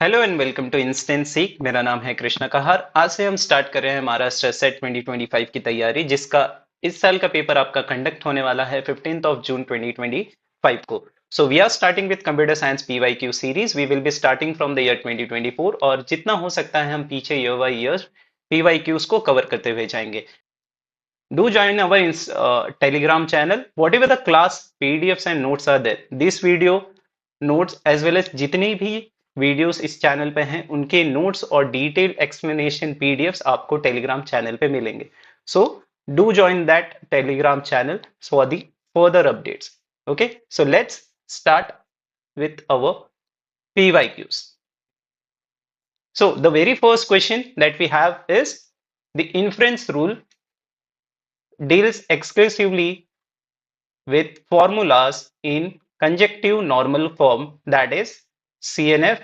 Hello and welcome to instant सीख। मेरा नाम है कृष्णा कहार। आज से हम स्टार्ट कर रहे हैं महाराष्ट्र सेट 2025 की तैयारी, जिसका इस साल का पेपर आपका कंडक्ट होने वाला है 15th ऑफ जून 2025 को। So we are starting with computer science PYQ series. We will be starting from the year 2024 और जितना हो सकता है हम पीछे ईयर बाय ईयर PYQs को कवर करते हुए जाएंगे। Do join our Telegram channel. Whatever the class PDFs and notes are there, this video notes as well as जितनी भी वीडियोस इस चैनल पे हैं उनके नोट्स और डिटेल एक्सप्लेनेशन PDFs आपको टेलीग्राम चैनल पे मिलेंगे। So do join that Telegram channel for the further updates. Okay, so let's start with our PYQs. So the very first question that we have is the inference rule deals exclusively with formulas in conjective normal form, that is CNF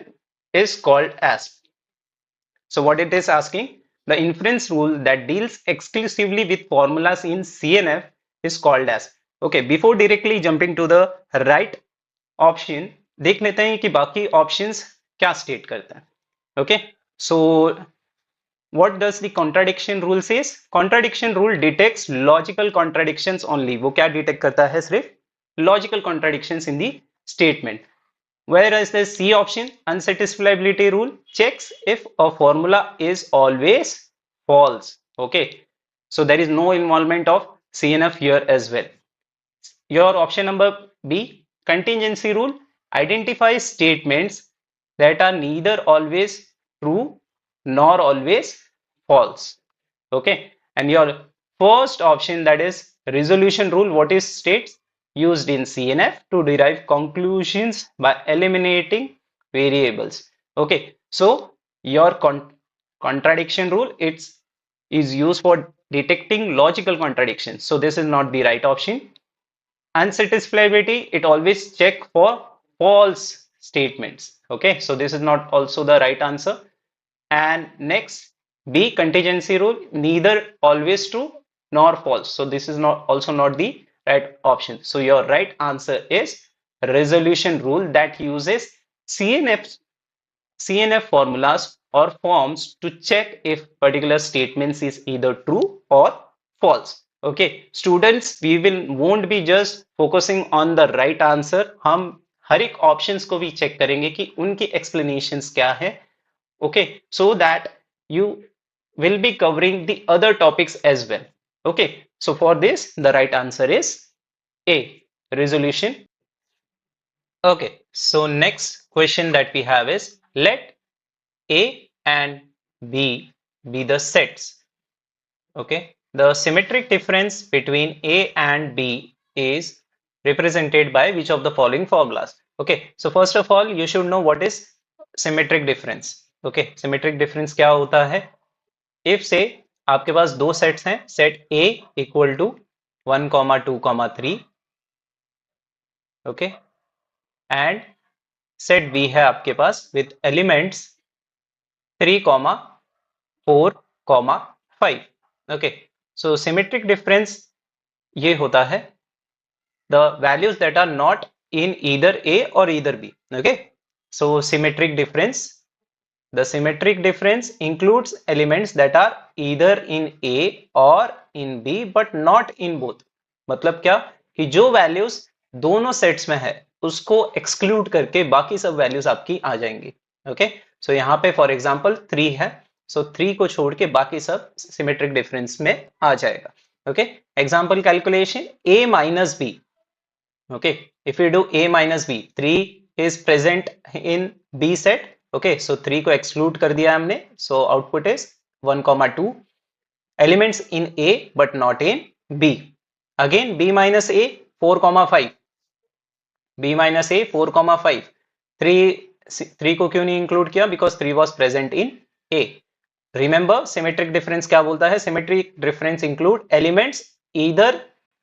is called as. So what it is asking, the inference rule that deals exclusively with formulas in CNF is called as. Okay, before directly jumping to the right option, देख लेते हैं कि बाकी options क्या state करते हैं. Okay, so what does the contradiction rule says? Contradiction rule detects logical contradictions only. वो क्या detect करता है? सिर्फ logical contradictions in the statement. Whereas the C option, unsatisfiability rule, checks if a formula is always false. Okay, so there is no involvement of CNF here as well. Your option number B, contingency rule, identifies statements that are neither always true nor always false. Okay, and your first option, that is resolution rule, what is states? Used in CNF to derive conclusions by eliminating variables. Okay, so your contradiction rule is used for detecting logical contradictions, so this is not the right option. Unsatisfiability, it always check for false statements. Okay, so this is not also the right answer. And next, B, contingency rule, neither always true nor false, so this is not also not the right option. So your right answer is resolution rule, that uses CNF formulas or forms to check if particular statements is either true or false. Okay, students, we won't be just focusing on the right answer. हम हर एक options को भी check करेंगे कि उनकी explanations क्या है. Okay, so that you will be covering the other topics as well. Okay, so for this the right answer is A, resolution. Okay, so next question that we have is, let A and B be the sets. Okay, the symmetric difference between A and B is represented by which of the following formulas? Okay, so first of all you should know what is symmetric difference. Okay, symmetric difference क्या होता है? If say आपके पास दो sets हैं, set A equal to 1, 2, 3, okay, and set B है आपके पास with elements 3, 4, 5. Okay, so symmetric difference ये होता है the values that are not in either A or either B. Okay, so symmetric difference, the symmetric difference includes elements that are either in A or in B but not in both. मतलब क्या कि जो values दोनों sets में है उसको exclude करके बाकी सब values आपकी आ जाएंगी. Okay, so यहाँ पे for example 3 है, so 3 को छोड़ के बाकी सब symmetric difference में आ जाएगा. Okay, example calculation, A minus B. Okay, if we do A minus B, 3 is present in B set. Okay, so 3 को exclude कर दिया हमने, so output is 1, 2 elements in A but not in B. Again B minus A 4, 5, B minus A 4, 5, 3 को क्यों नहीं include किया? Because 3 was present in A. Remember symmetric difference क्या बोलता है? Symmetric difference include elements either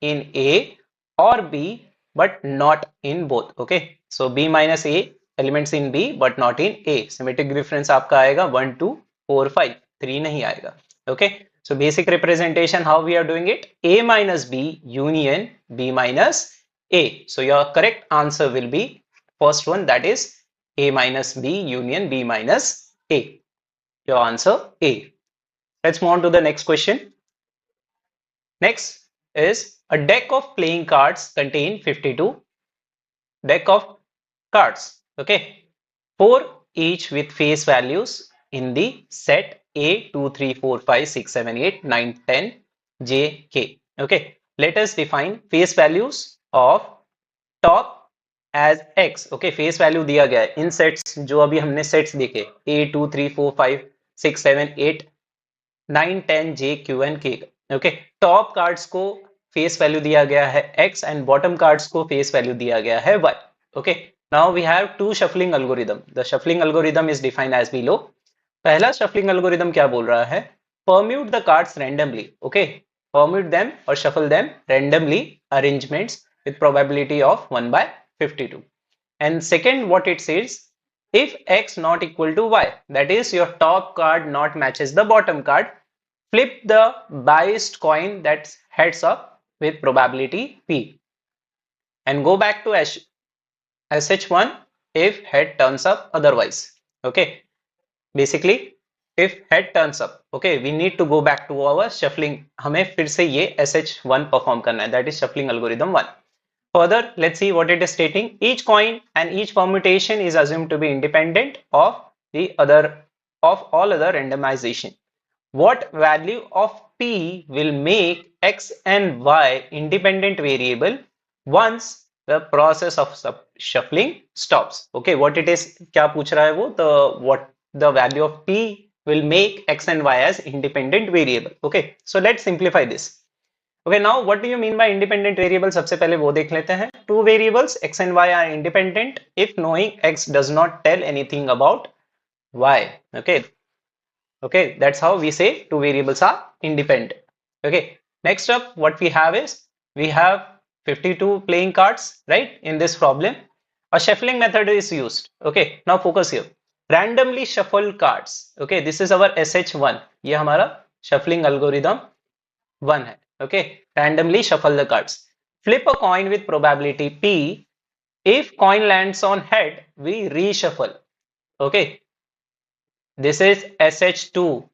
in A or B but not in both. Okay, so B minus A elements in B but not in A. Symmetric difference आपका आएगा 1, 2, 4, 5, 3 नहीं आएगा. Okay, so basic representation, how we are doing it? A minus B union B minus A. So your correct answer will be first one, that is A minus B union B minus A. Your answer A. Let's move on to the next question. Next is a deck of playing cards contain 52 deck of cards. Okay, 4 each with face values in the set A 2 3 4 5 6 7 8 9 10 J K. Okay, let us define face values of top as x. Okay, face value दिया गया है इन sets जो अभी हमने sets देखे A2 3 4 5 6 7 8 9 10 J Q and K. Okay, top cards को face value दिया गया है x एंड बॉटम कार्ड्स को फेस वैल्यू दिया गया है y. Okay, now we have two shuffling algorithm. The shuffling algorithm is defined as below. पहला shuffling algorithm क्या बोल रहा है? Permute the cards randomly. Okay, permute them or shuffle them randomly arrangements with probability of 1 by 52. And second, what it says, if x not equal to y, that is your top card not matches the bottom card, flip the biased coin that's heads up with probability p and go back to sh1 if head turns up otherwise. Okay, basically if head turns up, okay, we need to go back to our shuffling. हमें फिर से ये sh1 perform करना है, that is shuffling algorithm 1. Further, let's see what it is stating. Each coin and each permutation is assumed to be independent of all other randomization. What value of p will make x and y independent variable once the process of shuffling stops? Okay, what it is, क्या पूछ रहा है वो? What the value of p will make x and y as independent variable. Okay, so let's simplify this. Okay, now what do you mean by independent variable? सबसे पहले वो देख लेते हैं. Two variables x and y are independent if knowing x does not tell anything about y. Okay, that's how we say two variables are independent. Okay, next up what we have is, we have 52 playing cards, right? In this problem a shuffling method is used. Okay, now focus here. Randomly shuffle cards. Okay, this is our sh1. ये हमारा shuffling algorithm 1 है. Okay, randomly shuffle the cards. Flip a coin with probability p. If coin lands on head, we reshuffle. Okay, this is sh2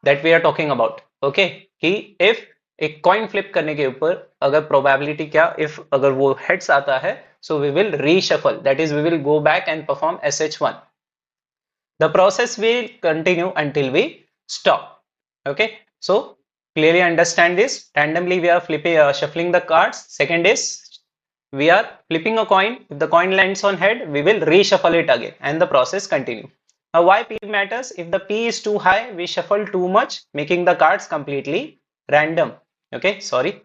that we are talking about. Okay, कि if एक coin flip करने के ऊपर अगर probability क्या, if अगर वो heads आता है, so we will reshuffle. That is, we will go back and perform sh1. The process will continue until we stop. Okay, so clearly understand this. Randomly we are shuffling the cards. Second is, we are flipping a coin. If the coin lands on head, we will reshuffle it again and the process continue. Now why p matters? If the p is too high, we shuffle too much, making the cards completely random. Okay, sorry.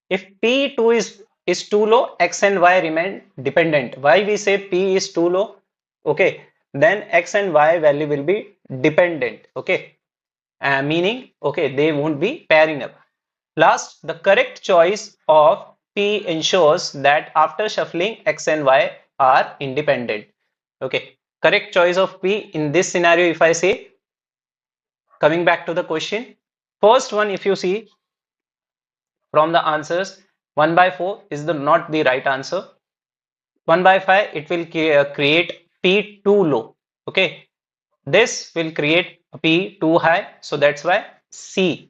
If p2 is too low, x and y remain dependent. Why we say p is too low? Okay, then x and y value will be dependent. Okay, meaning, okay, they won't be pairing up. Last, the correct choice of p ensures that after shuffling x and y are independent. Okay, correct choice of p in this scenario, if I say, coming back to the question, first one, if you see from the answers, 1 by 4 is not the right answer. 1 by 5, it will create p too low. Okay, this will create p too high, so that's why C,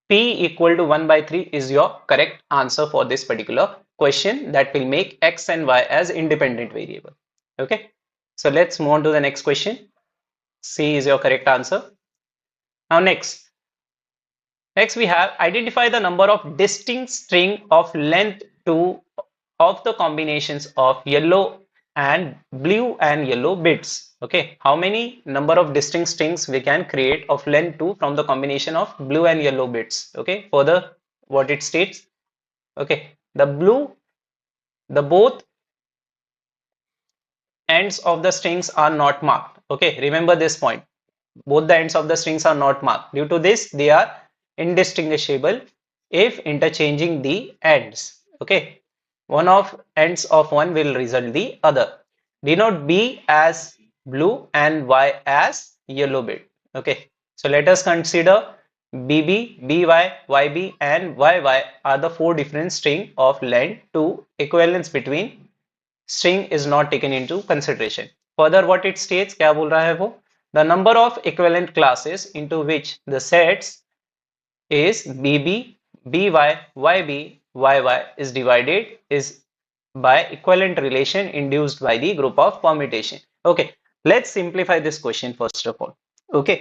p equal to 1 by 3 is your correct answer for this particular question, that will make x and y as independent variable. Okay, so let's move on to the next question. C is your correct answer. Now next we have, identify the number of distinct string of length 2 of the combinations of yellow and blue and yellow bits. Okay, how many number of distinct strings we can create of length 2 from the combination of blue and yellow bits? Okay, further what it states, okay, the both ends of the strings are not marked. Okay, remember this point, both the ends of the strings are not marked. Due to this, they are indistinguishable if interchanging the ends. Okay, one of ends of one will result the other. Denote B as blue and Y as yellow bit. Okay, so let us consider BB, BY, YB and YY are the 4 different string of length 2. Equivalence between string is not taken into consideration. further what it states, क्या बोल रहा है वो, the number of equivalent classes into which the sets is BB, BY, YB, YY is divided is by equivalent relation induced by the group of permutation. Okay, let's simplify this question first of all. Okay,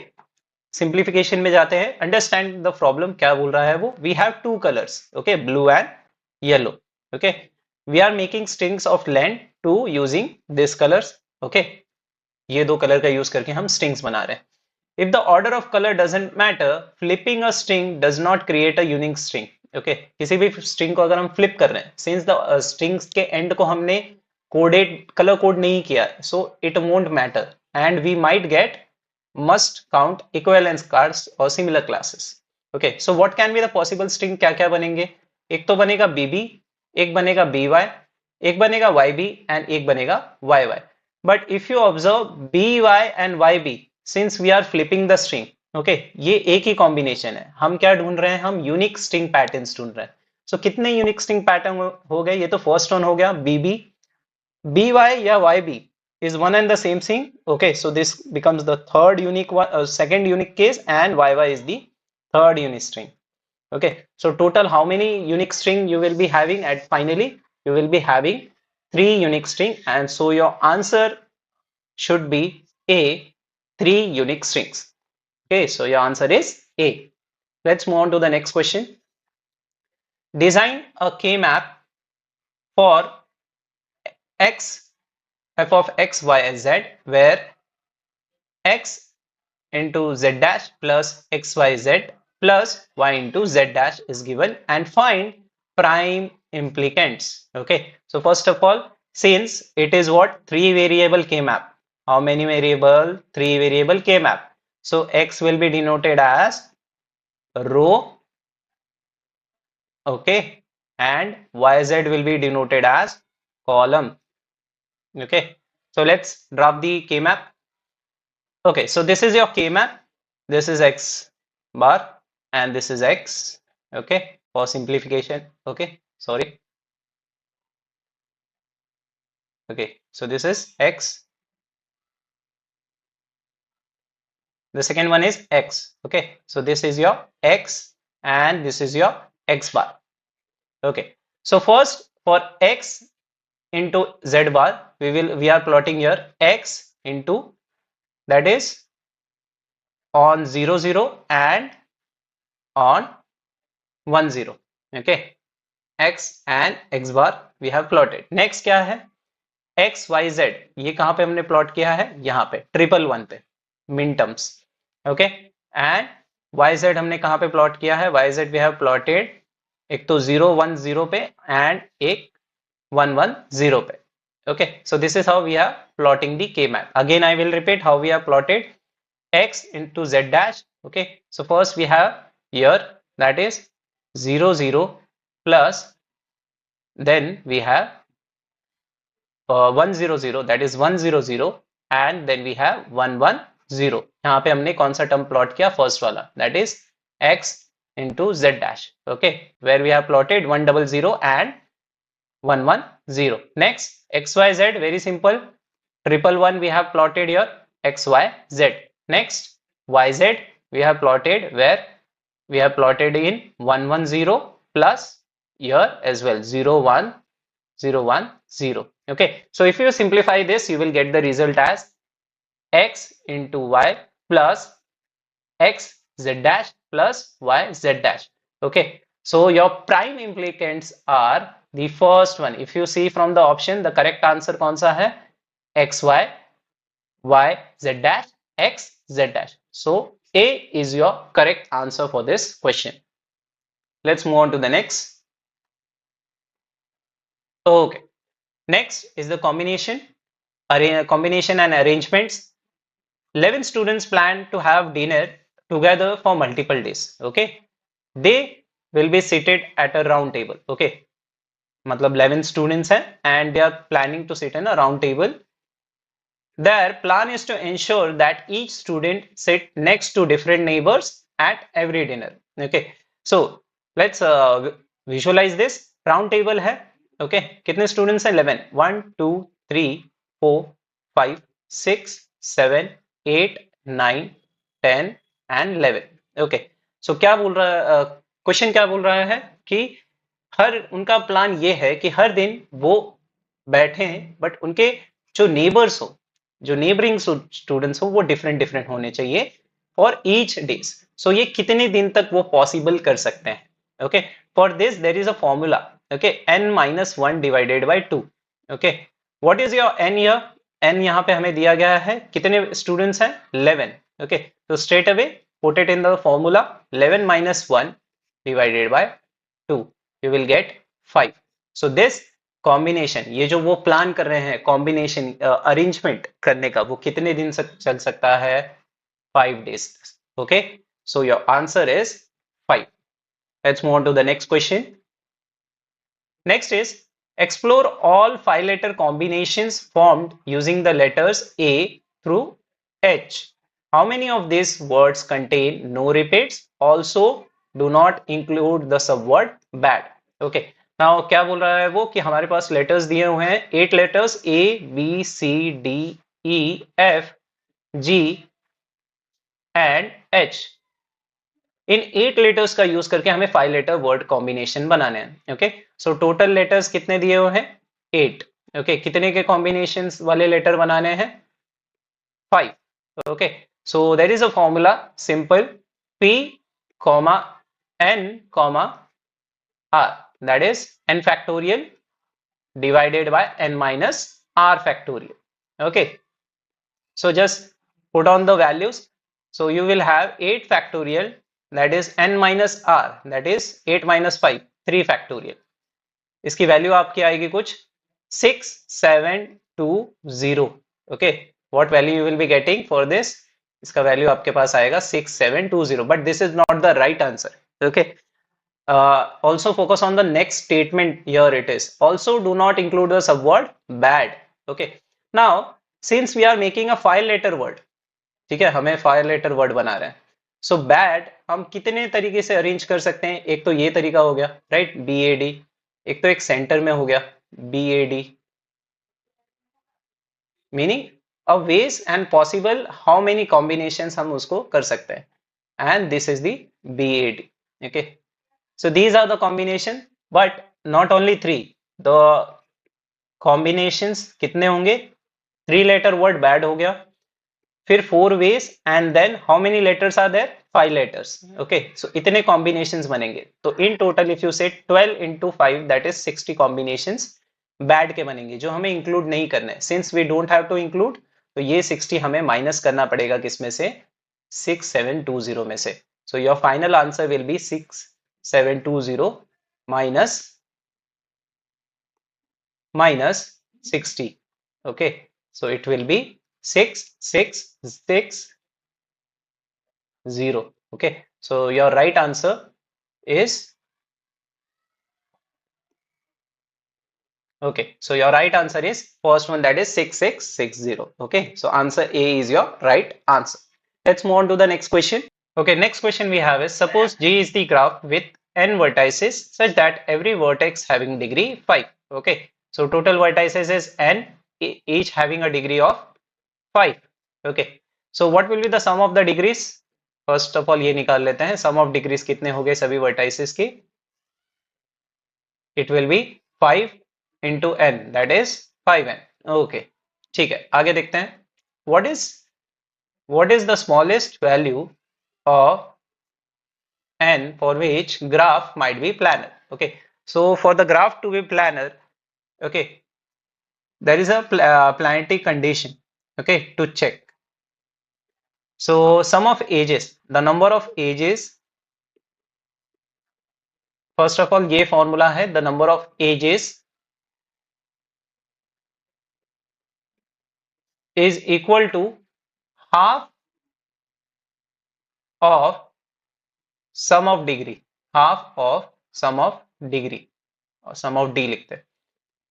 simplification में जाते हैं. Understand the problem, क्या बोल रहा है वो. We have two colors, okay, blue and yellow. Okay, we are making strings of length 2 using these colors. Okay, ये दो कलर का यूज करके हम स्ट्रिंग्स बना रहे हैं. If the order of color doesn't matter, flipping a string does not create a unique string. Okay, किसी भी स्ट्रिंग को अगर हम फ्लिप कर रहे हैं, सिंस द स्ट्रिंग्स के एंड को हमने कोडेड कलर कोड नहीं किया, so it won't matter and we might get must count equivalence cards और similar classes. Okay, so what can be the possible string, क्या क्या बनेंगे. एक तो बनेगा बीबी, एक बनेगा बीवाई, एक बनेगा वाईबी एंड एक बनेगा YY. But if you observe B Y and Y B, since we are flipping the string, okay, ये एक ही कॉम्बिनेशन है. हम क्या ढूंढ रहे हैं, हम यूनिक स्ट्रिंग पैटर्न्स ढूंढ रहे हैं. सो कितने यूनिक स्ट्रिंग पैटर्न हो गए, ये तो फर्स्ट वन हो गया बीबी. बी वाई या Y B is one and the same thing. Okay, so this becomes the third unique one, second unique case, and YY is the third unique string. Okay, so total how many unique string you will be having at finally you will be having 3 unique string, and so your answer should be A, 3 unique strings. Okay, so your answer is A. Let's move on to the next question. Design a K-map for x f of x, y, and z, where x into z dash plus x, y, z plus y into z dash is given, and find prime implicants. Okay, so first of all, since it is what, 3 variable K map, how many variable, 3 variable K map, so x will be denoted as row, okay, and yz will be denoted as column. Okay, so let's drop the K map. Okay, so this is your K map, this is x bar and this is x. Okay, for simplification. Okay, sorry. Okay, so this is x, the second one is x. Okay, so this is your x and this is your x bar. Okay, so first for x into z bar, we are plotting here x into, that is on 0 0 and on 1 0. Okay, x and x bar we have plotted. Next क्या है, x y z, ये कहाँ पे हमने plot किया है, यहाँ पे 111 पे मिन terms. Okay, and y z हमने कहाँ पे प्लॉट किया है, y z we have plotted एक तो 0 1 0 पे एंड एक 1 1 0 पे. Okay, so this is how we are plotting the K map. Again I will repeat how we have plotted x into z dash. Okay, so first we have here, that is 0 0 plus, then we have 1 0 0, that is 1 0 0, and then we have 1 1 0. यहाँ पे हमने कौन सा term plot किया, first वाला, that is x into z dash. Okay, where we have plotted 1 0 0 and 1 1 0. Next x y z, very simple, 111 we have plotted here, x y z. Next y z we have plotted, where we have plotted in 1 1 0 plus here as well 0 1 0 1 0. Okay, so if you simplify this, you will get the result as x into y plus x z dash plus y z dash. Okay, so your prime implicants are the first one. If you see from the option, the correct answer कौन सा है, x y y z dash x z dash. So A is your correct answer for this question. Let's move on to the next. Okay, next is the combination and arrangements. 11 students plan to have dinner together for multiple days. Okay, they will be seated at a round table. Okay, मतलब 11 students हैं and they are planning to sit in a round table. Their plan is to ensure that each student sit next to different neighbors at every dinner. Okay, so let's visualize this. Round table है. Okay, कितने students हैं, 11, 1 2 3 4 5 6, 7, 8, 9, 10 and 11। Okay, सो क्या बोल रहा है question, क्या बोल रहा है कि हर उनका प्लान ये है कि हर दिन वो बैठे हैं, बट उनके जो नेबर्स हो, जो नेबरिंग स्टूडेंट्स हो, वो डिफरेंट डिफरेंट होने चाहिए फॉर ईच डेज। सो ये कितने दिन तक वो पॉसिबल कर सकते हैं। Okay, for this there is a formula. Okay, n-1 divided by 2। Okay, what is your n year? n यहाँ पे हमें दिया गया है, कितने स्टूडेंट्स हैं? 11। ओके, तो straight away put it in the formula, 11-1 divided by 2, you will get 5. So this combination, ये जो वो प्लान कर रहे हैं कॉम्बिनेशन अरेंजमेंट करने का, वो कितने दिन तक चल सकता है? 5 days. Okay, so your answer is 5. Let's move on to the next question. Next is explore all 5-letter combinations formed using the letters A through H. How many of these words contain no repeats? Also do not include the subword bad. Okay, now क्या बोल रहा है वो कि हमारे पास letters दिए हुए हैं 8 letters A B C D E F G and H। In 8 letters का यूज करके हमें 5 लेटर वर्ड कॉम्बिनेशन बनाने हैं। ओके, सो टोटल लेटर्स कितने दिए हुए हैं? 8। ओके, कितने के कॉम्बिनेशन वाले लेटर बनाने हैं? 5। Okay, so there is a formula simple, P, N, R, that is n factorial divided by n minus r factorial. Okay, so just put on the values. So you will have 8 factorial, that is n minus r, that is 8 minus 5, 3 factorial. इसकी value आपकी आएगी कुछ 6720। Okay, what value you will be getting for this? इसका value आपके पास आएगा 6720, but this is not the right answer. Okay, also focus on the next statement. Here it is, also do not include the subword bad. Okay, now since we are making a 5-letter word, ठीक है, हमें 5-letter word बना रहे हैं, so bad हम कितने तरीके से अरेंज कर सकते हैं? एक तो ये तरीका हो गया, राइट, BAD, एक तो एक सेंटर में हो गया BAD, meaning a ways and possible how many combinations हम उसको कर सकते हैं, and this is the BAD। Okay, so these are the combination, but not only 3, the combinations कितने होंगे? 3-letter word bad हो गया, फिर 4 ways, and then how many letters are there? 5 letters. Okay, so इतने combinations बनेंगे, तो in total if you say 12 into 5, that is 60 combinations bad के बनेंगे, जो हमें include नहीं करने। Since we don't have to include, तो ये 60 हमें minus करना पड़ेगा किसमें से? 6720 में से। So your final answer will be 6720 minus 60. Okay, so it will be 6660. Okay, so your right answer is, okay, so your right answer is first one, that is 6660. Okay, so answer A is your right answer. Let's move on to the next question. Okay, next question we have is, suppose G is the graph with n vertices such that every vertex having degree 5. Okay, so total vertices is n, each having a degree of 5. Okay, so what will be the sum of the degrees? First of all ये निकाल लेते हैं, sum of degrees कितने हो गए सभी vertices की? It will be 5 into n, that is 5n. Okay, ठीक है, आगे देखते हैं। What is the smallest value of n for which graph might be planar? Okay, so for the graph to be planar, okay, there is a planarity condition, okay, to check. So sum of ages, the number of ages, first of all ये formula है, the number of ages is equal to half of sum of degree, half of sum of degree, और sum of d लिखते हैं।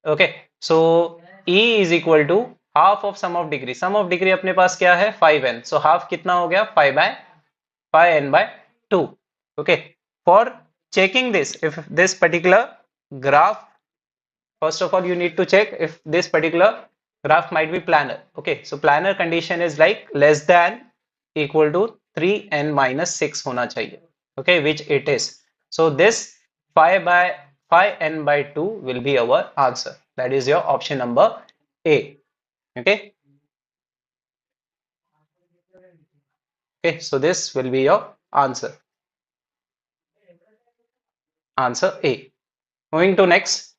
Okay, so E is equal to half of sum of degree, sum of degree अपने पास क्या है? 5n, so half कितना हो गया? 5n/2. Okay, for checking this, if this particular graph, first of all you need to check if this particular Graph might be planar. Okay, so planar condition is like less than equal to 3n minus 6 होना चाहिए. Okay, which it is. So this 5 n by 2 will be our answer. That is your option number A. Okay. Okay, so this will be your answer. Answer A. Moving to next.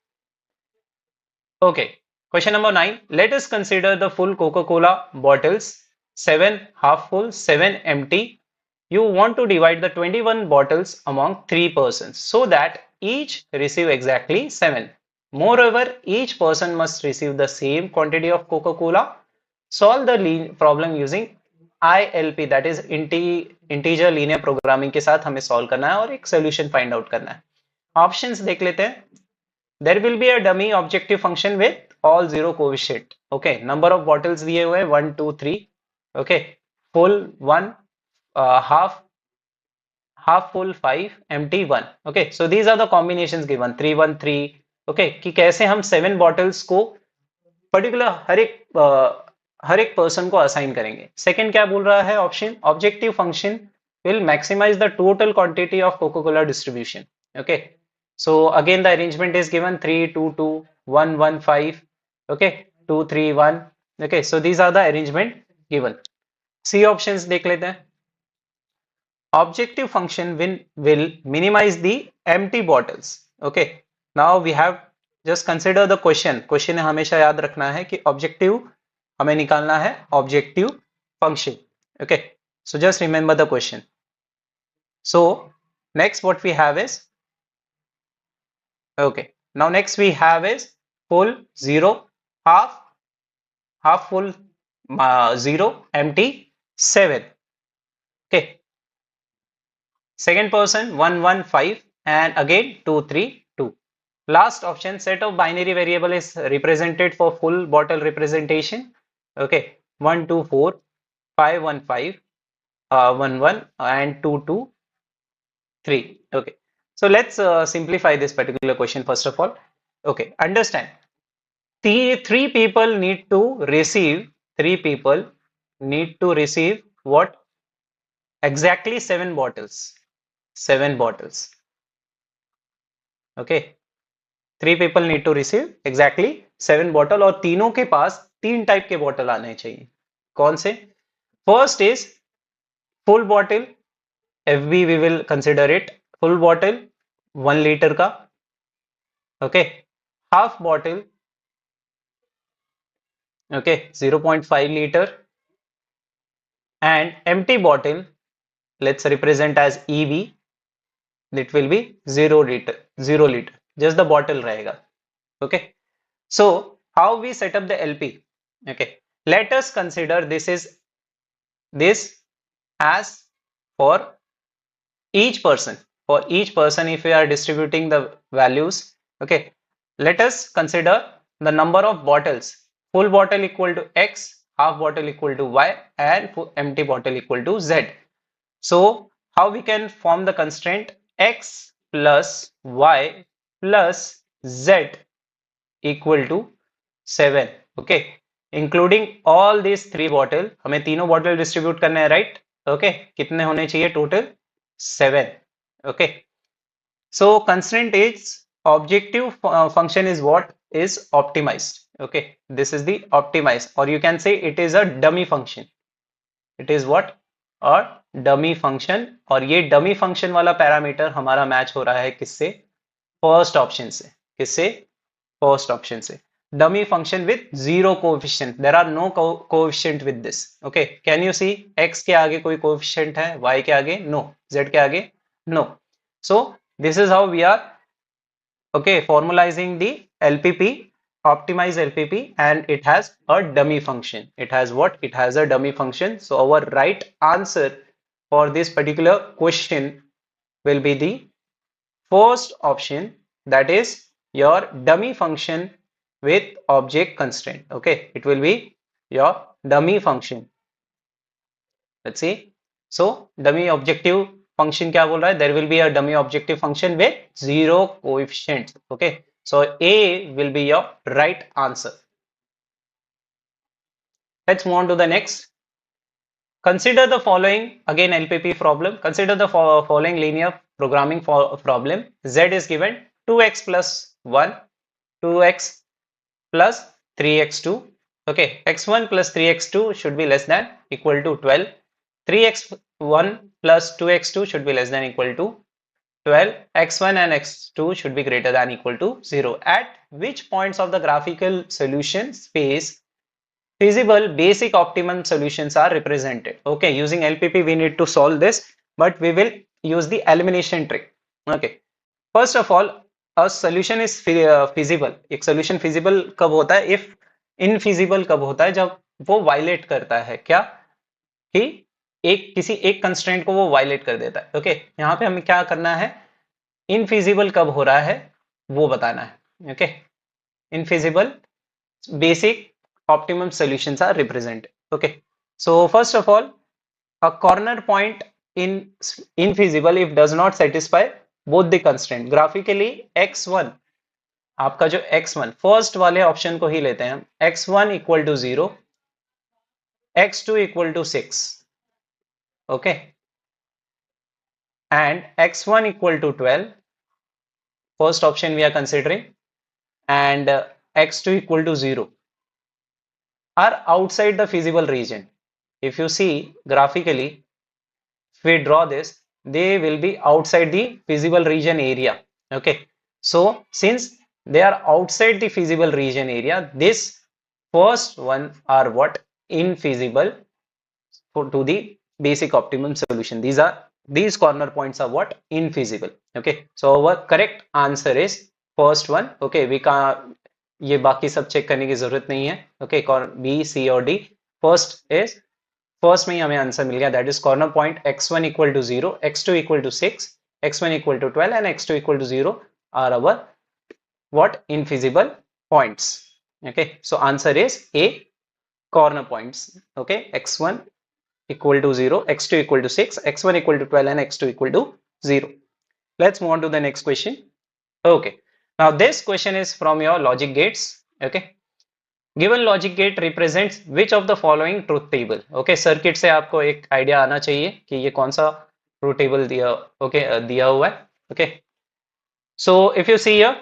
Okay, question number 9. Let us consider the full Coca-Cola bottles, 7 half full, 7 empty. You want to divide the 21 bottles among 3 persons so that each receive exactly 7. Moreover, each person must receive the same quantity of Coca-Cola. Solve the problem using ILP, that is integer linear programming के साथ हमें solve करना है और एक solution find out करना है. Options देख लेते हैं. There will be a dummy objective function with all zero coefficient. Okay, number of bottles दिए हुए 1 2 3. Okay, full 1, half full 5, empty 1. Okay, so these are the combinations given 3 1 3. Okay, कि कैसे हम 7 bottles को पर्टिकुलर हर एक पर्सन को assign करेंगे. Second क्या बोल रहा है option, objective function will maximize the total quantity of Coca-Cola distribution. Okay, so again the arrangement is given 3 2 2 1 1 5. Okay, 2 3 1. Okay, so these are the arrangement given. C options देख लेते हैं. Objective function will minimize the empty bottles. Okay, now we have just consider the question हमेशा याद रखना है कि objective हमें निकालना है objective function. Okay, so just remember the question. So next what we have is, okay, now next we have is full 0, half full 0, empty 7. Okay, second person 1 1 5 and again 2 3 2. Last option, set of binary variable is represented for full bottle representation. Okay, 1 2 4 5 1 5 1 1 and 2 2 3. Okay, so let's simplify this particular question first of all. Okay, understand, three people need to receive what, exactly 7 bottles. Okay, 3 people need to receive exactly 7 bottle और तीनों के पास 3 type के bottle आने चाहिए. कौन से? First is full bottle. FB we will consider it full bottle 1 liter का. Okay, half bottle, okay, 0.5 liter, and empty bottle, let's represent as EB, it will be 0 liter, just the bottle रहेगा. Okay, so how we set up the LP? Okay, let us consider this as for each person. If we are distributing the values, okay, let us consider the number of bottles. Full bottle equal to X, half bottle equal to Y, and empty bottle equal to Z. So how we can form the constraint? X plus Y plus Z equal to 7. Okay, including all these 3 bottle. हमें तीनों bottle distribute करने हैं, right? Okay, कितने होने चाहिए total? 7. Okay, so constraint is objective function is what is optimized. Okay, this is the optimized, or you can say it is a dummy function. It is what? A dummy function. और ये dummy function वाला parameter हमारा match हो रहा है किससे? First option से. किससे? फर्स्ट ऑप्शन से. Dummy function with zero coefficient. There are no coefficient with this. Okay, can you see x के आगे कोई coefficient है? Y के आगे? No. Z के आगे? No. So this is how we are, okay, formalizing the LPP, optimized LPP, and it has a dummy function. It has what? It has a dummy function. So our right answer for this particular question will be the first option, that is your dummy function with object constraint. Okay, it will be your dummy function. Let's see. So dummy objective function क्या बोल रहा है? There will be a dummy objective function with 0 coefficient. Okay, so A will be your right answer. Let's move on to the next. Consider the following, again LPP problem. Consider the following linear programming problem. Z is given 2x plus 1, 2x plus 3x2. Okay, x1 plus 3x2 should be less than equal to 12. 3x1 plus 2x2 should be less than equal to 12. X1 and x2 should be greater than equal to 0. At which points of the graphical solution space feasible basic optimum solutions are represented? Okay, using LPP we need to solve this, but we will use the elimination trick. Okay, first of all, a solution is feasible. एक solution feasible कब होता है? If infeasible कब होता है? जब वो violate करता है क्या कि किसी एक कंस्ट्रेंट को वो वायलेट कर देता है. ओके, यहाँ पे हमें क्या करना है? इनफिजिबल कब हो रहा है वो बताना है. Okay, infeasible basic optimum solutions are represented. Okay, so first of all, a corner point in infeasible if does not satisfy both the constraint. Graphically x1, आपका जो x1 फर्स्ट वाले ऑप्शन को ही लेते हैं हम. x1 equal to 0, x2 equal to 6. Okay, and x1 equal to 12, first option we are considering, and x2 equal to 0 are outside the feasible region. If you see graphically, if we draw this, they will be outside the feasible region area. Okay, so since they are outside the feasible region area, this first one are what? Infeasible to the basic optimum solution. These corner points are what? Infeasible. Okay, so our correct answer is first one. Okay, we can ये बाकी सब check करने की जरूरत नहीं है. Okay, B C और D. First में ही हमें आंसर मिल गया, that is corner point x1 equal to 0, x2 equal to 6, x1 equal to 12 and x2 equal to 0 are our what? Infeasible points. Okay, so answer is A, corner points. Okay, x1 equal to 0, x2 equal to 6, x1 equal to 12 and x2 equal to 0. Let's move on to the next question. Okay, now this question is from your logic gates. Okay, given logic gate represents which of the following truth table? Okay, circuit से आपको एक idea आना चाहिए कि ये कौन सा truth table दिया दिया हुआ है. Okay, so if you see here,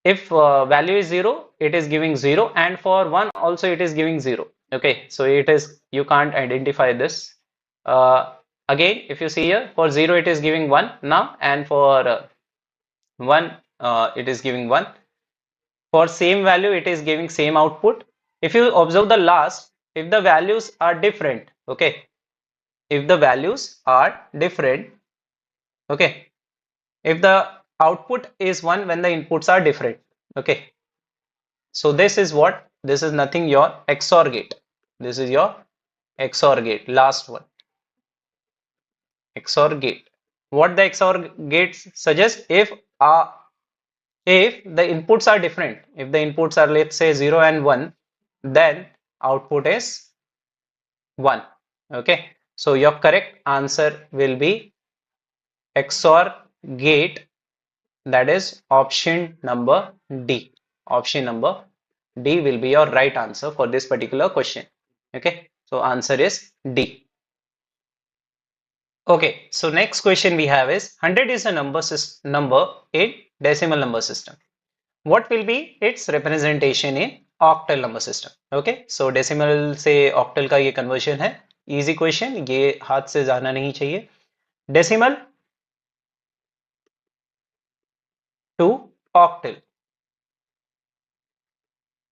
if value is 0, it is giving 0, and for 1 also it is giving 0. Okay, so it is, you can't identify this. Again, if you see here, for 0 it is giving 1 now, and for 1 it is giving 1. For same value it is giving same output. If you observe the last, if the values are different, okay, if the values are different, okay, if the output is 1 when the inputs are different. Okay, so this is what? This is nothing, your XOR gate. This is your XOR gate, last one, XOR gate. What the XOR gate suggests? If the inputs are different, if the inputs are, let's say, 0 and 1, then output is 1. Okay, so your correct answer will be XOR gate, that is option number D. Option number D will be your right answer for this particular question. Okay, so answer is D. Okay, so next question we have is 100 is a number in decimal number system. What will be its representation in octal number system? Okay, so decimal से octal का ये conversion है. Easy question, ये हाथ से जाना नहीं चाहिए. Decimal to octal.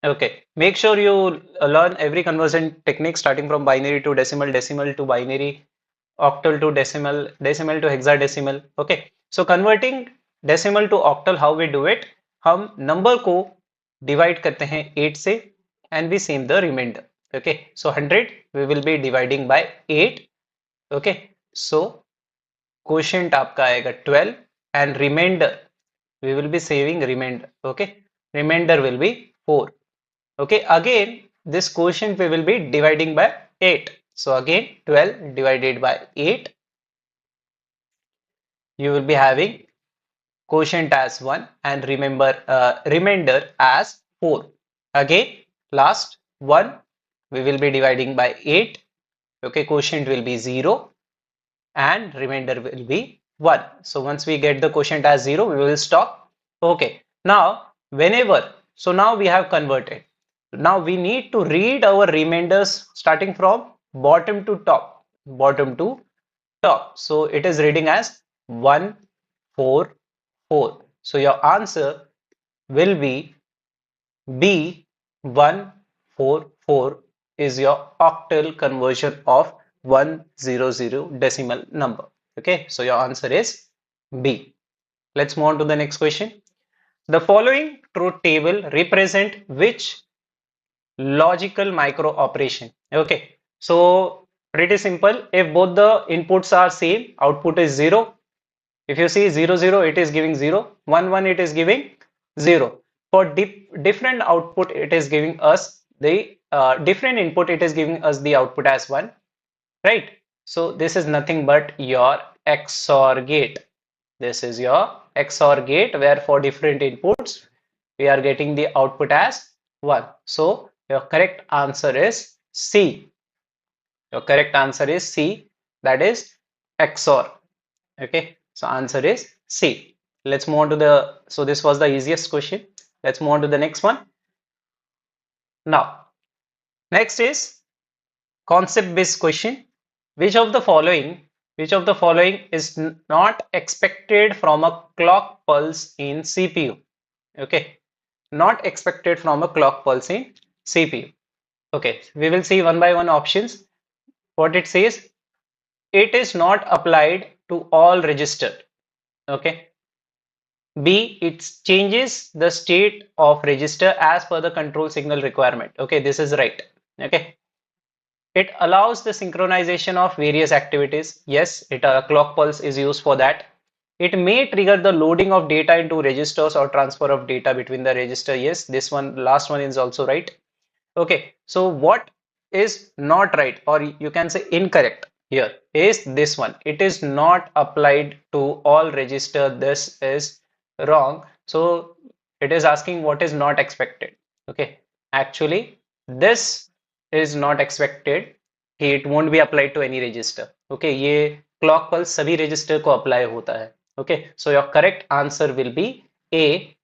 Okay, make sure you learn every conversion technique starting from binary to decimal, decimal to binary, octal to decimal, decimal to hexadecimal. Okay, so converting decimal to octal, how we do it? हम number को divide करते हैं 8 से and we same the remainder. Okay, so 100 we will be dividing by 8. Okay, so quotient आपका आएगा 12 and remainder we will be saving remainder. Okay, remainder will be 4. Okay, again this quotient we will be dividing by 8. So again 12 divided by 8, you will be having quotient as 1 and remember remainder as 4. Again last 1 we will be dividing by 8. Okay, quotient will be 0 and remainder will be 1. So once we get the quotient as 0, we will stop. Okay, now whenever, so now we have converted. Now we need to read our remainders starting from bottom to top. Bottom to top. So it is reading as 1, 4, 4. So your answer will be B144 is your octal conversion of 100 decimal number. Okay, so your answer is B. Let's move on to the next question. The following truth table represent which logical micro operation? Okay, so pretty simple. If both the inputs are same, output is 0. If you see 0, 0, it is giving 0. 1, 1, it is giving 0. For different output, it is giving us the different input, it is giving us the output as 1, right? So this is nothing but your XOR gate. This is your XOR gate where for different inputs, we are getting the output as 1. So your correct answer is C. Your correct answer is C, that is XOR. Okay, so answer is C. Let's move on to the, so this was the easiest question. Let's move on to the next one. Now, next is concept based question. Which of the following, is not expected from a clock pulse in CPU? Okay, not expected from a clock pulse in CPU. Okay, we will see one by one options. What it says, it is not applied to all registered. Okay, B, it changes the state of register as per the control signal requirement. Okay, this is right. Okay. It allows the synchronization of various activities. Yes, a clock pulse is used for that. It may trigger the loading of data into registers or transfer of data between the register. Yes, this one, last one is also right. Okay, so what is not right, or you can say incorrect here, is this one. It is not applied to all register. This is wrong. So it is asking what is not expected. Okay, actually this is not expected कि it won't be applied to any register. Okay, ये clock pulse सभी register को apply होता है. Okay, so your correct answer will be A.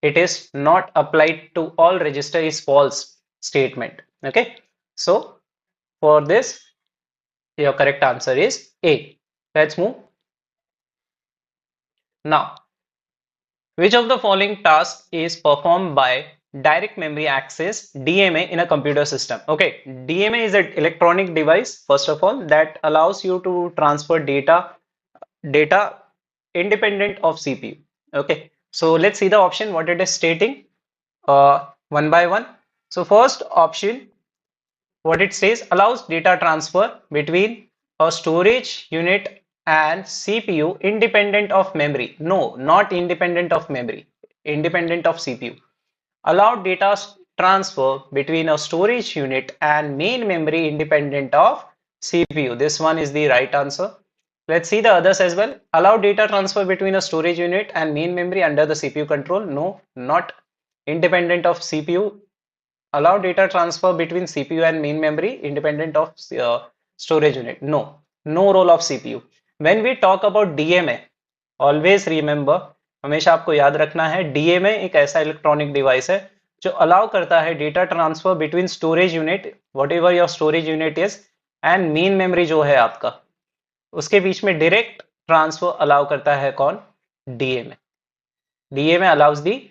It is not applied to all register is false statement. Okay, so for this, your correct answer is A. Let's move. Now, which of the following tasks is performed by direct memory access DMA in a computer system? Okay, DMA is an electronic device, first of all, that allows you to transfer data independent of CPU. Okay, so let's see the option, what it is stating one by one. So first option, what it says, allows data transfer between a storage unit and CPU independent of memory. No, not independent of memory, independent of CPU. Allow data transfer between a storage unit and main memory independent of CPU. This one is the right answer. Let's see the others as well. Allow data transfer between a storage unit and main memory under the CPU control. No, not independent of CPU. Allow data transfer between CPU and main memory independent of storage unit. No, no role of CPU. When we talk about DMA, always remember, हमेशा आपको याद रखना है, DMA एक ऐसा electronic device है जो allow करता है data transfer between storage unit, what ever your storage unit is, and main memory जो है आपका, उसके बीच में डायरेक्ट ट्रांसफर अलाउ करता है कौन? DMA. DMA allows the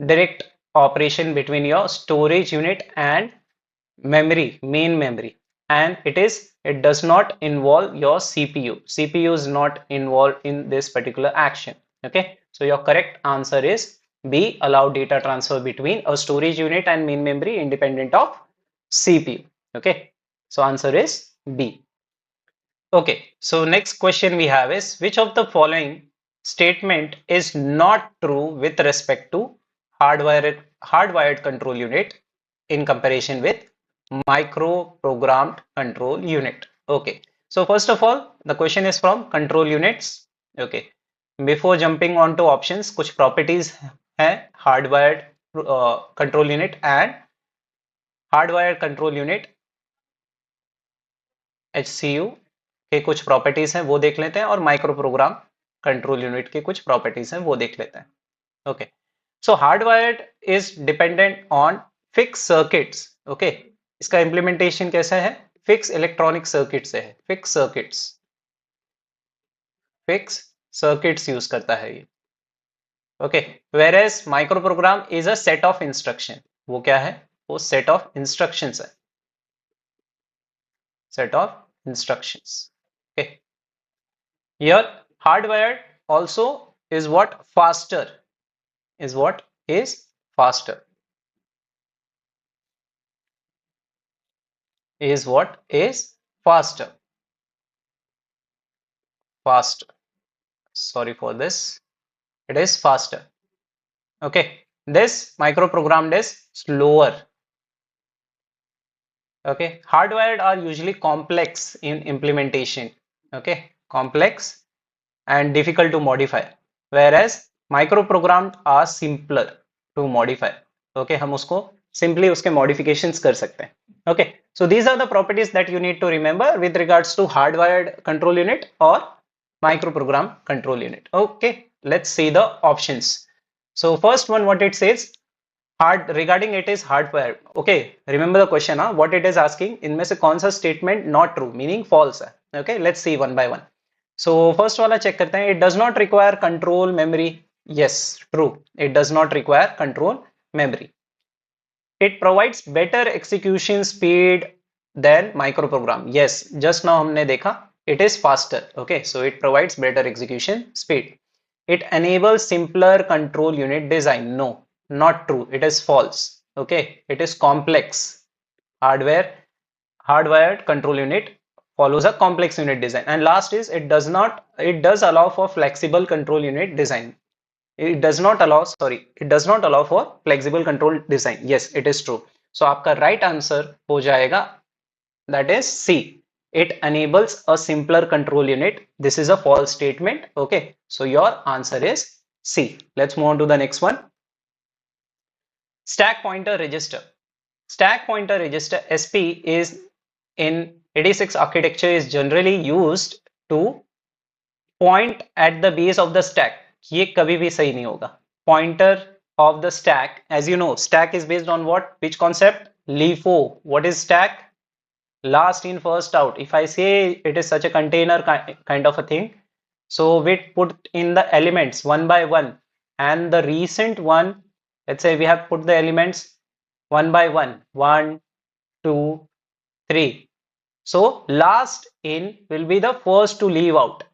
direct operation between your storage unit and memory, main memory, and it does not involve your CPU. CPU is not involved in this particular action. Okay, so your correct answer is B, allow data transfer between a storage unit and main memory independent of CPU. Okay, so answer is B. Okay, so next question we have is, which of the following statement is not true with respect to hardwired control unit in comparison with micro programmed control unit? Okay, so first of all, the question is from control units. Okay, before jumping on to options, कुछ properties हैं hardwired control unit and hardwire control unit HCU के कुछ properties हैं वो देख लेते हैं, और माइक्रो प्रोग्राम कंट्रोल यूनिट के कुछ प्रॉपर्टीज हैं वो देख लेते हैं. Okay, so hardwired is dependent on fix circuits. Okay, इसका इम्प्लीमेंटेशन कैसा है? फिक्स इलेक्ट्रॉनिक सर्किट से है. फिक्स सर्किट्स यूज करता है ये. Okay, whereas micro program is a set of instruction. वो क्या है? वो सेट ऑफ इंस्ट्रक्शंस है. Set of instructions. Okay, here hardwired also is what? Faster. Is what? Is faster. Is what? Is faster. Faster. Sorry for this. It is faster. Okay, this microprogrammed is slower. Okay, hardwired are usually complex in implementation. Okay, complex and difficult to modify, whereas microprogrammed are simpler to modify. Okay, हम उसको simply उसके modifications कर सकते हैं. Okay, so these are the properties that you need to remember with regards to hardwired control unit or microprogram control unit. Okay, let's see the options. So first one, what it says, regarding it is hardwired. Okay, remember the question, what it is asking, इनमें से कौन सा statement not true meaning false है. Okay, let's see one by one. So first वाला check करते हैं. It does not require control memory. Yes, true. It does not require control memory. It provides better execution speed than microprogram. Yes, just now हमने देखा it is faster. Okay, so it provides better execution speed. It enables simpler control unit design. No, not true. It is false. Okay, it is complex. Hardwired control unit follows a complex unit design. And last is it does allow for flexible control unit design. It does not allow for flexible control design. Yes, it is true. So आपका right answer हो जाएगा, that is C. It enables a simpler control unit. This is a false statement. Okay, so your answer is C. Let's move on to the next one. Stack pointer register. Stack pointer register SP is in 86 architecture is generally used to point at the base of the stack. ये कभी भी सही नहीं होगा. Pointer of the stack, as you know, stack is based on what? Which concept? LIFO. What is stack? Last in first out. If I say it is such a container kind of a thing, so we put in the elements one by one, and the recent one, let's say we have put the elements one by one, 1 2 3. So last in will be the first to leave out,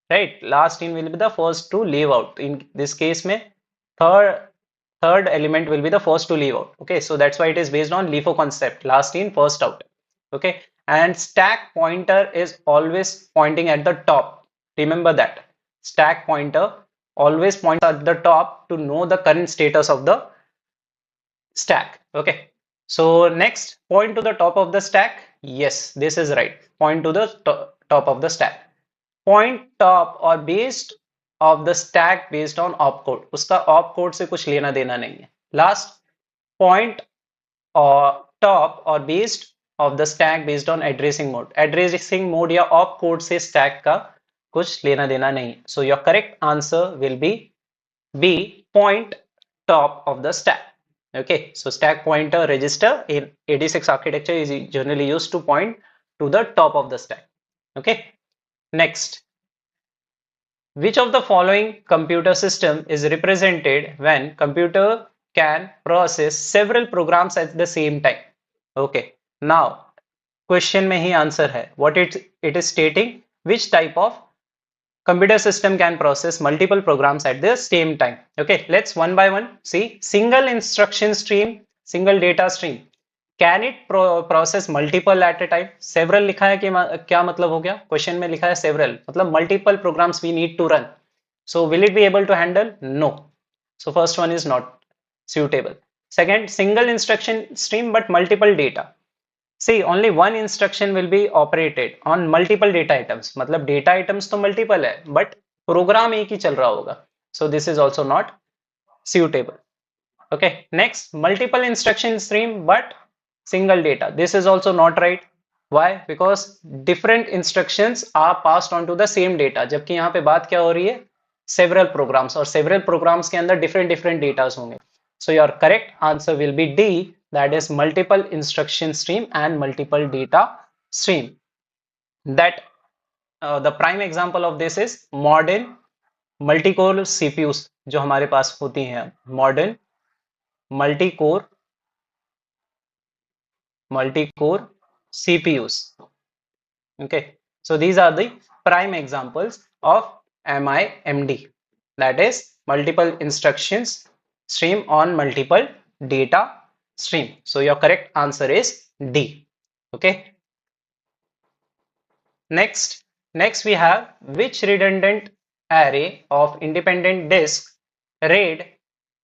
right? Last in will be the first to leave out. In this case mein third element will be the first to leave out. Okay, so that's why it is based on LIFO concept, last in first out. Okay, and stack pointer is always pointing at the top. Remember that stack pointer always points at the top to know the current status of the stack. Okay, so next, point to the top of the stack. Yes, this is right. Point to the top of the stack. Point top or based of the stack based on opcode. उसका opcode से कुछ लेना देना नहीं है. Last, point or top or based of the stack based on addressing mode. Addressing mode या opcode से stack का कुछ लेना देना नहीं. So your correct answer will be B, point top of the stack. Okay, so stack pointer register in 86 architecture is generally used to point to the top of the stack. Okay, next, which of the following computer system is represented when computer can process several programs at the same time? Okay, now question में ही answer है. What it is stating, which type of computer system can process multiple programs at the same time? Okay, let's one by one see. Single instruction stream, single data stream, can it process multiple at a time? Several लिखा है कि क्या मतलब हो गया? Question में लिखा है several, मतलब multiple programs we need to run. So will it be able to handle? No. So first one is not suitable. Second, single instruction stream but multiple data. See, only one instruction will be operated on multiple data items. मतलब data items तो multiple है, but program एक ही चल रहा होगा. So this is also not suitable. Okay, next, multiple instruction stream but single data. This is also not right. Why? Because different instructions are passed on to the same data. जबकि यहाँ पे बात क्या हो रही है? Several programs, और several programs के अंदर different data होंगे. So your correct answer will be D, that is multiple instruction stream and multiple data stream. That the prime example of this is modern multi-core CPUs जो हमारे पास होती हैं. Modern multi-core CPUs. Okay, so these are the prime examples of MIMD, that is multiple instructions stream on multiple data stream. So your correct answer is D. Okay. Next we have which redundant array of independent disk RAID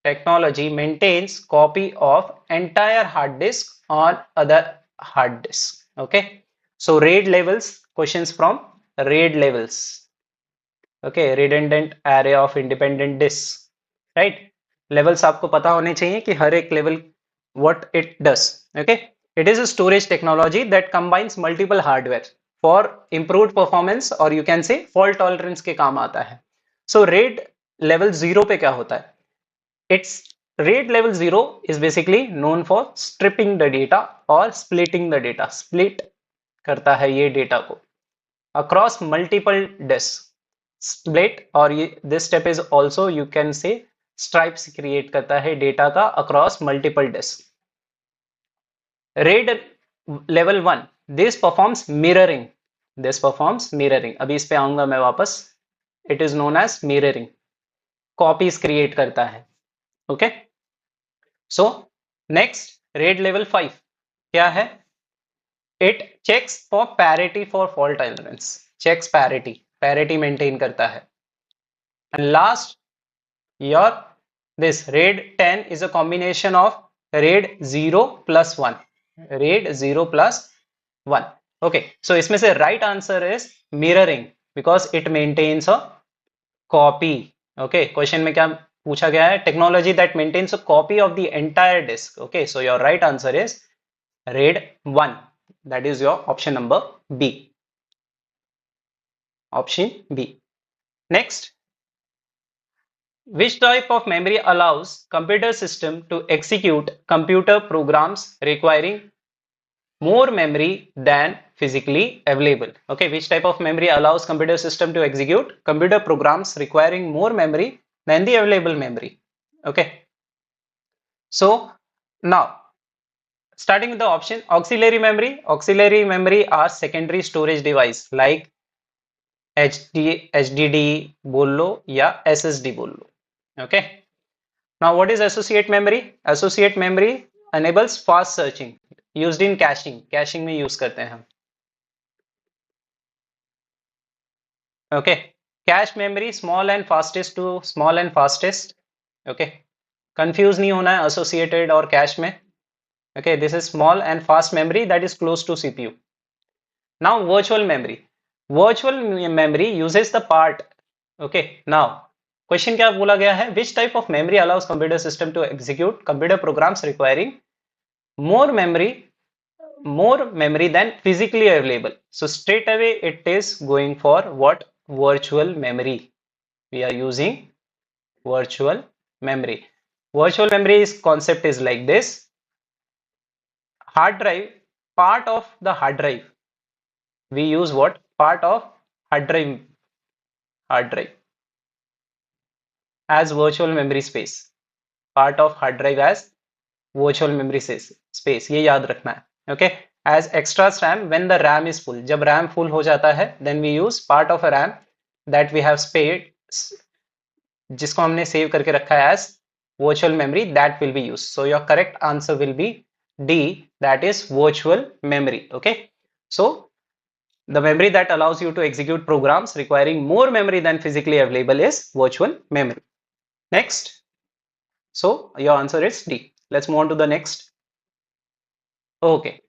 technology maintains copy of entire hard disk on other hard disk. Okay, so RAID levels, questions from RAID levels. Okay, redundant array of independent disks, right? Levels आपको पता होने चाहिए कि हर एक level what it does. Okay, it is a storage technology that combines multiple hardware for improved performance, or you can say fault tolerance के काम आता है. So RAID level 0 पे क्या होता है? Its RAID level 0 is basically known for stripping the data or splitting the data. Split करता है ये data को across multiple disks. Split, और ये this step is also you can say stripes create करता है data का across multiple disks. RAID level 1, this performs mirroring. अभी इस पे आऊंगा मैं वापस. It is known as mirroring. Copies create करता है. Okay. So next RAID level 5 क्या है? It checks for parity for fault tolerance. Checks parity maintain करता है. And last, your this RAID 10 is a combination of RAID 0 plus 1. RAID 0 plus 1. Okay, so इसमें से right answer is mirroring because it maintains a copy. Okay, question में क्या पूछा गया है? Technology that maintains a copy of the entire disk. Okay, so your right answer is RAID 1. That is your option number B. Option B. Next, which type of memory allows computer system to execute computer programs requiring more memory than physically available? Okay, which type of memory allows computer system to execute computer programs requiring more memory than the available memory? Okay, so now starting with the option auxiliary memory are secondary storage device like HDD बोल लो या SSD बोल लो. Okay, now what is associate memory enables fast searching used in caching में use करते हैं हम. Okay, cache memory small and fastest. Okay, confuse नहीं होना है associated और cache में. Okay, this is small and fast memory that is close to CPU. Now virtual memory uses the part. Okay, now question क्या बोला गया है? Which type of memory allows computer system to execute computer programs requiring more memory than physically available? So straight away it is going for what? Virtual memory. We are using virtual memory. Virtual memory's concept is like this. Hard drive, part of the hard drive. We use what? Part of hard drive as virtual memory space. Part of hard drive as virtual memory space. ये याद रखना है. Okay, as extra RAM when the RAM is full. जब RAM full हो जाता है, then we use part of a RAM that we have spared, जिसको हमने save करके रखा है as virtual memory, that will be used. So your correct answer will be D, that is virtual memory. Okay, so the memory that allows you to execute programs requiring more memory than physically available is virtual memory. Next, so your answer is D. Let's move on to the next. Okay,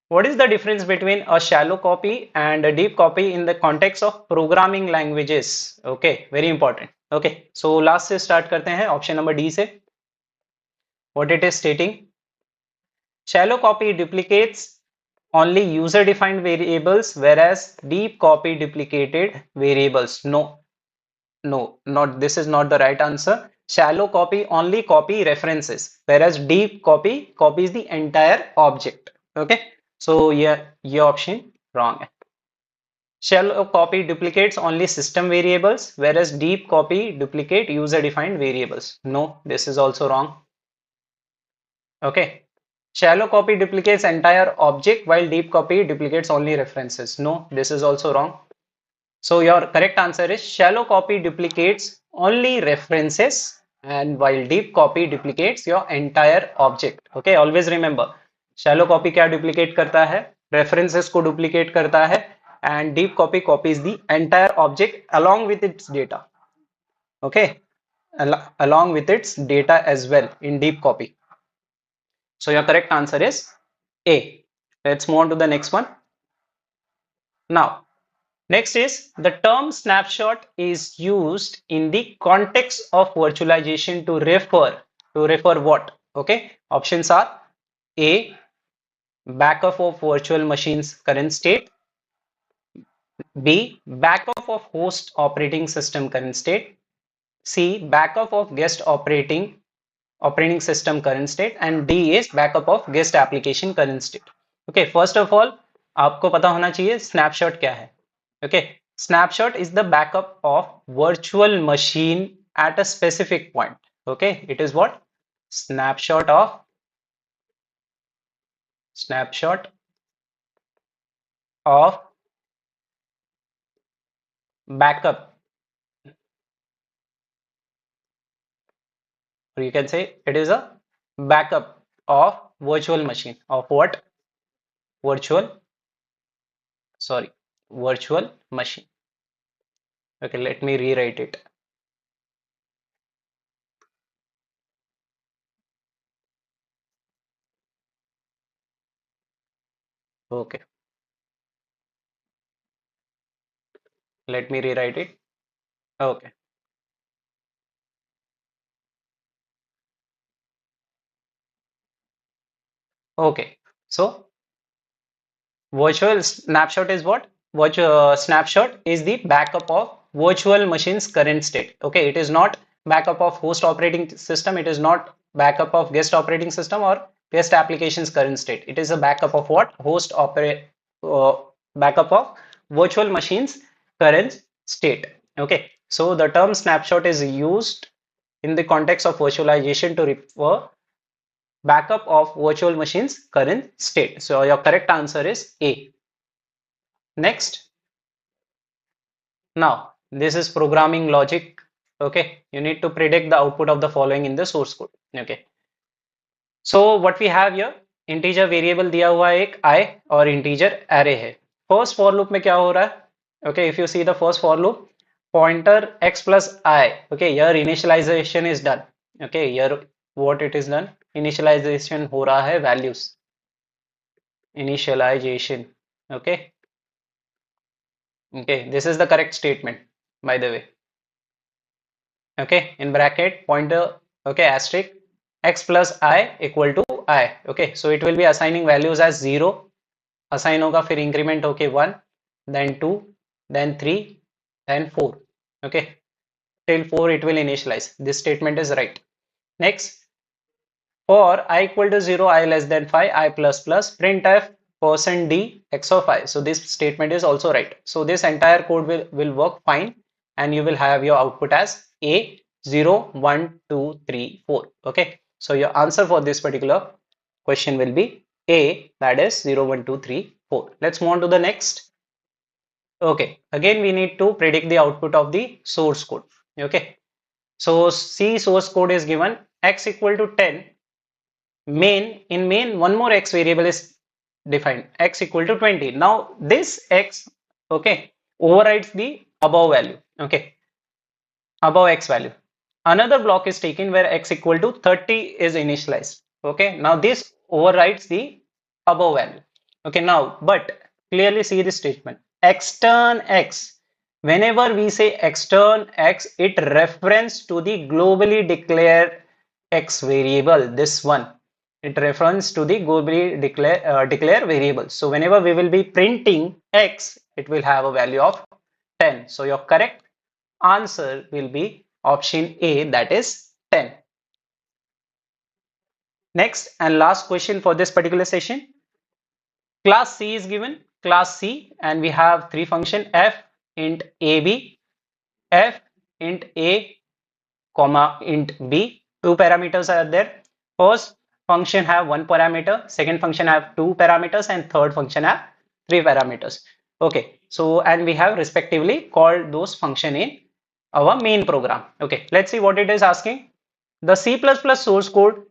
what is the difference between a shallow copy and a deep copy in the context of programming languages? Okay, very important. Okay, so last से start करते हैं, option number D से. What it is stating? Shallow copy duplicates only user defined variables, whereas deep copy duplicated variables. No, no, not this is not the right answer. Shallow copy only copy references, whereas deep copy copies the entire object. Okay, so yeah, your option wrong. Shallow copy duplicates only system variables, whereas deep copy duplicate user defined variables. No, this is also wrong. Okay. Shallow copy duplicates entire object while deep copy duplicates only references. No, this is also wrong. So your correct answer is shallow copy duplicates only references and while deep copy duplicates your entire object. Okay, always remember shallow copy क्या duplicate करता है? References को duplicate करता है and deep copy copies the entire object along with its data. Okay, along with its data as well in deep copy. So your correct answer is A. Let's move on to the next one. Now, next is the term snapshot is used in the context of virtualization to refer what? Okay, options are A. Backup of virtual machine's current state. B. Backup of host operating system current state. C. Backup of guest operating system current state, and D is backup of guest application current state. Okay, first of all, आपको पता होना चाहिए snapshot क्या है. Okay, snapshot is the backup of virtual machine at a specific point. Okay, it is what? Snapshot of backup, or you can say it is a backup of virtual machine of what? Virtual, sorry, virtual machine. Okay, let me rewrite it. Okay, let me rewrite it. Okay, okay. So virtual snapshot is what? Virtual snapshot is the backup of virtual machine's current state. Okay, it is not backup of host operating system. It is not backup of guest operating system or guest application's current state. It is a backup of what? Uh, Backup of virtual machine's current state. Okay, so the term snapshot is used in the context of virtualization to refer backup of virtual machine's current state. So your correct answer is A. Next, now this is programming logic. Okay, you need to predict the output of the following in the source code. Okay, so what we have here, integer variable दिया हुआ है एक I और integer array है. First for loop में क्या हो रहा है? Okay, if you see the first for loop, pointer x plus I. Okay, here initialization is done. Okay, here what it is done? Initialization हो रहा है values. Initialization. Okay. Okay, this is the correct statement, by the way. Okay, in bracket pointer, okay, asterisk x plus I equal to I. Okay, so it will be assigning values as 0, assign होगा फिर increment होके 1, then 2, then 3, then 4. Okay, till 4 it will initialize. This statement is right. Next, for I equal to 0, I less than 5, I plus plus, printf %d x of I. So this statement is also right. So this entire code will work fine and you will have your output as A 0, 1, 2, 3, 4. Okay. So your answer for this particular question will be A, that is 0, 1, 2, 3, 4. Let's move on to the next. Okay. Again, we need to predict the output of the source code. Okay. So C source code is given x equal to 10. In main one more x variable is defined, x equal to 20. Now this x, okay, overrides the above value, okay, above x value. Another block is taken where x equal to 30 is initialized. Okay, now this overrides the above value. Okay, now but clearly see this statement, extern x. Whenever we say extern x, it reference to the globally declared x variable, this one. It refers to the globally declare variable. So whenever we will be printing x, it will have a value of 10. So your correct answer will be option A, that is 10. Next and last question for this particular session. Class C is given, class C, and we have three function f int ab, f int a, comma int b. Two parameters are there. First function have one parameter, second function have two parameters, and third function have three parameters. Okay, so and we have respectively called those function in our main program. Okay, let's see what it is asking. The C++ source code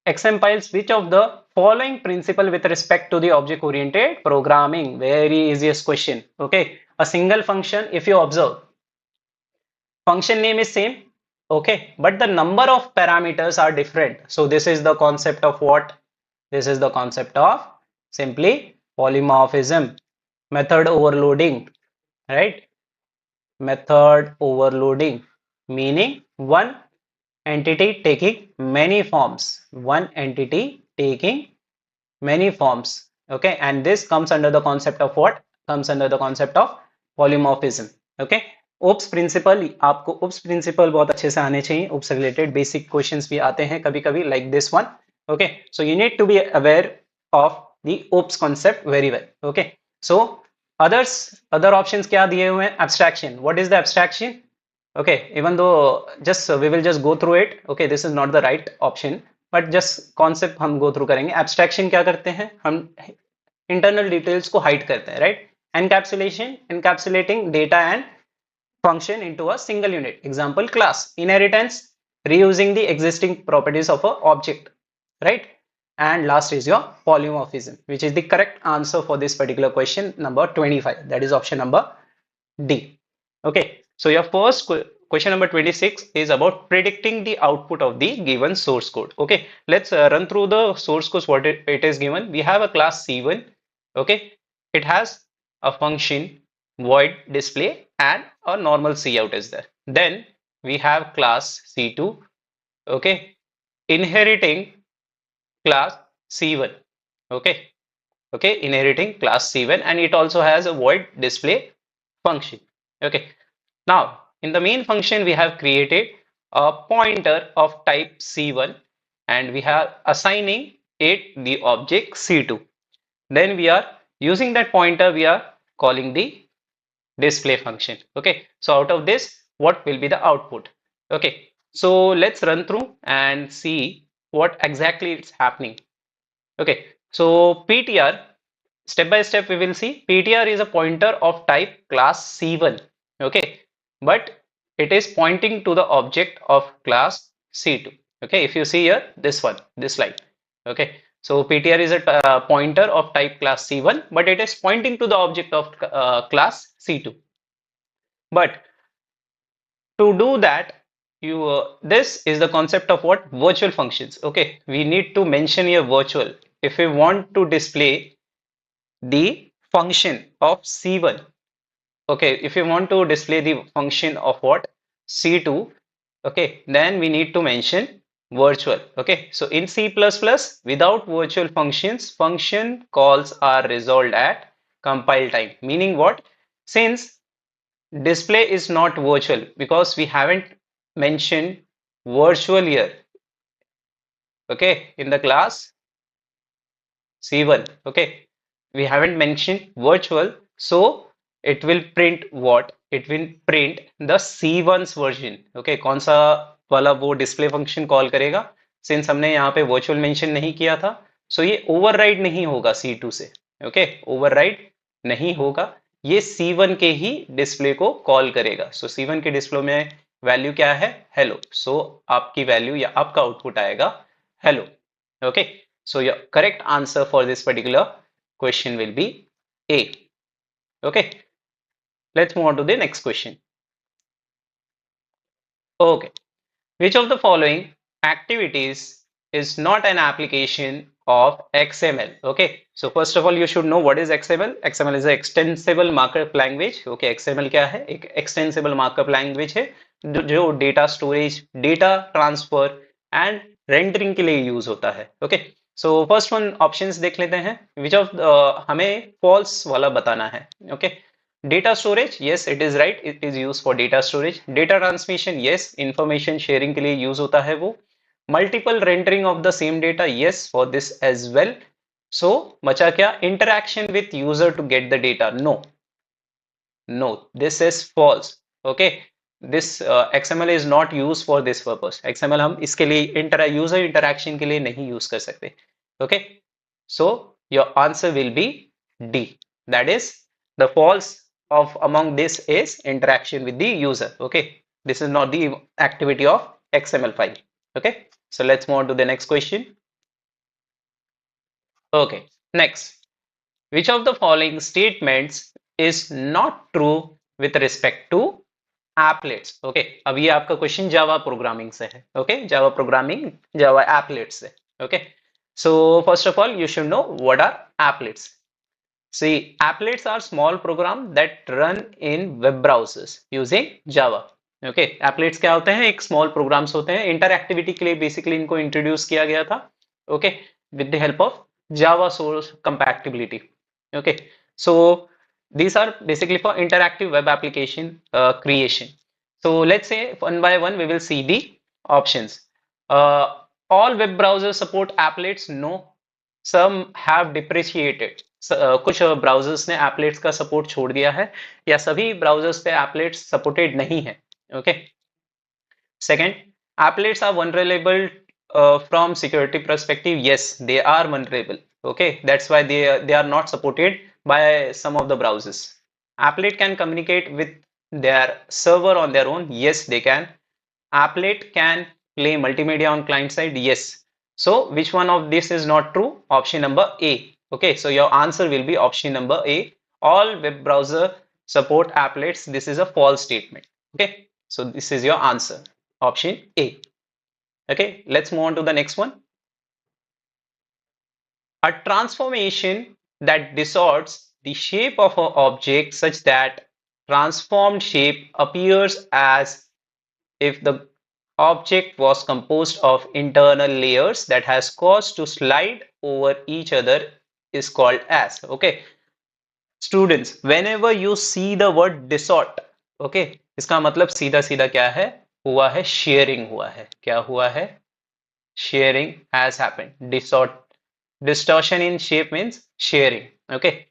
exemplifies which of the following principle with respect to the object oriented programming? Very easiest question. Okay, a single function, if you observe, function name is same, okay, but the number of parameters are different. So this is the concept of what? This is the concept of simply polymorphism, method overloading, right? Method overloading, meaning one entity taking many forms, one entity taking many forms, okay, and this comes under the concept of what? Comes under the concept of polymorphism. Okay, OOPs principle, आपको OOPs principle बहुत अच्छे से आने चाहिए. Oops related basic questions भी आते हैं कभी कभी, like this one. Okay, so you need to be aware of the OOPs concept very well. Okay, so other options क्या दिए हुए हैं? Abstraction. What is the abstraction? Okay, even though just we will just go through it. Okay, this is not the right option, but just concept हम go through करेंगे. Abstraction क्या करते हैं? हम internal details को hide करते हैं, right? Encapsulation, encapsulating data and function into a single unit. Example, class. Inheritance, reusing the existing properties of a object, right? And last is your polymorphism, which is the correct answer for this particular question number 25. That is option number D. Okay, so your first question number 26 is about predicting the output of the given source code. Okay, let's run through the source code. What it is given. We have a class C1. Okay, it has a function void display and a normal cout is there. Then we have class C2. Okay, inheriting class C1. Okay, inheriting class C1, and it also has a void display function. Okay, now in the main function we have created a pointer of type C1 and we have assigning it the object C2. Then we are using that pointer, we are calling the display function. Okay, so out of this what will be the output? Okay, so let's run through and see what exactly is happening. Okay, so PTR, step by step we will see. PTR is a pointer of type class C1. Okay, but it is pointing to the object of class C2. Okay, if you see here this one, this line. Okay, so PTR is a pointer of type class C1, but it is pointing to the object of class C2. But to do that, you this is the concept of what? Virtual functions. Okay, we need to mention here virtual if we want to display the function of C1. Okay, if you want to display the function of what? C2. Okay, then we need to mention virtual. Okay, so in C++, without virtual functions, function calls are resolved at compile time. Meaning what? Since display is not virtual because we haven't mentioned virtual here. Okay, in the class C1. Okay, we haven't mentioned virtual, so it will print what? It will print the C1's version. Okay, कौन सा वाला वो display function call करेगा? Since हमने यहाँ पे virtual mention नहीं किया था, so ये override नहीं होगा C2 से. Okay, override नहीं होगा, ये C1 के ही display को call करेगा. So C1 के display में value क्या है? Hello. So आपकी value या आपका output आएगा hello. Okay, so your correct answer for this particular question will be A. Okay, let's move on to the next question. Okay, which of the following activities is not an application of XML? Okay, so first of all you should know what is XML. XML is an extensible markup language. Okay, XML क्या है? एक extensible markup language है जो data storage, data transfer and rendering के लिए use होता है। Okay, so first one options देख लेते हैं, विच ऑफ हमें फॉल्स वाला बताना है। Okay, data storage, yes it is right, it is use for data storage. Data transmission, yes information sharing के लिए यूज होता है वो। Multiple rendering of the same data, yes for this as well. So बचा क्या, interaction with user to get the data, no, no, this is false. Okay, this XML is not used for this purpose. XML हम इसके लिए user interaction के लिए नहीं use कर सकते। Okay, so your answer will be D, that is the false of among this is interaction with the user. Okay, this is not the activity of XML file. Okay, so let's move on to the next question. Okay, next, which of the following statements is not true with respect to applets? Okay, अब ये आपका question Java programming से है। Okay, Java programming, जावा एप्लेट्स से। Okay, so first of all you should know what are applets. See, applets are small program that run in web browsers using Java. Okay, applets क्या होते हैं, एक small programs होते हैं, interactivity के लिए basically इनको इंट्रोड्यूस किया गया था। Okay, with the help of Java source compatibility. Okay, so these are basically for interactive web application creation. So let's say one by one we will see the options. All web browsers support applets? No, some have depreciated. कुछ browsers ने एप्लेट्स का support छोड़ दिया है, या सभी browsers पे एप्लेट्स supported नहीं है। Okay, second, applets are vulnerable from security perspective? Yes, they are vulnerable. Okay, that's why they are not supported by some of the browsers. Applet can communicate with their server on their own? Yes, they can. Applet can play multimedia on client side? Yes. So which one of this is not true? Option number A. Okay, so your answer will be option number A. All web browser support applets. This is a false statement. Okay, so this is your answer, option A. Okay, let's move on to the next one. A transformation that distorts the shape of an object such that transformed shape appears as if the object was composed of internal layers that has caused to slide over each other is called as. Okay, students, whenever you see the word distort, okay, इसका मतलब सीधा सीधा क्या है, हुआ है sharing हुआ है। क्या हुआ है, sharing has happened. Distortion in shape means sharing. Okay,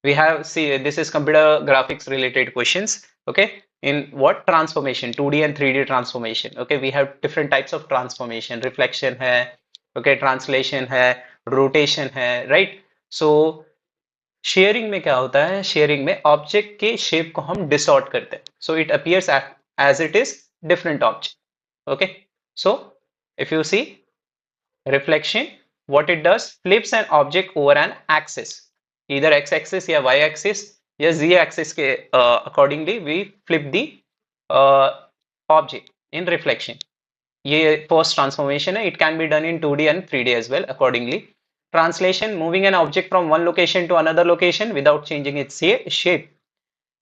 we have, see, this is computer graphics related questions. Okay, in what transformation, 2D and 3D transformation. Okay, we have different types of transformation. Reflection है, okay, translation है, rotation है, right? So sharing में क्या होता है, sharing में object के shape को हम डिसॉर्ट करते हैं, so it appears as it is different object. Okay, so if you see reflection, what it does, flips an object over an axis, either x axis या y axis या z axis के accordingly we flip the object in reflection. ये first transformation है, it can be done in 2D and 3D as well accordingly. Translation, moving an object from one location to another location without changing its shape.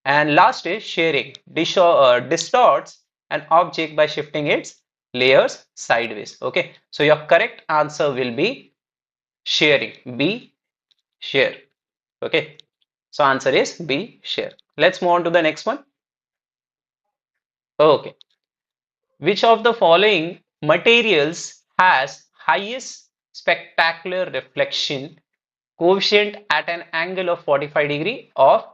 And last is sharing, distorts an object by shifting its layers sideways. Okay, so your correct answer will be sharing, B, share. Okay, so answer is B, share. Let's move on to the next one. Okay, which of the following materials has highest spectacular reflection coefficient at an angle of 45 degree of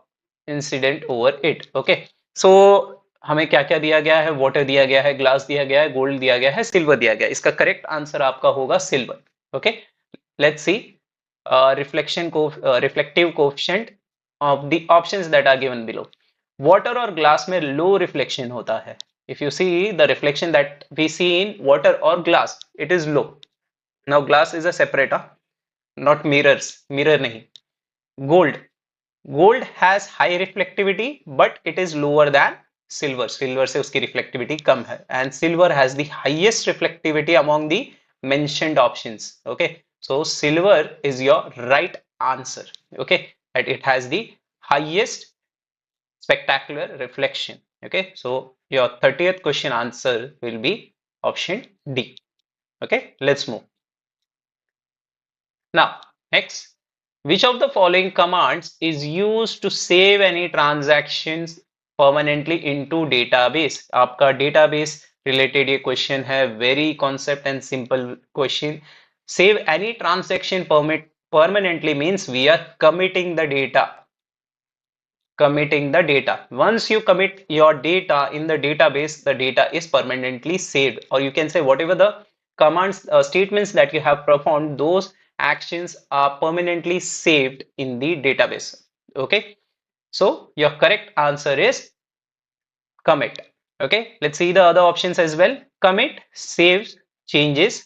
incident over it? Okay, so हमें क्या क्या दिया गया है, water दिया गया है, glass दिया गया है, गोल्ड दिया गया है, सिल्वर दिया गया है। इसका करेक्ट आंसर आपका होगा silver. Okay, let's see reflection को reflective coefficient of the options that are given below. Water और ग्लास में लो रिफ्लेक्शन होता है. If you see the reflection that we see in water और glass, it is low. Now glass is a separate, not mirrors, mirror नहीं. Gold has high reflectivity but it is lower than silver. Silver से उसकी reflectivity कम है, and silver has the highest reflectivity among the mentioned options. Okay, so silver is your right answer. Okay, and it has the highest spectacular reflection. Okay, so your 30th question answer will be option D. Okay, let's move. Now, next, which of the following commands is used to save any transactions permanently into database? आपका database related ये question है, very concept and simple question. Save any transaction permanently means we are committing the data. Committing the data. Once you commit your data in the database, the data is permanently saved, or you can say whatever the commands, statements that you have performed, those actions are permanently saved in the database. Okay, so your correct answer is commit. Okay, let's see the other options as well. Commit saves changes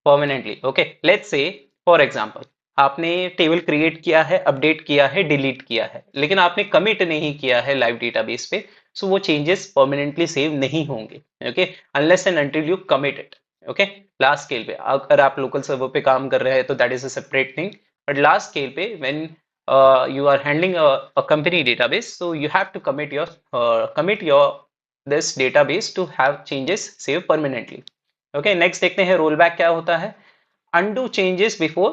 permanently. Okay, let's say for example आपने table create किया है, update किया है, delete किया है, लेकिन आपने commit नहीं किया है लाइव डेटाबेस पे, सो वो चेंजेस परमानेंटली सेव नहीं होंगे. Okay, unless and until you commit it. Okay, last scale पे अगर आप लोकल सर्वर पे काम कर रहे हैं तो that is a separate thing, but last scale पे when you are handling a company database, so you have to commit your this database to have changes saved permanently. Okay, next देखते हैं roll back क्या होता है. Undo changes before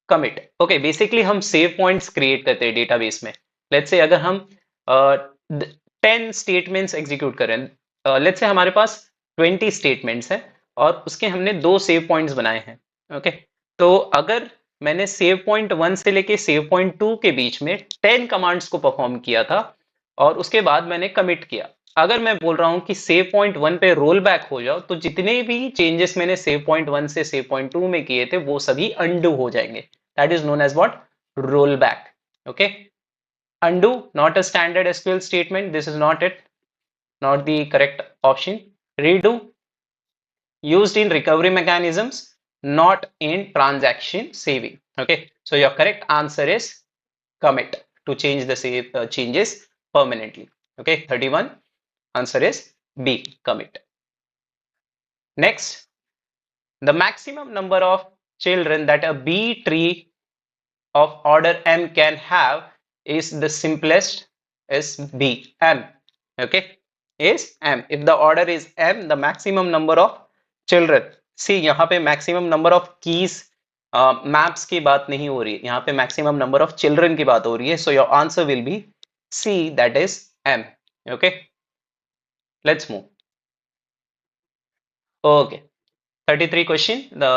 commit. Okay, basically हम save points create करते हैं database में. Let's say अगर हम 10 स्टेटमेंट्स एग्जीक्यूट करें, लेट्स से हमारे पास 20 स्टेटमेंट्स हैं और उसके हमने 2 सेव पॉइंट्स बनाए हैं. ओके, तो अगर मैंने सेव पॉइंट 1 से लेके सेव पॉइंट 2 के बीच में 10 कमांड्स को परफॉर्म किया था और उसके बाद मैंने कमिट किया, अगर मैं बोल रहा हूं कि सेव पॉइंट 1 पे रोल बैक हो जाओ, तो जितने भी चेंजेस मैंने सेव पॉइंट 1 से सेव पॉइंट 2 में किए थे वो सभी अनडू हो जाएंगे. That is known as what? Roll back. Okay, undo not a standard SQL statement, this is not it, not the correct option. Redo used in recovery mechanisms, not in transaction saving. Okay, so your correct answer is commit, to change the changes permanently. Okay, 31 answer is B, commit. Next, the maximum number of children that a B tree of order M can have is the simplest is B, M. Okay, is M. If the order is M, the maximum number of children. See, यहाँ पे maximum number of keys maps की बात नहीं हो रही है, यहाँ पे maximum number of children की बात हो रही है. So your answer will be C, that is M. Okay, let's move. Okay, 33 question. The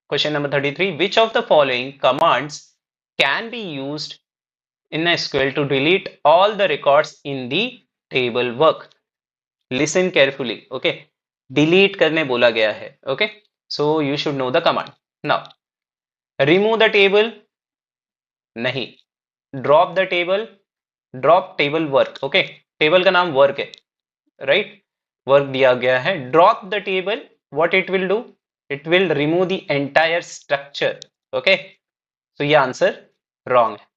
question number 33. Which of the following commands can be used in SQL to delete all the records in the table work? Listen carefully. Okay, delete करने बोला गया है. Okay, so you should know the command. Now, remove the table, नहीं. Drop the table, drop table work. Okay, table का नाम work है, right? Work दिया गया है. Drop the table, what it will do? It will remove the entire structure. Okay, so ये answer wrong है.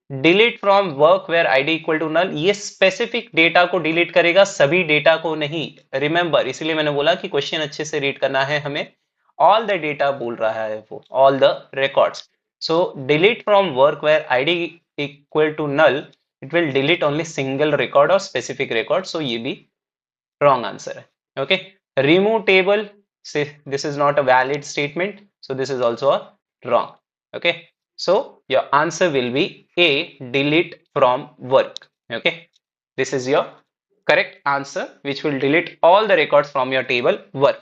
Delete from work where ID equal to null, ये specific data को डिलीट करेगा, सभी डेटा को नहीं. रिमेंबर, इसीलिए मैंने बोला कि क्वेश्चन अच्छे से रीड करना है हमें. ऑल द डेटा बोल रहा है वो, all the records. So delete from work where ID equal to null, it will delete only single record और स्पेसिफिक रिकॉर्ड. सो ये भी रॉन्ग आंसर है. Okay, remove table, this is not a valid statement, so this is also a wrong. Okay, so your answer will be A, delete from work. Okay, this is your correct answer, which will delete all the records from your table work.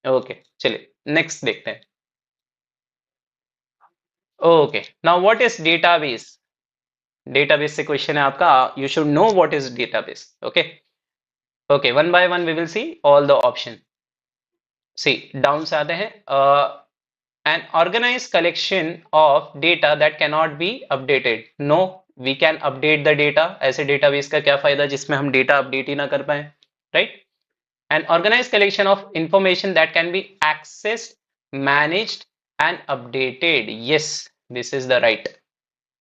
Okay, चलिए next देखते हैं. Okay, now what is database? Database से question है आपका, you should know what is database. Okay, okay, one by one we will see all the options. See, down से आते हैं. An organized collection of data that cannot be updated. No, we can update the data. ऐसे database का क्या फायदा जिसमें हम data update ही ना कर पाए, right? An organized collection of information that can be accessed, managed and updated. Yes, this is the right.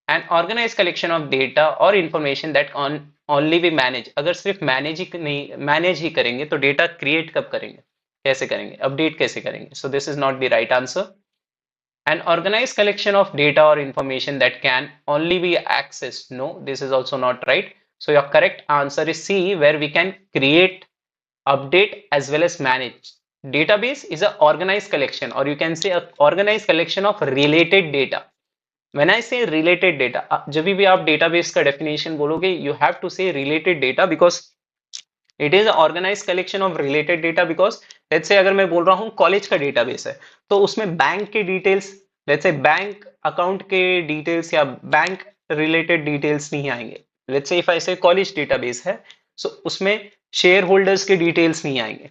An organized collection of data or information that can only be managed. अगर सिर्फ manage ही करेंगे तो data create कब करेंगे, कैसे करेंगे, update कैसे करेंगे? So this is not the right answer. An organized collection of data or information that can only be accessed. No, this is also not right. So your correct answer is C, where we can create, update as well as manage. database is a organized collection, or you can say a organized collection of related data. When I say related data, जब भी आप database का definition बोलोगे, you have to say related data because it is an organized collection of related data. Because let's say अगर मैं बोल रहा हूँ कॉलेज का डेटाबेस है, तो उसमें बैंक के details, let's say bank account के डिटेल्स या बैंक रिलेटेड डिटेल्स नहीं आएंगे. लेट्स से इफ आई से कॉलेज डेटाबेस है, सो उसमें शेयर होल्डर्स के डिटेल्स नहीं आएंगे,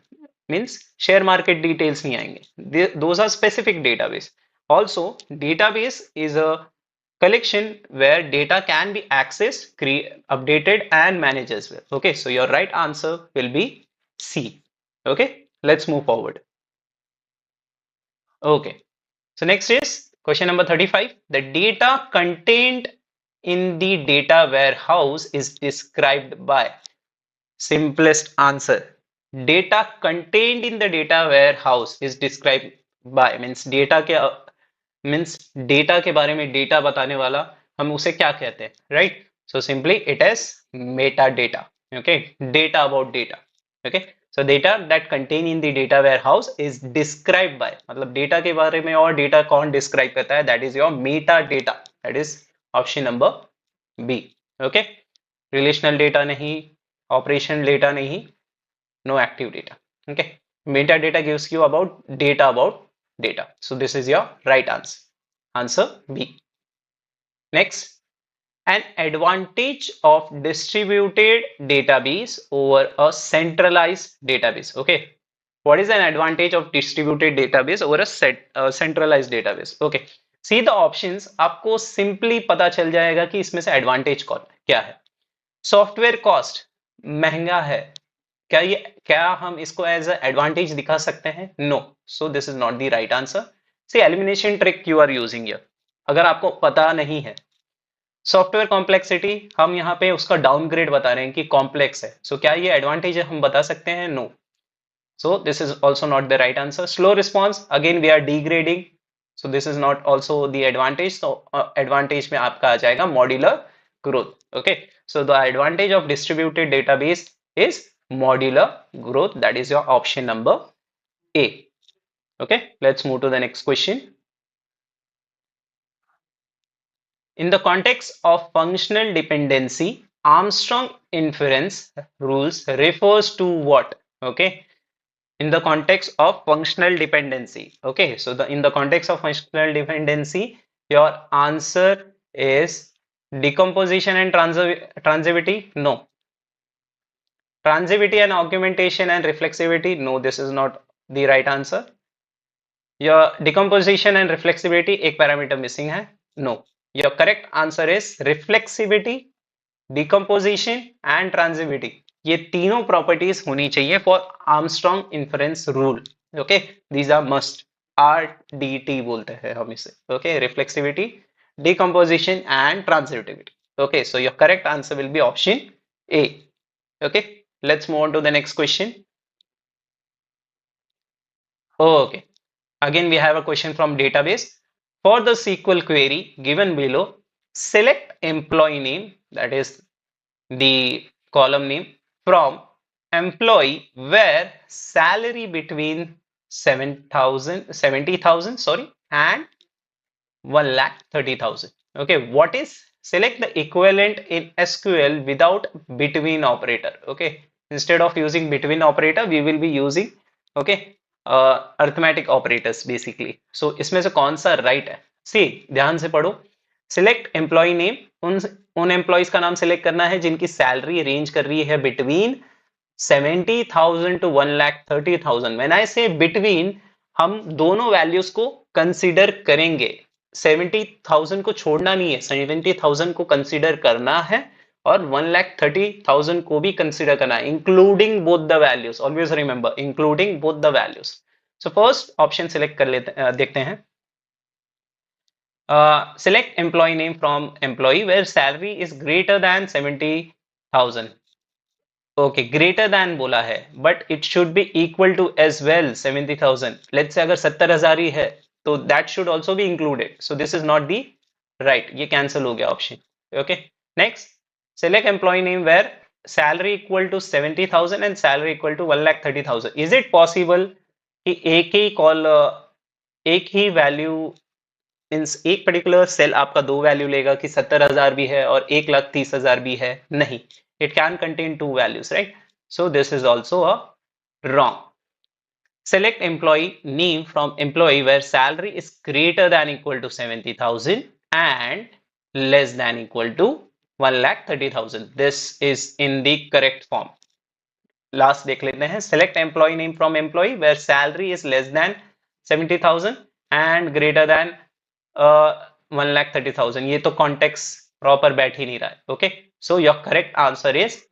मीन्स शेयर मार्केट डिटेल्स नहीं आएंगे. Those are specific database. Also database is a collection where data can be accessed, updated and managed as well. Okay, so your right answer will be C. Okay, let's move forward. Okay, so next is question number 35. The data contained in the data warehouse is described by. Simplest answer, data contained in the data warehouse is described by means data के means data के बारे में data बताने वाला हम उसे क्या कहते हैं, right? So simply it is metadata. Okay, data about data. Okay, so data that contain in the data warehouse is describe by, मतलब डेटा के बारे में और डेटा कौन डिस्क्राइब करता है, that is your metadata. That is option number B. Okay, relational data नहीं, operation data नहीं, no active data. Okay, metadata gives you about data about data. So this is your right answer. Answer B. Next, an advantage of distributed database over a centralized database. Okay, what is an advantage of distributed database over a centralized database? Okay, see the options, आपको simply पता चल जाएगा कि इसमें से advantage क्या है. Software cost महंगा है, क्या हम इसको एज अ एडवांटेज दिखा सकते हैं? No. So this is not the right answer. See elimination trick you are using here, अगर आपको पता नहीं है. सॉफ्टवेयर कॉम्प्लेक्सिटी, हम यहाँ पे उसका डाउनग्रेड बता रहे हैं कि कॉम्प्लेक्स है, सो क्या ये एडवांटेज हम बता सकते हैं? No. So this is also not the right answer. Slow response, again we are degrading, so this is not also the advantage. तो एडवांटेज में आपका आ जाएगा modular growth. Okay, so the advantage of distributed database is modular growth. That is your option number A. Okay, let's move to the next question. In the context of functional dependency, Armstrong inference rules refers to what? Okay, in the context of functional dependency. Okay, so in the context of functional dependency, your answer is decomposition and transitivity. No. Transitivity and augmentation and reflexivity. No, this is not the right answer. Your decomposition and reflexivity, एक parameter missing है. No. Your correct answer is reflexivity, decomposition and transitivity. ये तीनों properties होनी चाहिए for Armstrong inference rule. Okay, these are must. RDT बोलते हैं हम इसे. Okay, reflexivity, decomposition and transitivity. Okay, so your correct answer will be option A. Okay, let's move on to the next question. Okay, again we have a question from database. For the SQL query given below, select employee name, that is the column name, from employee where salary between 70,000 sorry and 1,30,000. Okay, what is, select the equivalent in SQL without between operator. Okay, instead of using between operator we will be using okay arithmetic operators basically. So इसमें से कौन सा right है? सी, ध्यान से पढ़ो. Select employee name, उन employees का नाम सिलेक्ट करना है जिनकी सैलरी रेंज कर रही है बिटवीन 70,000 to 1,30,000. व्हेन आई से बिटवीन, हम दोनों वैल्यूज को कंसीडर करेंगे. 70,000 को छोड़ना नहीं है, 70,000 को कंसीडर करना है और 1,30,000 को भी कंसीडर करना है, including both the values. Always remember, including both the values. So first option select कर लेते देखते हैं. Select employee name from employee where salary is greater than 70,000. Okay, greater than बोला है, but it should be equal to as well 70,000. Let's say अगर 70,000 ही है तो that should also be included. So this is not the right, ये cancel हो गया option. Okay, next, select employee name where salary equal to 70,000 and salary equal to 1,30,000. Is it possible कि एक ही value means एक particular cell आपका दो value लेगा कि 70,000 भी है और 1,30,000 भी है, नहीं, it can contain two values, right? So this is also a wrong. Select employee name from employee where salary is greater than equal to 70,000 and less than equal to 1,30,000. This is in the correct form. Last देख लेते हैं. Select employee name from employee where salary is less than 70,000 and greater than 1,30,000. ये तो context proper बैठ ही नहीं रहा है. Okay, so your correct answer is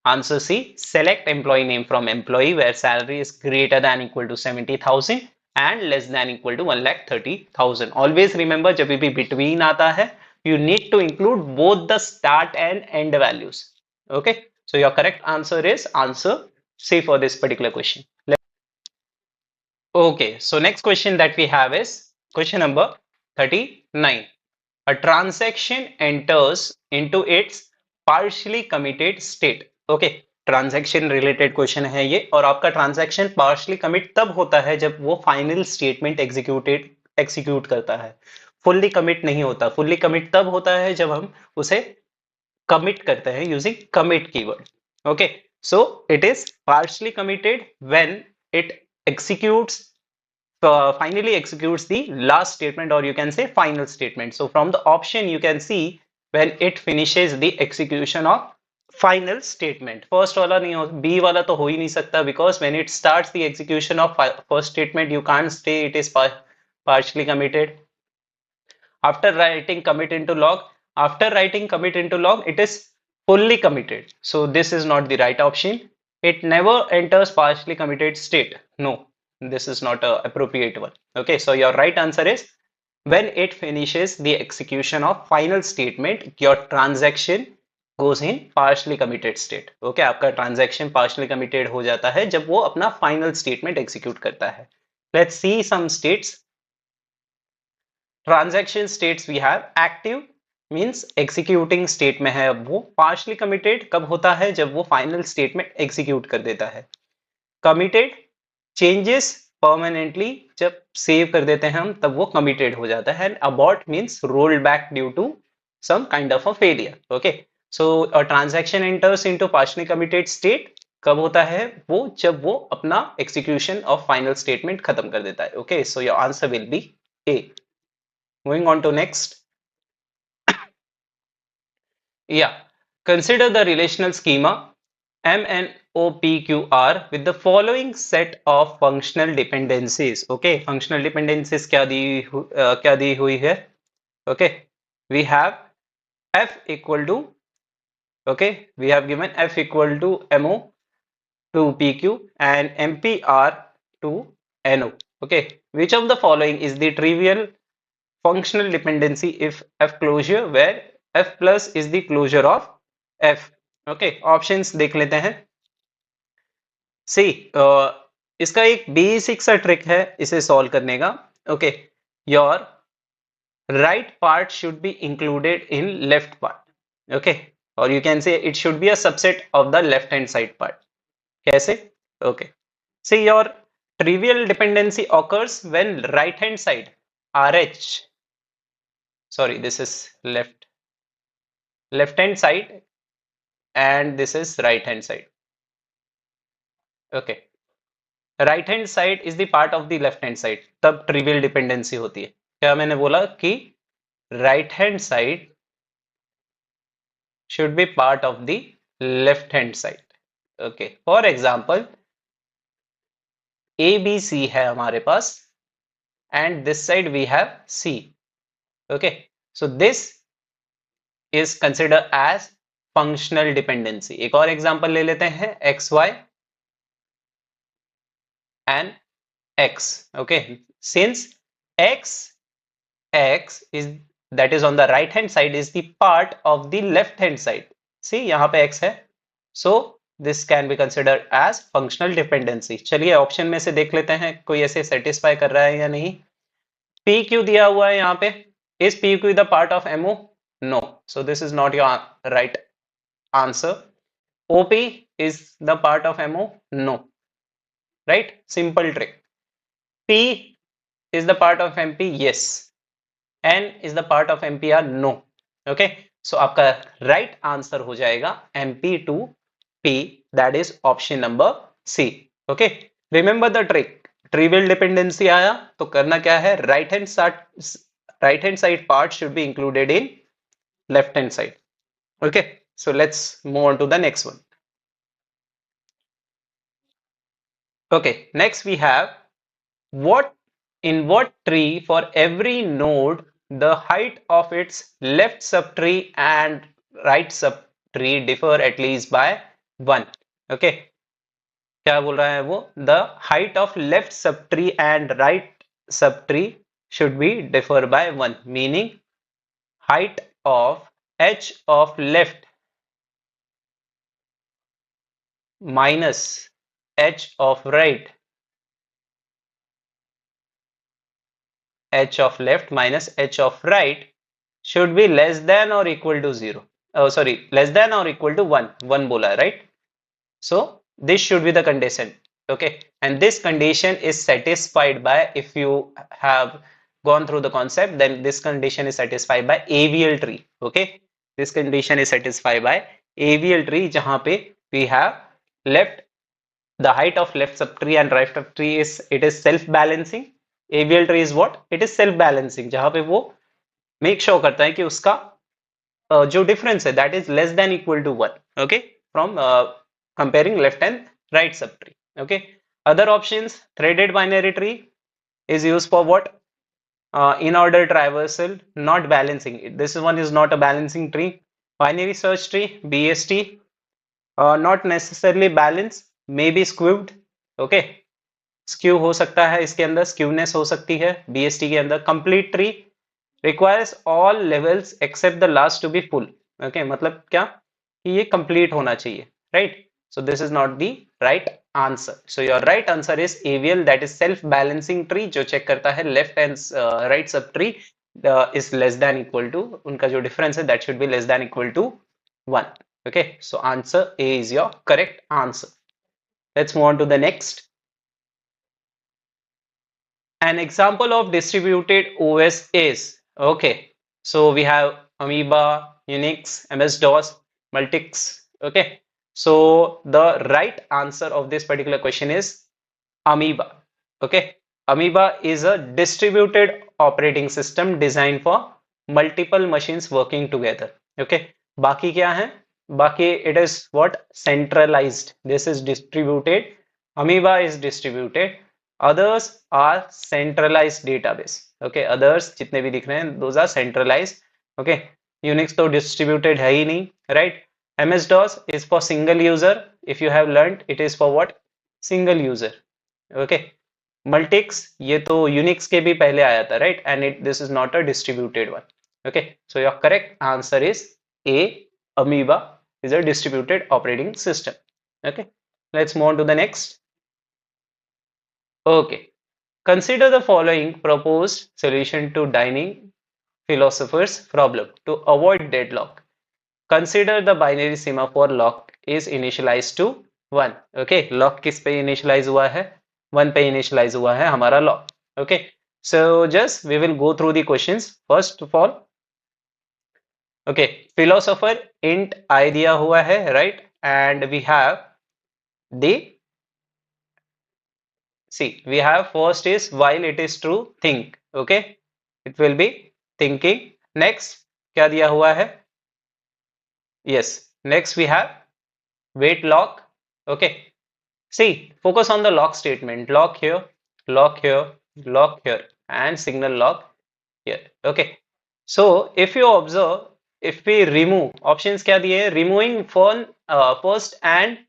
answer C. Select employee name from employee where salary is greater than equal to 70,000 and less than equal to 1,30,000. Always remember जब भी between आता है, you need to include both the start and end values. Okay, so your correct answer is answer C for this particular question. Okay, so next question that we have is question number 39. A transaction enters into its partially committed state. Okay, transaction related question है ये, और आपका transaction partially commit तब होता है जब वो final statement execute करता है. फुल्ली कमिट नहीं होता. फुल्ली कमिट तब होता है जब हम उसे कमिट करते हैं using commit keyword. Okay, so it is partially committed when it executes finally executes the last statement, or you can say final statement. So from the option you can see when it finishes the execution of final statement. First वाला नहीं हो, B वाला तो हो ही नहीं सकता, because when it starts the execution of first statement you can't say it is partially committed. After writing commit into log, it is fully committed. So this is not the right option. It never enters partially committed state. No, this is not a appropriate one. Okay, so your right answer is when it finishes the execution of final statement, your transaction goes in partially committed state. Okay, आपका transaction partially committed हो जाता है जब वो अपना final statement execute करता है. Let's see some states. Transaction states we have active means executing state में है अब वो. Partially committed कब होता है? जब वो final statement execute कर देता है. Committed changes permanently जब save कर देते हैं हम तब वो committed हो जाता है. And abort means rolled back due to some kind of a failure. Okay, so a transaction enters into partially committed state कब होता है? वो जब वो अपना execution of final statement खत्म कर देता है. Okay, so your answer will be A. Moving on to next. Yeah, consider the relational schema MNOPQR with the following set of functional dependencies. Okay, functional dependencies क्या दी हुई है? Okay, we have F equal to, okay, we have given F equal to MO to PQ and MPR to NO. Okay, which of the following is the trivial functional dependency if F closure where F plus is the closure of F? Okay, options देख लेते हैं. See, इसका एक basic सा trick है इसे solve करने का. Okay, your right part should be included in left part. Okay, or you can say it should be a subset of the left hand side part. कैसे? Okay, see, your trivial dependency occurs when right hand side RH, sorry, this is left hand side and this is right hand side. Okay, right hand side is the part of the left hand side, तब trivial dependency होती है. क्या मैंने बोला कि right hand side should be part of the left hand side. Okay, for example ABC है हमारे पास and this side we have C. Okay, so this is considered as functional dependency. एक और एग्जांपल ले लेते हैं XY and X. Okay, since X is that is on the right hand side is the part of the left hand side. See, यहाँ पे X है, so this can be considered as functional dependency. चलिए option में से देख लेते हैं कोई ऐसे सेटिस्फाई कर रहा है या नहीं. PQ दिया हुआ है यहाँ पे. Is PQ the part of MO? No, so this is not your right answer. OP is the part of MO? No. Right? Simple trick. P is the part of MP, yes. N is the part of MPR, no. Okay, so आपका right answer हो जाएगा MP to P, that is option number C. Okay, remember the trick. Trivial dependency आया तो करना क्या है, right hand side part should be included in left hand side. Okay, so let's move on to the next one. Okay, next we have what in what tree for every node the height of its left subtree and right subtree differ at least by 1. Okay, क्या बोल रहा है वो, the height of left subtree and right subtree should be differ by 1, meaning height of h of left minus h of right, h of left minus h of right should be less than or equal to 0. Oh, sorry, less than or equal to 1. 1 bola, right? So this should be the condition. Okay, and this condition is satisfied by, if you have gone through the concept, then this condition is satisfied by AVL tree. Okay, this condition is satisfied by AVL tree, jahan pe we have left, the height of left subtree and right subtree is, it is self balancing. AVL tree is what? It is self balancing, jahan pe wo make sure करता है कि उसका जो difference है that is less than equal to 1. Okay, from comparing left and right subtree. Okay, other options, threaded binary tree is used for what? In order traversal, not balancing. This one is not a balancing tree. Binary search tree, BST, not necessarily balanced, maybe skewed. Okay, skew हो सकता है इसके अंदर, skewness हो सकती है BST के अंदर. Complete tree requires all levels except the last to be full. Okay, मतलब क्या कि ये complete होना चाहिए, right? So this is not the right answer. So your right answer is AVL, that is self balancing tree, जो check करता है left and right subtree is less than equal to, उनका जो difference है that should be less than equal to 1. Okay, so answer A is your correct answer. Let's move on to the next. An example of distributed OS is, okay, so we have Amoeba, Unix, MS-DOS, Multics. Okay, so the right answer of this particular question is Amoeba. Okay, Amoeba is a distributed operating system designed for multiple machines working together. Okay, बाकी क्या है, बाकी it is what? Centralized. This is distributed. Amoeba is distributed. Others are centralized database. Okay, others जितने भी दिख रहे हैं those are centralized. Okay, Unix तो distributed है ही नहीं, right? MS-DOS is for single user. If you have learned, it is for what? Single user. Okay, Multics ये तो Unix के भी पहले आया था, right? And this is not a distributed one. Okay, so your correct answer is A. Amoeba is a distributed operating system. Okay, let's move on to the next. Okay, consider the following proposed solution to dining philosopher's problem to avoid deadlock. Consider the binary semaphore lock is initialized to 1. Okay, lock किस पे initialize हुआ है? 1 पे initialize हुआ है हमारा lock. Okay, so just we will go through the questions. First of all, okay, philosopher int I दिया हुआ है, right? And we have the, see, we have first is while it is true, think. Okay, it will be thinking. Next, क्या दिया हुआ है? Yes, next we have wait lock. Okay, see, focus on the lock statement. Lock here, lock here, lock here, and signal lock here. Okay, so if you observe, if we remove, options क्या दिए हैं? Removing first and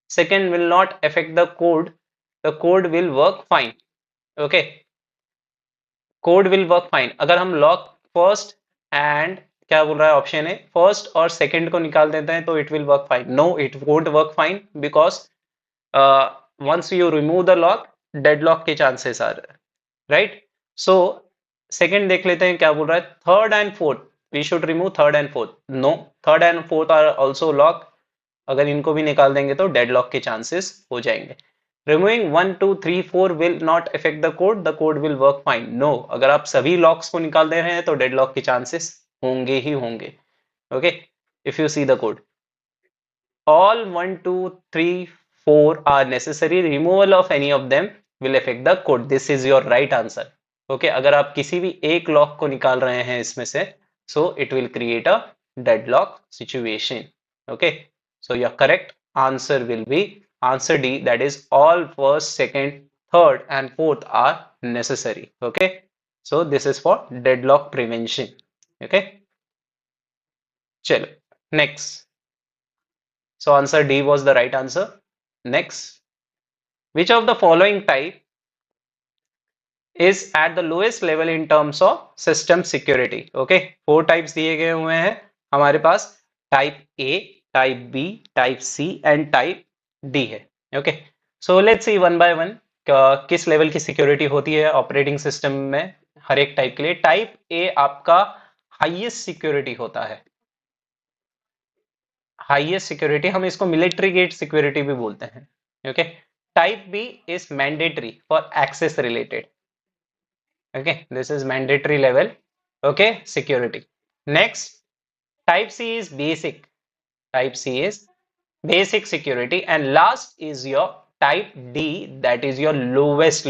second will not affect the code. The code will work fine. Okay, code will work fine. अगर हम lock first and क्या बोल रहा है option है, फर्स्ट और सेकंड को निकाल देते हैं तो it will work fine. No, it won't work fine because once you remove the lock, deadlock के chances are, right? So second देख लेते हैं क्या बोल रहा है, third and fourth, we should remove third and fourth. No, third and fourth are also lock. अगर इनको भी निकाल देंगे तो deadlock के chances हो जाएंगे, removing 1 2 3 4 will not affect the code will work fine. No, अगर आप सभी लॉक्स को निकाल दे रहे हैं तो डेडलॉक के चांसेस होंगे ही होंगे। Okay, if you see the code, all 1 2 3 4 are necessary, removal of any of them will affect the code. This is your right answer. Okay, अगर आप किसी भी एक लॉक को निकाल रहे हैं इसमें से, so it will create a deadlock situation. Okay, so your correct answer will be answer D, that is all first, second, third and fourth are necessary. Okay, so this is for deadlock prevention. Okay, चलो next. So answer D was the right answer. Next, which of the following type is at the lowest level in terms of system security? Okay, 4 types दिए गए हुए हैं हमारे पास, type A, type B, type C and type D है। Okay, so let's see one by one किस level की security होती है ऑपरेटिंग सिस्टम में हर एक टाइप के लिए। टाइप A आपका हाईएस्ट सिक्योरिटी होता है, हाईएस्ट सिक्योरिटी, हम इसको मिलिट्री गेट सिक्योरिटी भी बोलते हैं। Okay, type B is mandatory for access related. Okay, this is mandatory level, okay, security. Next, type C is basic, type C is basic security, and last is your type D, that is your lowest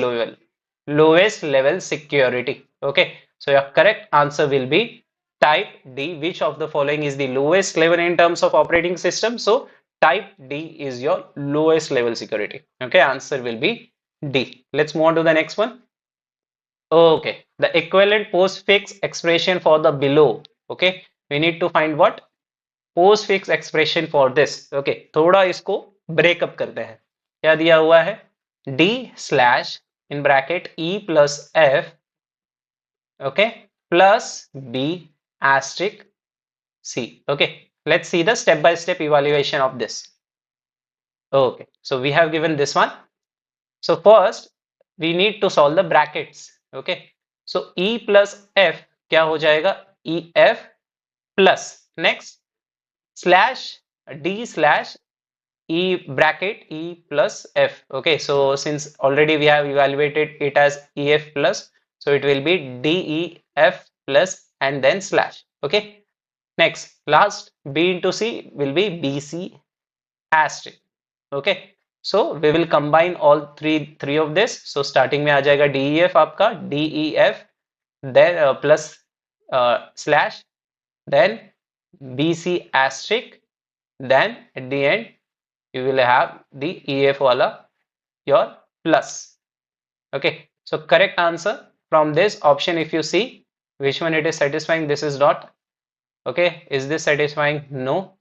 level security. Okay, so your correct answer will be type D. Which of the following is the lowest level in terms of operating system? So type D is your lowest level security. Okay, answer will be D. Let's move on to the next one. Okay, the equivalent postfix expression for the below. Okay, we need to find what postfix expression for this. Okay, थोड़ा इसको breakup करते हैं। क्या दिया हुआ है, d slash in bracket e plus f, okay, plus b asterisk c. Okay, let's see the step by step evaluation of this. Okay, so we have given this one. So first we need to solve the brackets. Okay, so e plus f क्या हो जाएगा, e f plus next slash d slash e bracket e plus f. Okay, so since already we have evaluated it as ef plus, so it will be def plus and then slash. Okay, next last b into c will be bc asterisk. Okay, so we will combine all three of this. So starting में आ जाएगा def आपका def, then plus slash, then bc asterisk, then at the end you will have the ef wala your plus. Okay, so correct answer from this option, if you see which one it is satisfying, this is not. Okay, is this satisfying? No.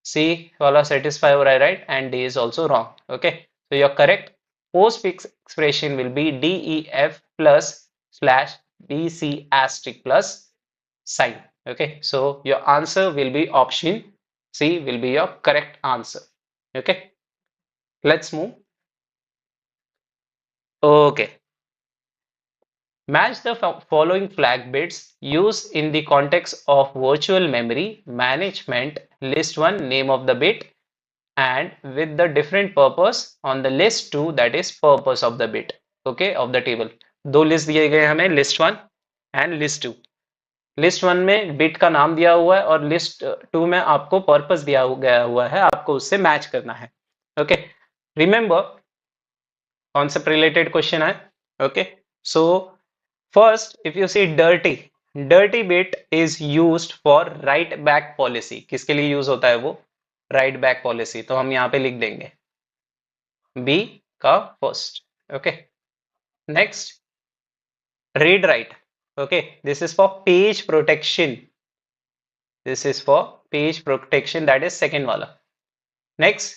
C wala satisfy ho raha hai, right, and D is also wrong. Okay, so your correct postfix expression will be def plus slash bc asterisk plus sign. Okay, so your answer will be option C will be your correct answer. Okay, let's move. Okay, match the following flag bits used in the context of virtual memory management. List 1 name of the bit and with the different purpose on the list 2, that is purpose of the bit. Okay, of the table दो list दिए गए हमें, list 1 and list 2. List 1 में bit का नाम दिया हुआ है और लिस्ट 2 में आपको पर्पस दिया गया हुआ है, आपको उससे मैच करना है। Okay, remember concept related question है। Okay, so first if you see dirty bit is used for write back policy. किसके लिए यूज होता है वो, राइट बैक पॉलिसी, तो हम यहाँ पे लिख देंगे बी का first. Okay, next read write. Okay, this is for page protection, this is for page protection, that is second wala. Next,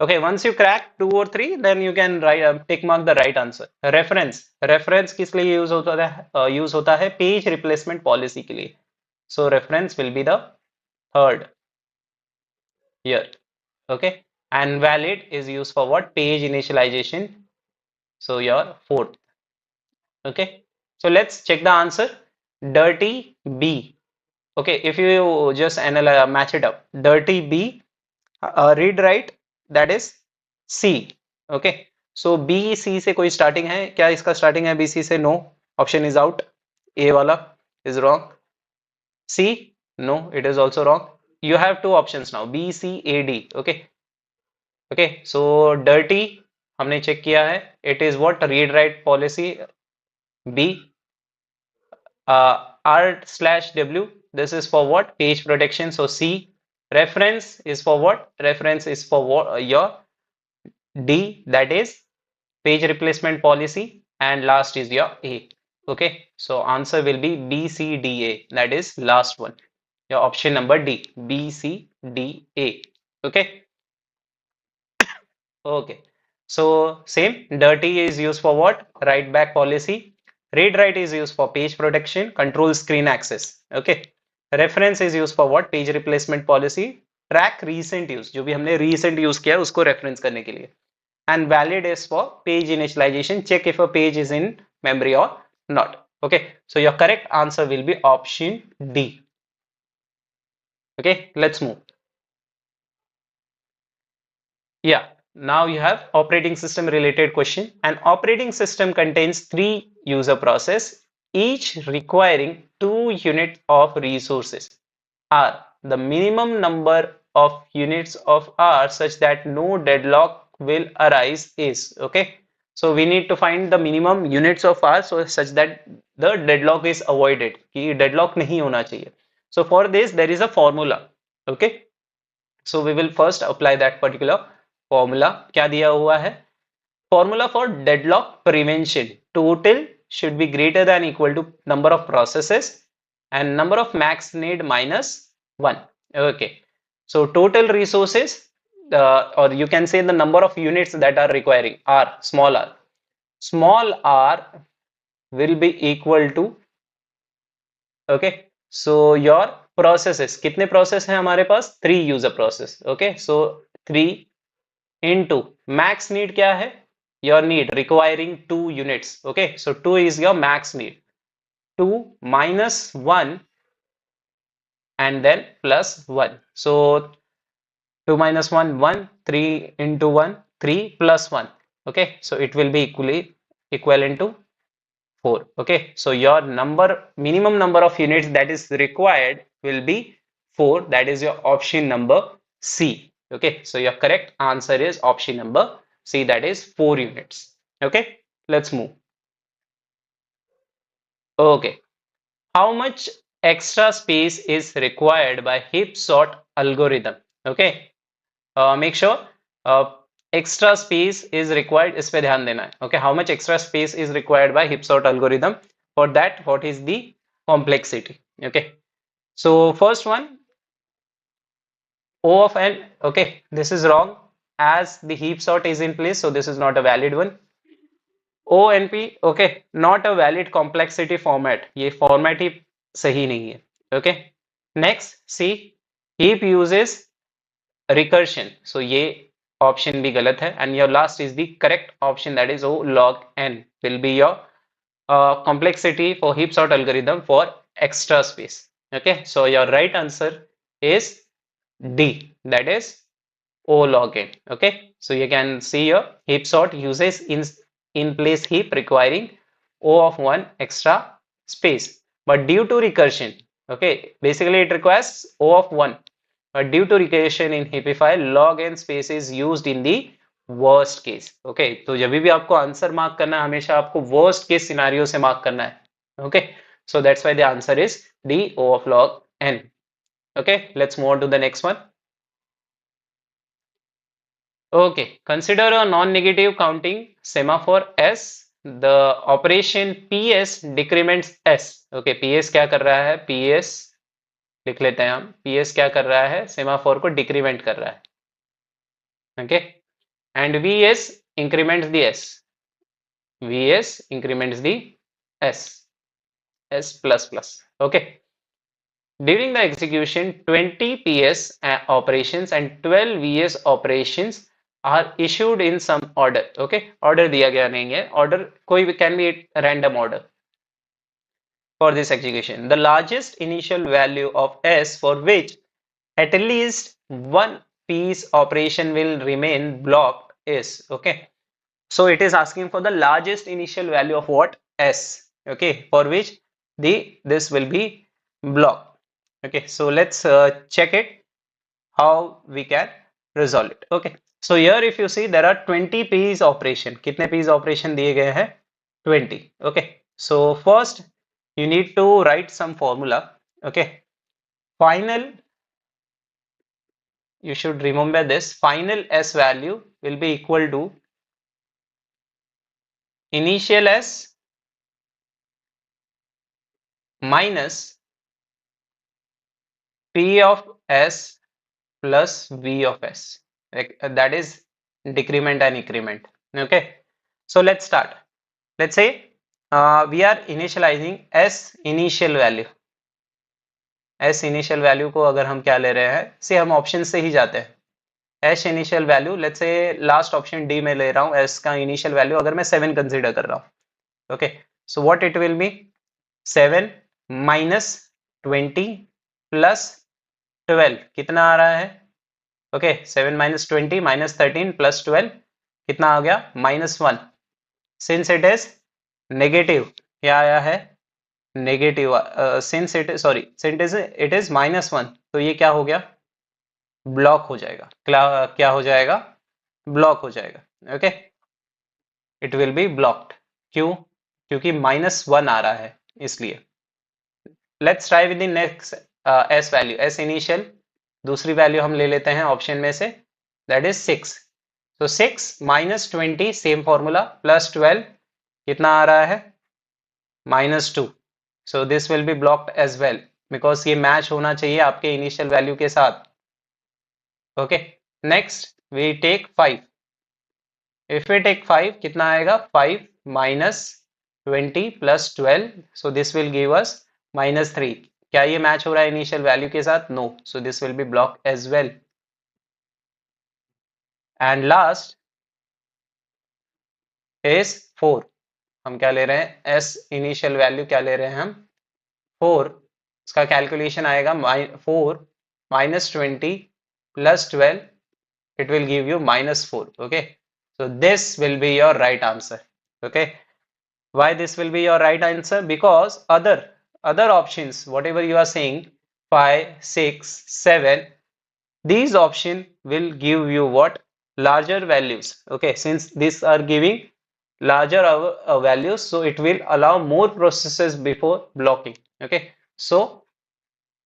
okay, once you crack 2 or 3 then you can write tick mark the right answer. reference किस लिए use होता है, use होता है page replacement policy के लिए, so reference will be the third here. Okay, and valid is used for what, page initialization, so your fourth. Okay, so let's check the answer. Dirty B. Okay, if you just analyze, match it up, dirty B, read write, that is C. Okay, so B C से कोई starting है क्या? इसका starting है B C से? No, option is out. A वाला is wrong. C, no, it is also wrong. You have two options now, B, C, A, D. Okay, okay. So dirty हमने check किया है. It is what? Read write policy. B. R/W. This is for what? Page protection. So C. Reference is for what? Reference is for what? Your D. That is page replacement policy. And last is your A. Okay. So answer will be B, C, D, A. That is last one. Your option number D. B, C, D, A. Okay. Okay. So same, dirty is used for what? Write back policy. Read write is used for page protection, control screen access. Okay. Reference is used for what? Page replacement policy. Track recent use. जो भी हमने recent use किया है उसको reference करने के लिए. And valid is for page initialization. Check if a page is in memory or not. Okay. So your correct answer will be option D. Okay. Let's move. Yeah. Now you have operating system related question. An operating system contains 3 user process, each requiring 2 units of resources. R. The minimum number of units of R such that no deadlock will arise is. Okay. So we need to find the minimum units of R so such that the deadlock is avoided. कि deadlock नहीं होना चाहिए. So for this there is a formula. Okay. So we will first apply that particular formula. क्या दिया हुआ है? Formula for deadlock prevention. Total should be greater than equal to number of processes and number of max need minus 1. Okay. So total resources or you can say the number of units that are requiring R, small r. Small r will be equal to, okay, so your processes, कितने process हैं हमारे पास? 3 user process. Okay, so 3 into max need क्या है? Your need requiring 2 units. Okay, so 2 is your max need. 2 minus 1 and then plus 1. So 2 minus 1, 1, 3 into 1, 3 plus 1. Okay, so it will be equivalent to 4. Okay, so your minimum number of units that is required will be 4. That is your option number C. Okay, so your correct answer is option number C, that is 4 units. Okay, let's move. Okay, how much extra space is required by heap sort algorithm? Okay, make sure extra space is required, इस पे ध्यान देना है. Okay, how much extra space is required by heap sort algorithm? For that, what is the complexity? Okay, so first one, O of n. Okay, this is wrong as the heap sort is in place, so this is not a valid one. ONP, okay, not a valid complexity format. ये format ही सही नहीं है. Okay, next, C, heap uses recursion, so ये option भी गलत है. And your last is the correct option, that is O log n will be your complexity for heap sort algorithm for extra space. Okay, so your right answer is D, that is O log n. Okay, so you can see your heap sort uses in place heap requiring O of 1 extra space, but due to recursion, okay, basically it requires O of 1, but due to recursion in heapify, log n space is used in the worst case. Okay, तो जब भी आपको answer mark करना है हमेशा आपको worst case scenario से mark करना है. Okay, so that's why the answer is D, O of log n. Okay, let's move on to the next one. Okay, consider a non-negative counting semaphore S. The operation PS decrements S. Okay, PS क्या कर रहा है? PS लिख लेते हैं हम. PS क्या कर रहा है? सेमाफोर को डिक्रीमेंट कर रहा है. Okay, and VS increments the S. VS increments the S. S plus plus. Okay. During the execution, 20 PS operations and 12 VS operations are issued in some order. Okay, order दिया गया नहीं है. Order कोई भी can be a random order for this execution. The largest initial value of S for which at least one piece operation will remain blocked is. Okay, So it is asking for the largest initial value of what? S. Okay, for which this will be block. Okay, so let's check it how we can resolve it. Okay, so here if you see there are 20 P's operation. कितने P's operation दिए गए हैं? 20. Okay, so first you need to write some formula. Okay, final, you should remember this, final S value will be equal to initial S minus P of S plus V of S. Like, that is decrement and increment. Okay, so let's start. Let's say we are initializing S initial value. S initial value को अगर हम क्या ले रहे हैं, से हम option से ही जाते हैं. S initial value, let's say last option D में ले रहा हूँ. S का initial value अगर मैं 7 कंसिडर कर रहा हूँ. Okay, so what it will be? 7 minus 20 plus 12 कितना आ रहा है? ओके, 7 minus 20 minus 13 plus 12 कितना आ गया? -1. सिंस इट इज नेगेटिव, क्या आया है? Negative. Since it since it is -1, तो ये क्या हो गया? ब्लॉक हो जाएगा. क्या हो जाएगा? ब्लॉक हो जाएगा. Okay, it will be blocked. क्यों? क्योंकि -1 आ रहा है, इसलिए. Let's try with the next S value. S initial दूसरी वैल्यू हम ले लेते हैं ऑप्शन में से, दैट इज 6. तो 6 minus 20 सेम फॉर्मूला प्लस 12 कितना आ रहा है? -2. So this will be blocked as well because ये मैच होना चाहिए आपके इनिशियल वैल्यू के साथ. Okay, next we take 5. If we take 5 कितना आएगा? 5 minus 20 plus 12, so this will give us -3. क्या ये मैच हो रहा है इनिशियल वैल्यू के साथ? No. So this will be blocked as well. And last is 4. हम क्या ले रहे हैं? एस इनिशियल वैल्यू क्या ले रहे हैं हम? 4. इसका कैलकुलेशन आएगा 4 minus 20 plus 12, it will give you -4. okay, so this will be your right answer. Okay, why this will be your right answer? Because other options, whatever you are saying, 5, 6, 7, these option will give you what? Larger values. Okay, since these are giving larger values, so it will allow more processes before blocking. Okay, so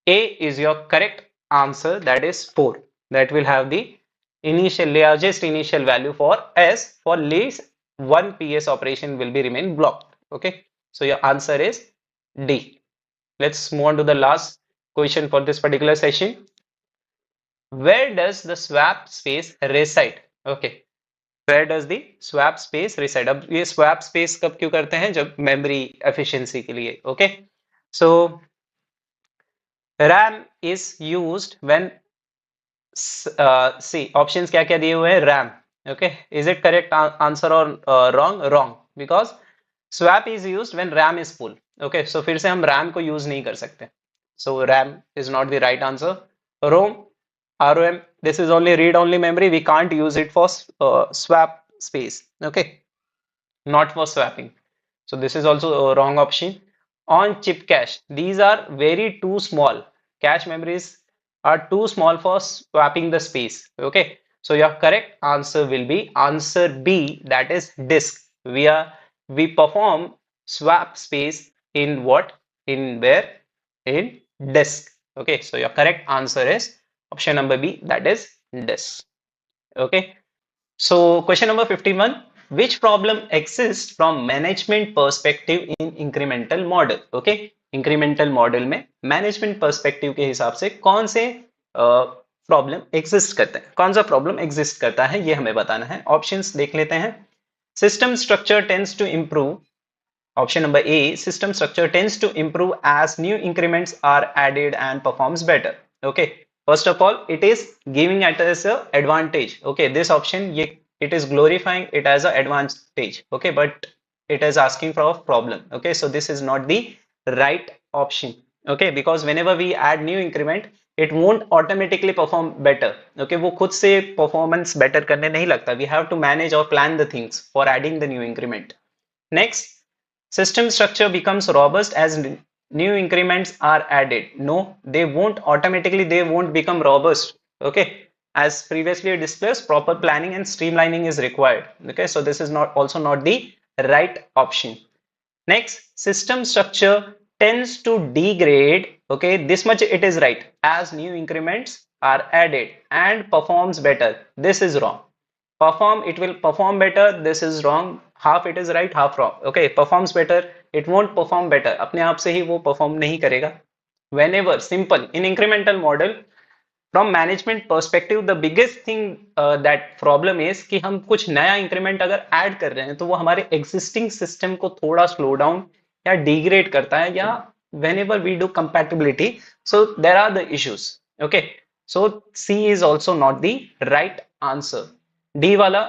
A is your correct answer, that is 4. That will have the largest initial value for S. For least one PS operation will be remain blocked. Okay, so your answer is D. Let's move on to the last question for this particular session. Where does the swap space reside? Okay, where does the swap space reside? अब ये swap space कब क्यों करते हैं? जब memory efficiency के लिए. Okay, so RAM is used when see options क्या क्या दिए हुए हैं? RAM. Okay, is it correct answer or wrong? Wrong, because swap is used when RAM is full. Okay, so फिर से हम RAM को use नहीं कर सकते. So RAM is not the right answer. ROM, this is only read only memory. We can't use it for swap space. Okay, not for swapping. So this is also a wrong option. On chip cache, these are very too small. Cache memories are too small for swapping the space. Okay, so your correct answer will be answer B, that is disk. We perform swap space in what? In where? In disk. Okay, so your correct answer is option number B, that is disk. Okay, so question number 51. Which problem exists from management perspective in incremental model? Okay, incremental model में management perspective के हिसाब से कौन से problem exist करते हैं? कौन सा प्रॉब्लम एग्जिस्ट करता है ये हमें बताना है. ऑप्शंस देख लेते हैं. System structure tends to improve. Option number A, system structure tends to improve as new increments are added and performs better. Okay, first of all, it is giving it as a advantage. Okay, this option it is glorifying it as a advantage. Okay, but it is asking for a problem. Okay, so this is not the right option. Okay, because whenever we add new increment, it won't automatically perform better. Okay, वो खुद से performance better करने नहीं लगता. We have to manage or plan the things for adding the new increment. Next, system structure becomes robust as new increments are added. No, they won't automatically, they won't become robust. Okay, as previously discussed, proper planning and streamlining is required. Okay, so this is not also not the right option. Next, system structure tends to degrade. Okay, this much it is right, as new increments are added and performs better. This is wrong. Perform, it will perform better. This is wrong. Half it is right, half wrong. Okay, performs better, it won't perform better. अपने आप से ही वो perform नहीं करेगा. Whenever simple in incremental model, from management perspective the biggest thing that problem is कि हम कुछ नया इंक्रीमेंट अगर ऐड कर रहे हैं तो वो हमारे एग्जिस्टिंग सिस्टम को थोड़ा स्लो डाउन या डिग्रेड करता है, या whenever we do compatibility, so there are the issues. Okay, so C is also not the right answer. D wala,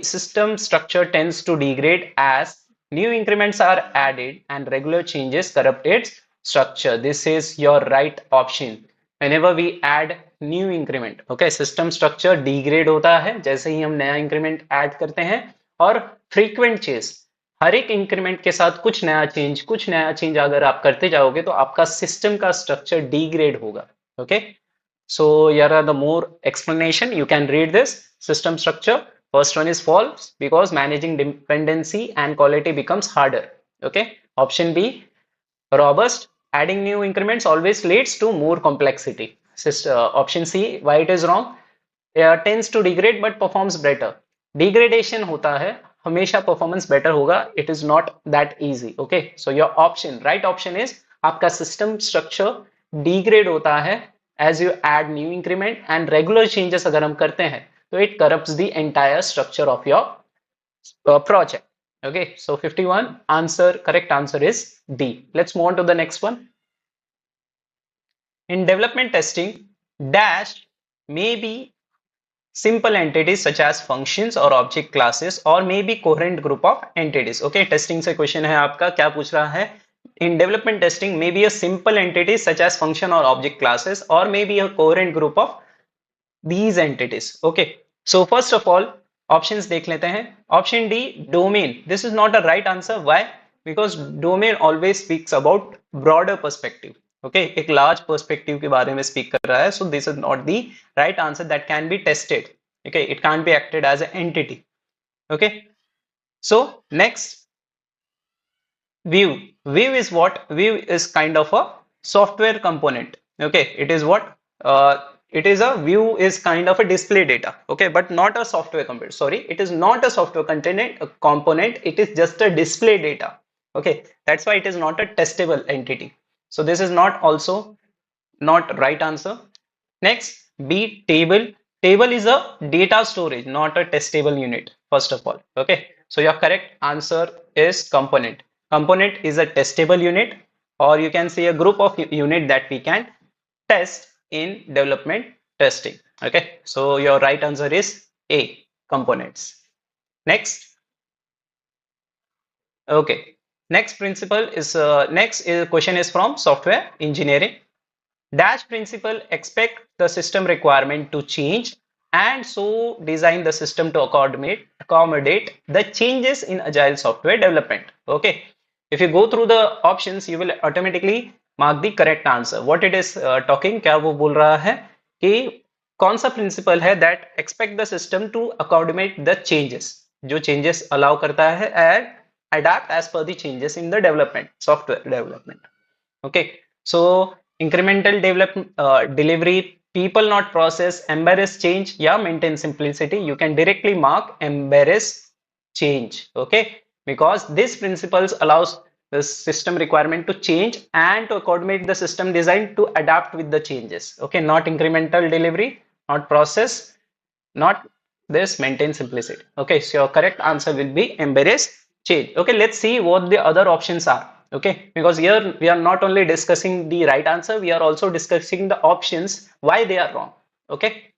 system structure tends to degrade as new increments are added and regular changes corrupt its structure. This is your right option. Whenever we add new increment, okay, system structure degrade होता है जैसे ही हम नया increment add करते हैं, और frequent change, हर एक increment के साथ कुछ नया चेंज अगर आप करते जाओगे तो आपका सिस्टम का स्ट्रक्चर डिग्रेड होगा. Okay, so here are the more explanation. You can read this. System structure, first one is false because managing dependency and quality becomes harder. Okay, option B, robust, adding new increments always leads to more complexity. Option C, why it is wrong, tends to degrade but performs better. Degradation होता है, हमेशा performance better होगा. It is not that easy. Okay, so your option, right option is, आपका system structure degrade होता है as you add new increment and regular changes अगर हम करते हैं तो it corrupts the entire structure of your project. Okay, so 51 answer, correct answer is D. Let's move on to the next one. In development testing, dash may be simple entities such as functions or object classes or may be coherent group of entities. Okay, testing से question है आपका, क्या पूछ रहा है? In development testing may be a simple entity such as function or object classes or may be a coherent group of these entities. Okay, so first of all options देख लेते हैं. Option D, domain. This is not a right answer. Why? Because domain always speaks about broader perspective. Okay, एक large perspective के बारे में speak कर रहा है. So this is not the right answer that can be tested. Okay, it can't be acted as an entity. Okay, so next, view. View is what? View is kind of a software component. Okay, it is what? It is a view is kind of a display data. Okay, but not a software component. Sorry, it is not a software component. It is just a display data. Okay, that's why it is not a testable entity. So this is not also not right answer. Next, B, table. Table is a data storage, not a testable unit. First of all, okay. So your correct answer is component. Component is a testable unit, or you can say a group of unit that we can test in development testing. Okay, so your right answer is A, components. Next, okay, next principle is question is from software engineering. Dash principle, expect the system requirement to change and so design the system to accommodate the changes in agile software development. Okay, if you go through the options you will automatically mark the correct answer. What it is talking, क्या वो बोल रहा है कि कौन सा principle है that expect the system to accommodate the changes, जो changes allow करता है and adapt as per the changes in the development, software development. Okay, so incremental delivery, people not process, embrace change, yeah, maintain simplicity. You can directly mark embrace change. Okay, because this principles allows the system requirement to change and to accommodate the system design to adapt with the changes. Okay, not incremental delivery, not process, not this, maintain simplicity. Okay, so your correct answer will be embrace change. Okay, let's see what the other options are. Okay, because here we are not only discussing the right answer, we are also discussing the options why they are wrong. Okay,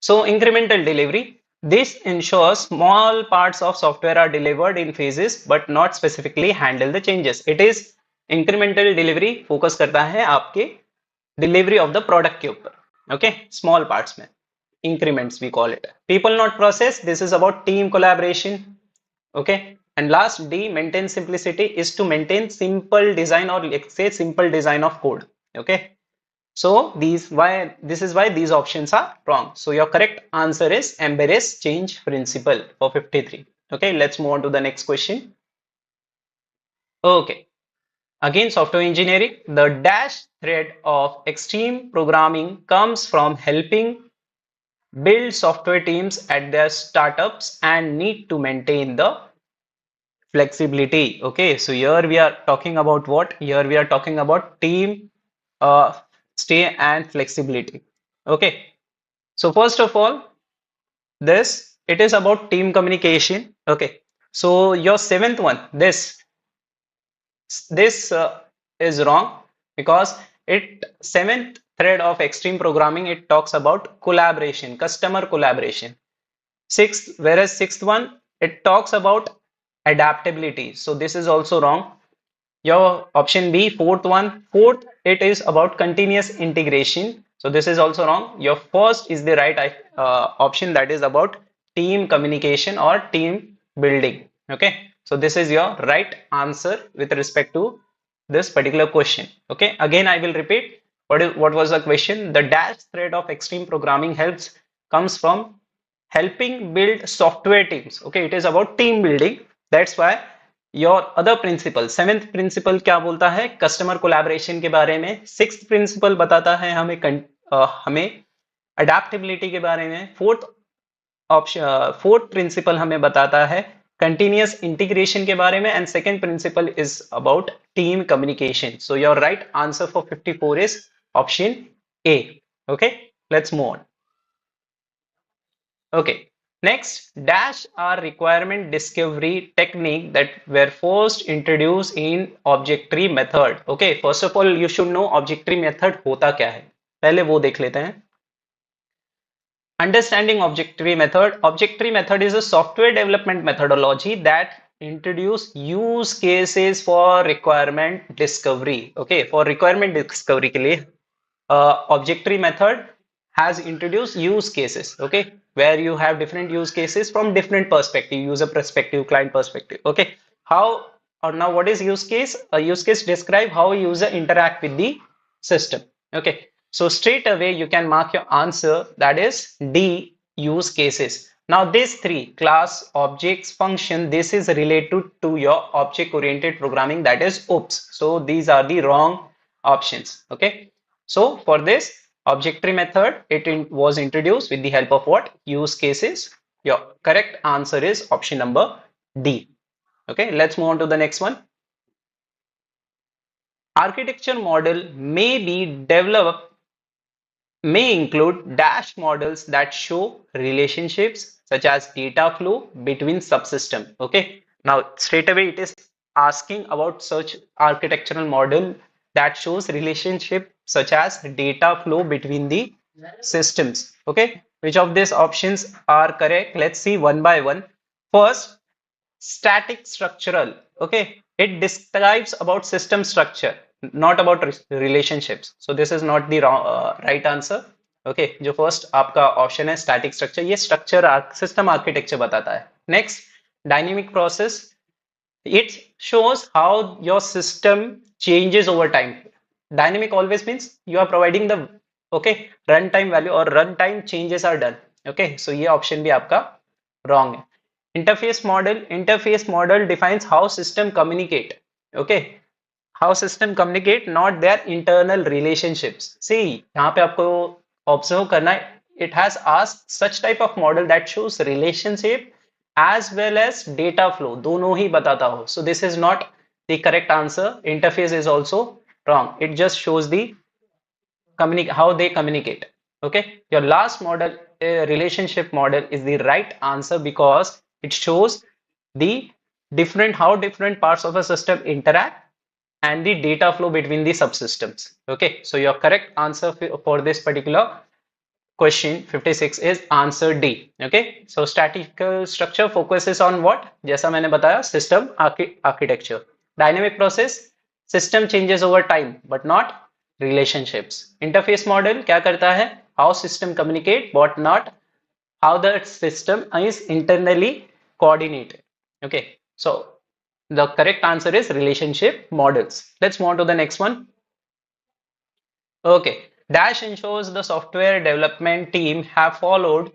so incremental delivery, this ensures small parts of software are delivered in phases but not specifically handle the changes. It is incremental delivery, focus करता है आपके delivery of the product के ऊपर, okay, small parts में, increments we call it. People not process, this is about team collaboration, okay. And last D, maintain simplicity, is to maintain simple design, or let's say simple design of code, okay. So this is why these options are wrong. So your correct answer is embrace change principle for 53. Okay, let's move on to the next question. Okay, again software engineering, the dash thread of extreme programming comes from helping build software teams at their startups and need to maintain the flexibility. Okay, so here we are talking about what? Here we are talking about team stay and flexibility. Okay, so first of all, this it is about team communication. Okay, so your seventh one, this is wrong, because it seventh thread of extreme programming, it talks about collaboration, customer collaboration. Sixth, whereas sixth one, it talks about adaptability. So this is also wrong. Your option B, fourth one, fourth, it is about continuous integration. So this is also wrong. Your first is the right option, that is about team communication or team building. Okay. So this is your right answer with respect to this particular question. Okay. Again, I will repeat. What was the question? The dash thread of extreme programming comes from helping build software teams. Okay, it is about team building. That's why your other principle, seventh principle क्या बोलता है? Customer collaboration के बारे में. Sixth principal बताता है हमें adaptability के बारे में. फोर्थ प्रिंसिपल हमें बताता है कंटिन्यूअस इंटीग्रेशन के बारे में. And second principle is about team communication. So your right answer for 54 is option A. Okay, let's move on. Okay, next, dash are requirement discovery technique that were first introduced in object tree method. Okay, first of all, you should know object tree method होता क्या है. पहले वो देख लेते हैं. Understanding object tree method. Object tree method is a software development methodology that introduce use cases for requirement discovery. Okay, for requirement discovery के लिए object tree method has introduced use cases, okay, where you have different use cases from different perspective, user perspective, client perspective. Okay, how or now what is use case? A use case describe how a user interact with the system. Okay, so straight away you can mark your answer, that is D, use cases. Now these three, class, objects, function, this is related to your object oriented programming, that is OOPS. So these are the wrong options. Okay, so for this object tree method, it was introduced with the help of what? Use cases. Your correct answer is option number D. Okay, let's move on to the next one. Architecture model may include dash models that show relationships such as data flow between subsystem. Okay, now straight away it is asking about such architectural model that shows relationship such as data flow between the systems. Okay, which of these options are correct? Let's see one by one. First, static structural. Okay, it describes about system structure, not about relationships. So this is not the right answer. Okay, जो first आपका option है static structure, ये structure system architecture बताता है. Next, dynamic process. It shows how your system changes over time. Dynamic always means you are providing the runtime value or runtime changes are done. Okay, so ये option भी आपका wrong है. Interface model defines how system communicate. Okay, how system communicate, not their internal relationships. See, यहाँ पे आपको observe करना है. It has asked such type of model that shows relationship as well as data flow, दोनों ही बताता हो. So this is not the correct answer. Interface is also wrong. It just shows the how they communicate. Okay, your last model, relationship model, is the right answer because it shows the how different parts of a system interact and the data flow between the subsystems. Okay, so your correct answer for this particular question 56 is answer D. Okay, so statistical structure focuses on what? जैसा मैंने बताया, system architecture. Dynamic process, system changes over time but not relationships. Interface model क्या करता है? How system communicate, what not, how the system is internally coordinated. Okay, so the correct answer is relationship models. Let's move on to the next one. Okay, Dash ensures the software development team have followed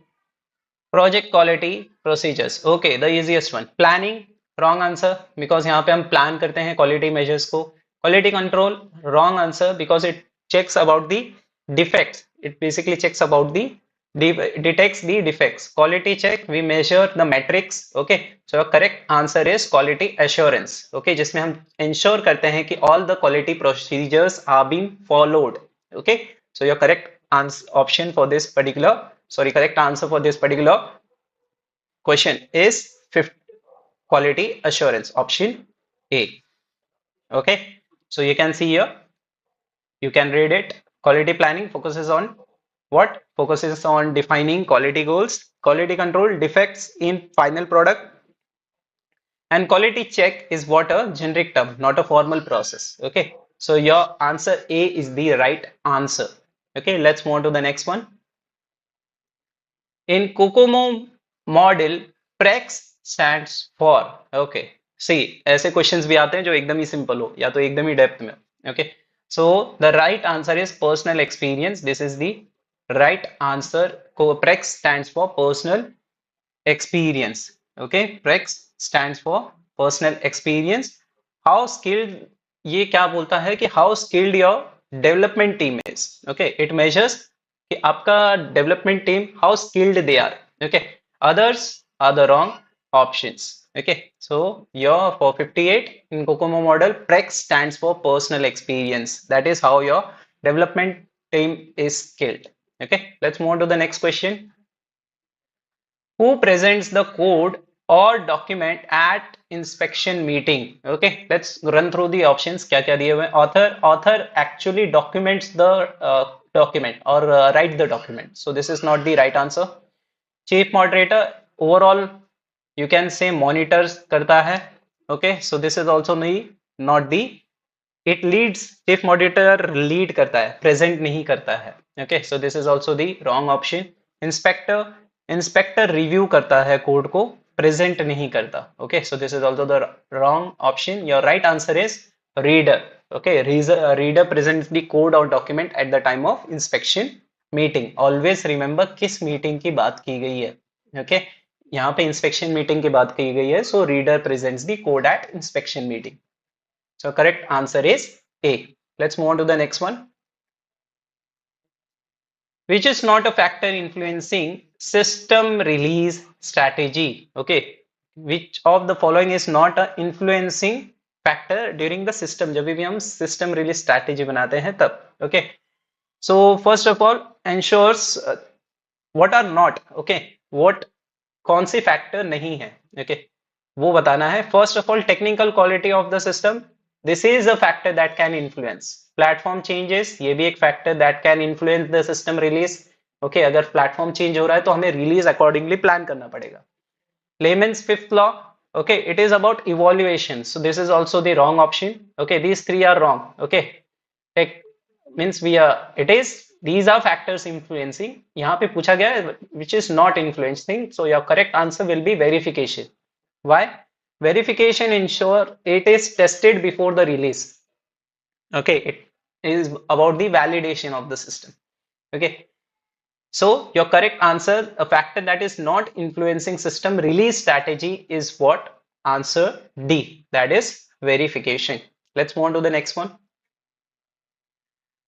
project quality procedures. Okay, the easiest one. Planning, wrong answer because यहाँ पे हम plan करते हैं quality measures को. Quality control, wrong answer because it checks about the defects. It basically checks about the detects the defects. Quality check, we measure the metrics. Okay, so the correct answer is quality assurance. Okay, जिसमें हम ensure करते हैं कि all the quality procedures are being followed. Okay, so your correct answer option for this particular correct answer for this particular question is quality assurance, option A. Okay, so you can see here, you can read it. Quality planning focuses on what? Focuses on defining quality goals. Quality control, defects in final product. And quality check is what? A generic term, not a formal process. Okay, so your answer A is the right answer. Okay, let's move on to the next one. In COCOMO model, PREX stands for. Okay, see, ऐसे questions भी आते हैं जो एकदम ही simple हो या तो एकदम ही depth में. Okay, so the right answer is personal experience. This is the right answer. PREX stands for personal experience. Okay, PREX stands for personal experience. How skilled, ये क्या बोलता है कि how skilled your development team is. Okay, it measures कि आपका development team how skilled they are. Okay, others are the wrong options. Okay, so your for 58 in COCOMO model, PREX stands for personal experience. That is how your development team is skilled. Okay, let's move on to the next question. Who presents the code or document at inspection meeting? Okay, let's run through the options. क्या क्या दिए हुए? Author actually documents the document or write the document. So this is not the right answer. Chief moderator, overall you can say monitors करता है. Okay, so this is also not the. It leads, chief moderator lead करता है, present नहीं करता है. Okay, so this is also the wrong option. Inspector review करता है code को, present नहीं करता. Okay, so this is also the wrong option. Your right answer is reader. Okay, reader presents the code or document at the time of inspection meeting. Always remember किस meeting की बात की गई है. Okay, यहाँ पे inspection meeting की बात की गई है, so reader presents the code at inspection meeting. So correct answer is A. Let's move on to the next one. Which is not a factor influencing system release strategy? Okay, which of the following is not a influencing factor during the system, जब भी हम system release strategy बनाते हैं तब. Okay, so first of all, ensures what are not. Okay, what कौन सी factor नहीं है. Okay, वो बताना है. First of all, technical quality of the system. This is a factor that can influence. Platform changes, ये भी एक factor that can influence the system release. Okay, अगर platform change हो रहा है तो हमें release accordingly plan करना पड़ेगा. Layman's fifth law. Okay, it is about evaluation. So this is also the wrong option. Okay, these three are wrong. Okay, means these are factors influencing. यहाँ पे पूछा गया है which is not influencing. So your correct answer will be verification. Why? Verification ensure it is tested before the release. Okay, it is about the validation of the system. Okay, so your correct answer, a factor that is not influencing system release strategy, is what? Answer D, that is verification. Let's move on to the next one.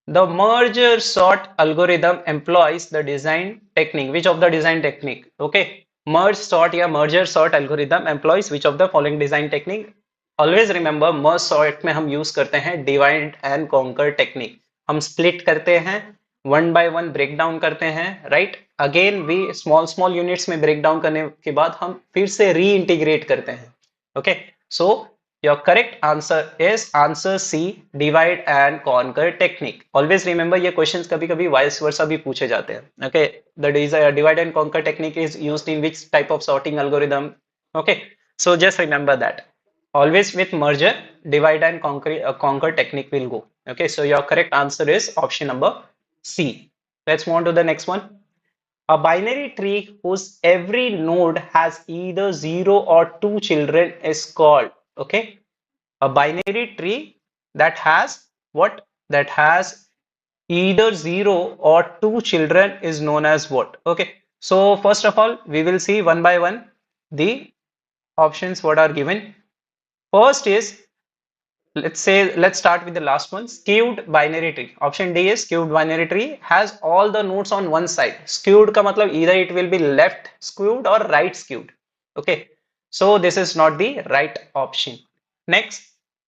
The merger sort algorithm employs the design technique. Which of the design technique? Okay, merge sort या merger sort algorithm employs which of the following design technique? Always remember, merge sort में हम use करते हैं divide and conquer technique. हम split करते हैं, one by one break down करते हैं, right? Again we small units में break down करने के बाद हम फिर से reintegrate करते हैं. Okay, so your correct answer is answer C, divide and conquer technique. Always remember, ये questions कभी-कभी vice versa भी पूछे जाते हैं. Okay, the divide and conquer technique is used in which type of sorting algorithm? Okay, so just remember that. Always with merger, divide and conquer technique will go. Okay, so your correct answer is option number C. Let's move on to the next one. A binary tree whose every node has either 0 or 2 children is called, okay? A binary tree that has what? That has either 0 or 2 children is known as what? Okay, so first of all, we will see one by one the options what are given. First is, let's start with the last one, skewed binary tree. Option D is skewed binary tree has all the nodes on one side. Skewed ka matlab either it will be left skewed or right skewed. Okay, so this is not the right option. Next,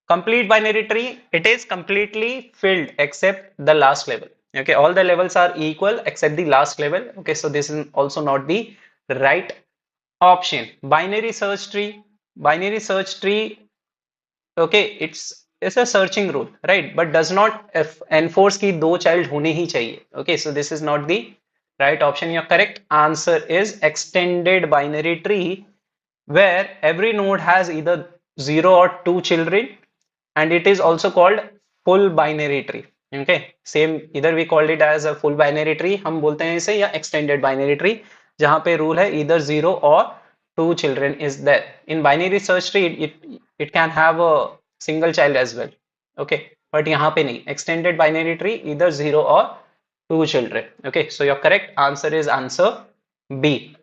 complete binary tree, it is completely filled except the last level. Okay, all the levels are equal except the last level. Okay, so this is also not the right option. Binary search tree, okay, it's a searching rule, right? But does not enforce कि दो child होने ही चाहिए. Okay, so this is not the right option. Your correct answer is extended binary tree, where every node has either 0 or 2 children, and it is also called full binary tree. Okay, same, either we called it as a full binary tree हम बोलते हैं इसे, या extended binary tree जहाँ पे rule है either 0 or 2 children is there. In binary search tree it can have a single child as well. Okay, but यहाँ पे नहीं, extended binary tree either 0 or 2 children. Okay, so your correct answer is answer B.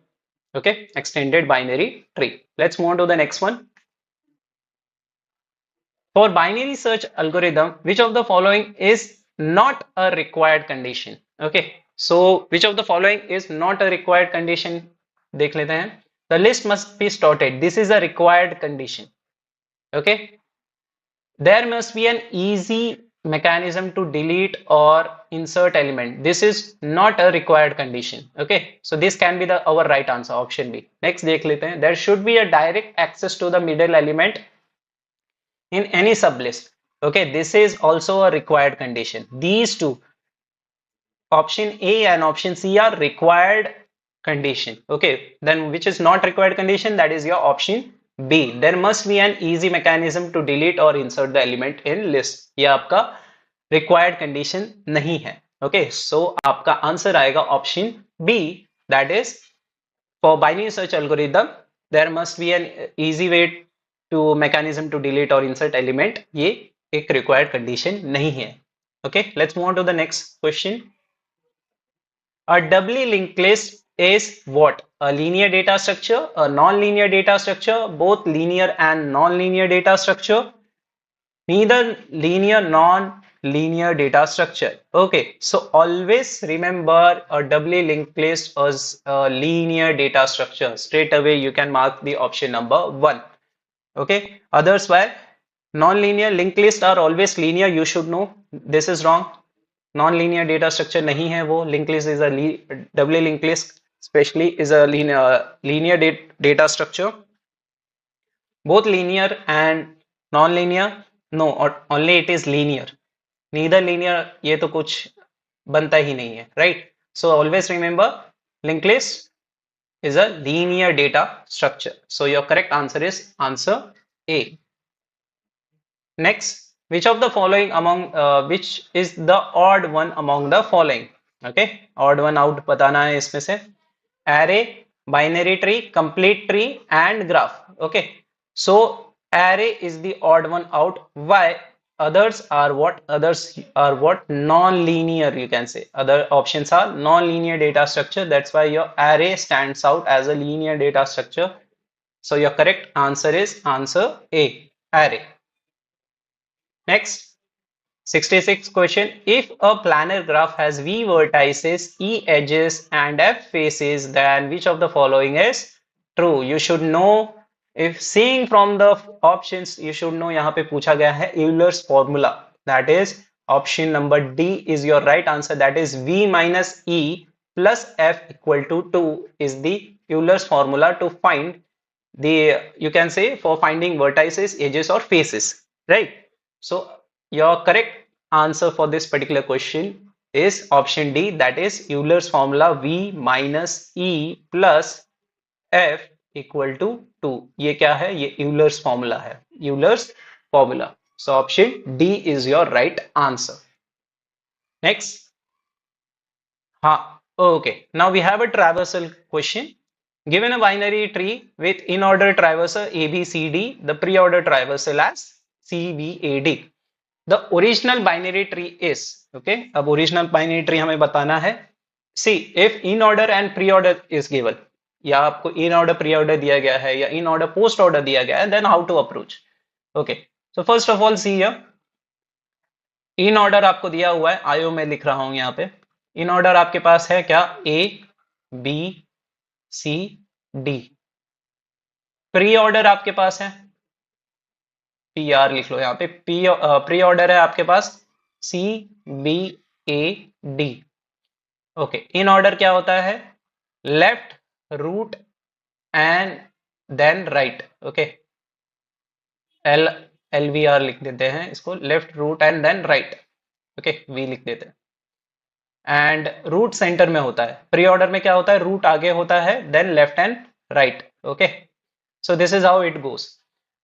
Okay, extended binary tree. Let's move on to the next one. For binary search algorithm, which of the following is not a required condition? Okay, so which of the following is not a required condition? देख लेते हैं. The list must be sorted. This is a required condition. Okay, there must be an easy mechanism to delete or insert element. This is not a required condition. Okay, so this can be our right answer, option B. Next देख लेते हैं. There should be a direct access to the middle element in any sublist. Okay, this is also a required condition. These two, option A and option C, are required condition. Okay, then which is not required condition? That is your option B. There must be an easy mechanism to delete or insert the element in list. ये आपका required condition नहीं है. Okay, so आपका answer आएगा option B. That is, for binary search algorithm, there must be an easy way to mechanism to delete or insert element. ये एक required condition नहीं है. Okay, let's move on to the next question. A doubly linked list is what? A linear data structure, a non-linear data structure, both linear and non-linear data structure, neither linear non-linear data structure. Okay, so always remember a doubly linked list as a linear data structure. Straight away you can mark the option number 1. Okay, others were non-linear. Linked lists are always linear, you should know. This is wrong. Non-linear data structure नहीं है वो. Linked list is a doubly linked list especially is a linear data structure. Both linear and non-linear, no, or only it is linear. Neither linear, ये तो कुछ बनता ही नहीं है, right? So always remember, linked list is a linear data structure. So your correct answer is answer A. Next, which of the following which is the odd one among the following? Okay, odd one out बताना है इसमें से. Array, binary tree, complete tree, and graph. Okay, so array is the odd one out. Why? Others are what? Others are what? Non-linear, you can say. Other options are non-linear data structure. That's why your array stands out as a linear data structure. So your correct answer is answer A, array. Next, 66th question. If a planar graph has V vertices, E edges, and F faces, then which of the following is true? You should know. If seeing from the options, you should know यहाँ पे पूछा गया है Euler's formula. That is option number D is your right answer. That is V minus E plus F equal to 2 is the Euler's formula to find the, you can say, for finding vertices, edges, or faces, right? So your correct answer for this particular question is option D. That is Euler's formula V minus E plus F equal to 2. ये क्या है? ये Euler's formula है. Euler's formula. So option D is your right answer. Next. Okay. Now we have a traversal question. Given a binary tree with in-order traversal A, B, C, D, the pre-order traversal as C, B, A, D. The original binary tree is, okay, अब original binary tree हमें बताना है. See, if in order and pre-order is given, या आपको in order pre-order दिया गया है या in order post order दिया गया है, then how to approach? Okay, so first of all see here, in order आपको दिया हुआ है, आयो मैं लिख रहा हूं यहाँ पे. In order आपके पास है क्या? A, B, C, D. Pre order आपके पास है, पी आर लिख लो यहाँ पे. प्री ऑर्डर है आपके पास C, B, A, D. Okay, in order क्या होता है? Left, root and then right. Okay, L V R लिख देते हैं इसको, left, root and then right. Okay, we लिख देते हैं. एंड रूट सेंटर में होता है. प्री ऑर्डर में क्या होता है? रूट आगे होता है, then left and right. Okay, so this is how it goes.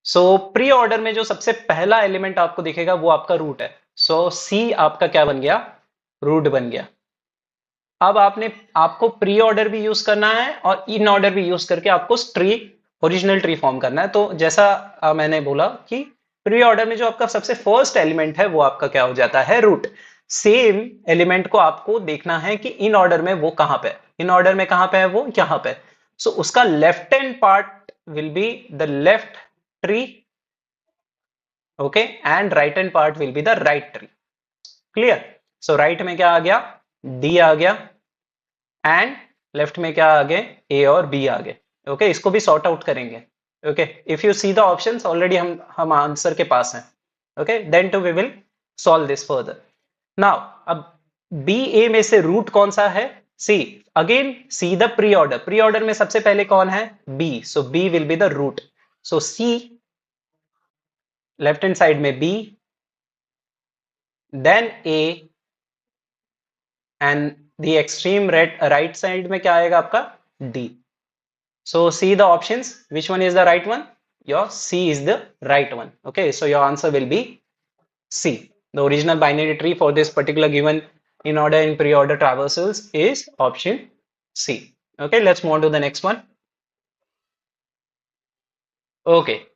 So pre order में जो सबसे पहला एलिमेंट आपको दिखेगा वो आपका रूट है. सो सी आपका क्या बन गया? रूट बन गया. अब आपको प्री ऑर्डर भी यूज करना है और इन ऑर्डर भी यूज करके आपको ट्री, ओरिजिनल ट्री फॉर्म करना है. तो जैसा मैंने बोला कि प्री ऑर्डर में जो आपका सबसे फर्स्ट एलिमेंट है वो आपका क्या हो जाता है? रूट. सेम एलिमेंट को आपको देखना है कि इन ऑर्डर में वो कहां पे है. इन ऑर्डर में कहां पे है? वो यहां पे. सो उसका left hand part will be the left tree, okay, and right hand part will be the right tree. Clear? So right में क्या आ गया? डी आ गया एंड लेफ्ट में क्या आ गए? ए और बी आ गए. ओके, इसको भी सॉर्ट आउट करेंगे. Okay, if you see the options already हम आंसर के पास हैं. Okay, then too we will solve this further. Now अब बी ए में से रूट कौन सा है? C. Again see the preorder. Pre order में सबसे पहले कौन है? B. So B will be the root. So C left hand side में B, then A, and the extreme right side में क्या आएगा आपका? D. So C the options, which one is the right one? Your C is the right one. Okay, so your answer will be C. The original binary tree for this particular given in order and pre-order traversals is option C. Okay, let's move on to the next one. Okay,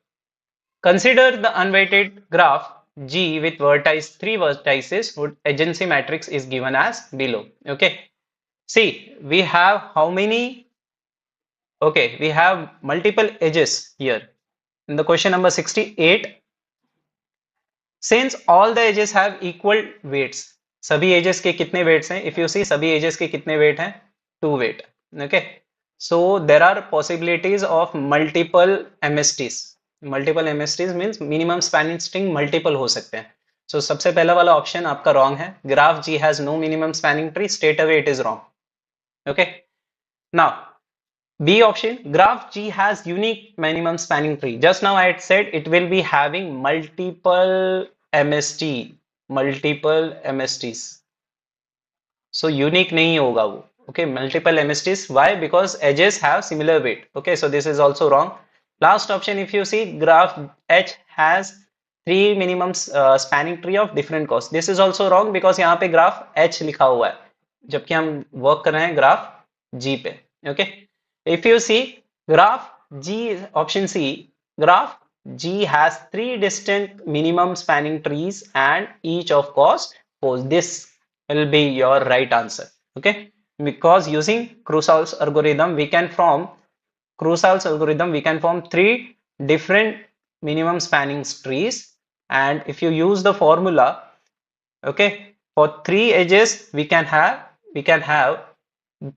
consider the unweighted graph G with three vertices whose adjacency matrix is given as below. Okay, see, we have how many? Okay, we have multiple edges here. In the question number 68, since all the edges have equal weights, सभी edges के कितने weights हैं? If you see, सभी edges के कितने weight हैं? 2 weight. Okay, so there are possibilities of multiple MSTs. Multiple MSTs means minimum spanning string multiple हो सकते हैं. So सबसे पहला वाला ऑप्शन आपका wrong है. Graph G has no minimum spanning tree. Straight away it is wrong. Okay, now B option, graph G has unique minimum spanning tree. Just now I had said it will be having multiple MSTs. So unique नहीं होगा वो. Okay, multiple MSTs. Why? Because edges have similar weight. Okay, so this is also wrong. Last option, if you see, graph H has 3 minimum spanning tree of different cost. This is also wrong because यहाँ पे graph H लिखा हुआ है, जबकि हम work कर रहे हैं graph G पे. Okay. If you see graph G, option C, graph G has 3 distinct minimum spanning trees and each of cost 4. This will be your right answer. Okay, because using Crusoe's algorithm we can form 3 different minimum spanning trees, and if you use the formula, okay, for 3 edges we can have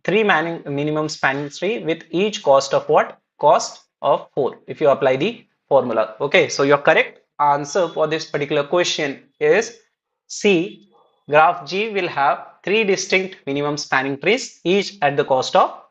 3 minimum spanning tree with each cost of what? Cost of 4, if you apply the formula. Okay, so your correct answer for this particular question is C. Graph G will have 3 distinct minimum spanning trees, each at the cost of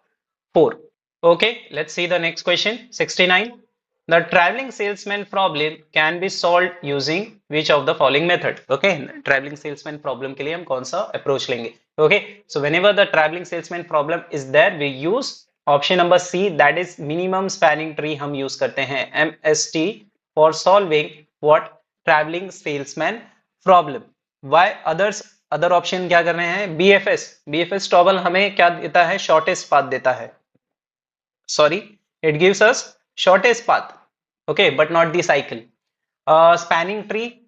4. Okay, let's see the next question. 69. The traveling salesman problem can be solved using which of the following method? Okay, traveling salesman problem के लिए हम कौन सा approach लेंगे? Okay, so whenever the traveling salesman problem is there, we use option number C, that is minimum spanning tree हम use करते हैं, MST, for solving what? Travelling salesman problem. Why other option क्या कर रहे हैं? BFS trouble हमें क्या देता है? शॉर्टेस्ट पाथ देता है, sorry, it gives us shortest path, okay, but not the cycle. Spanning tree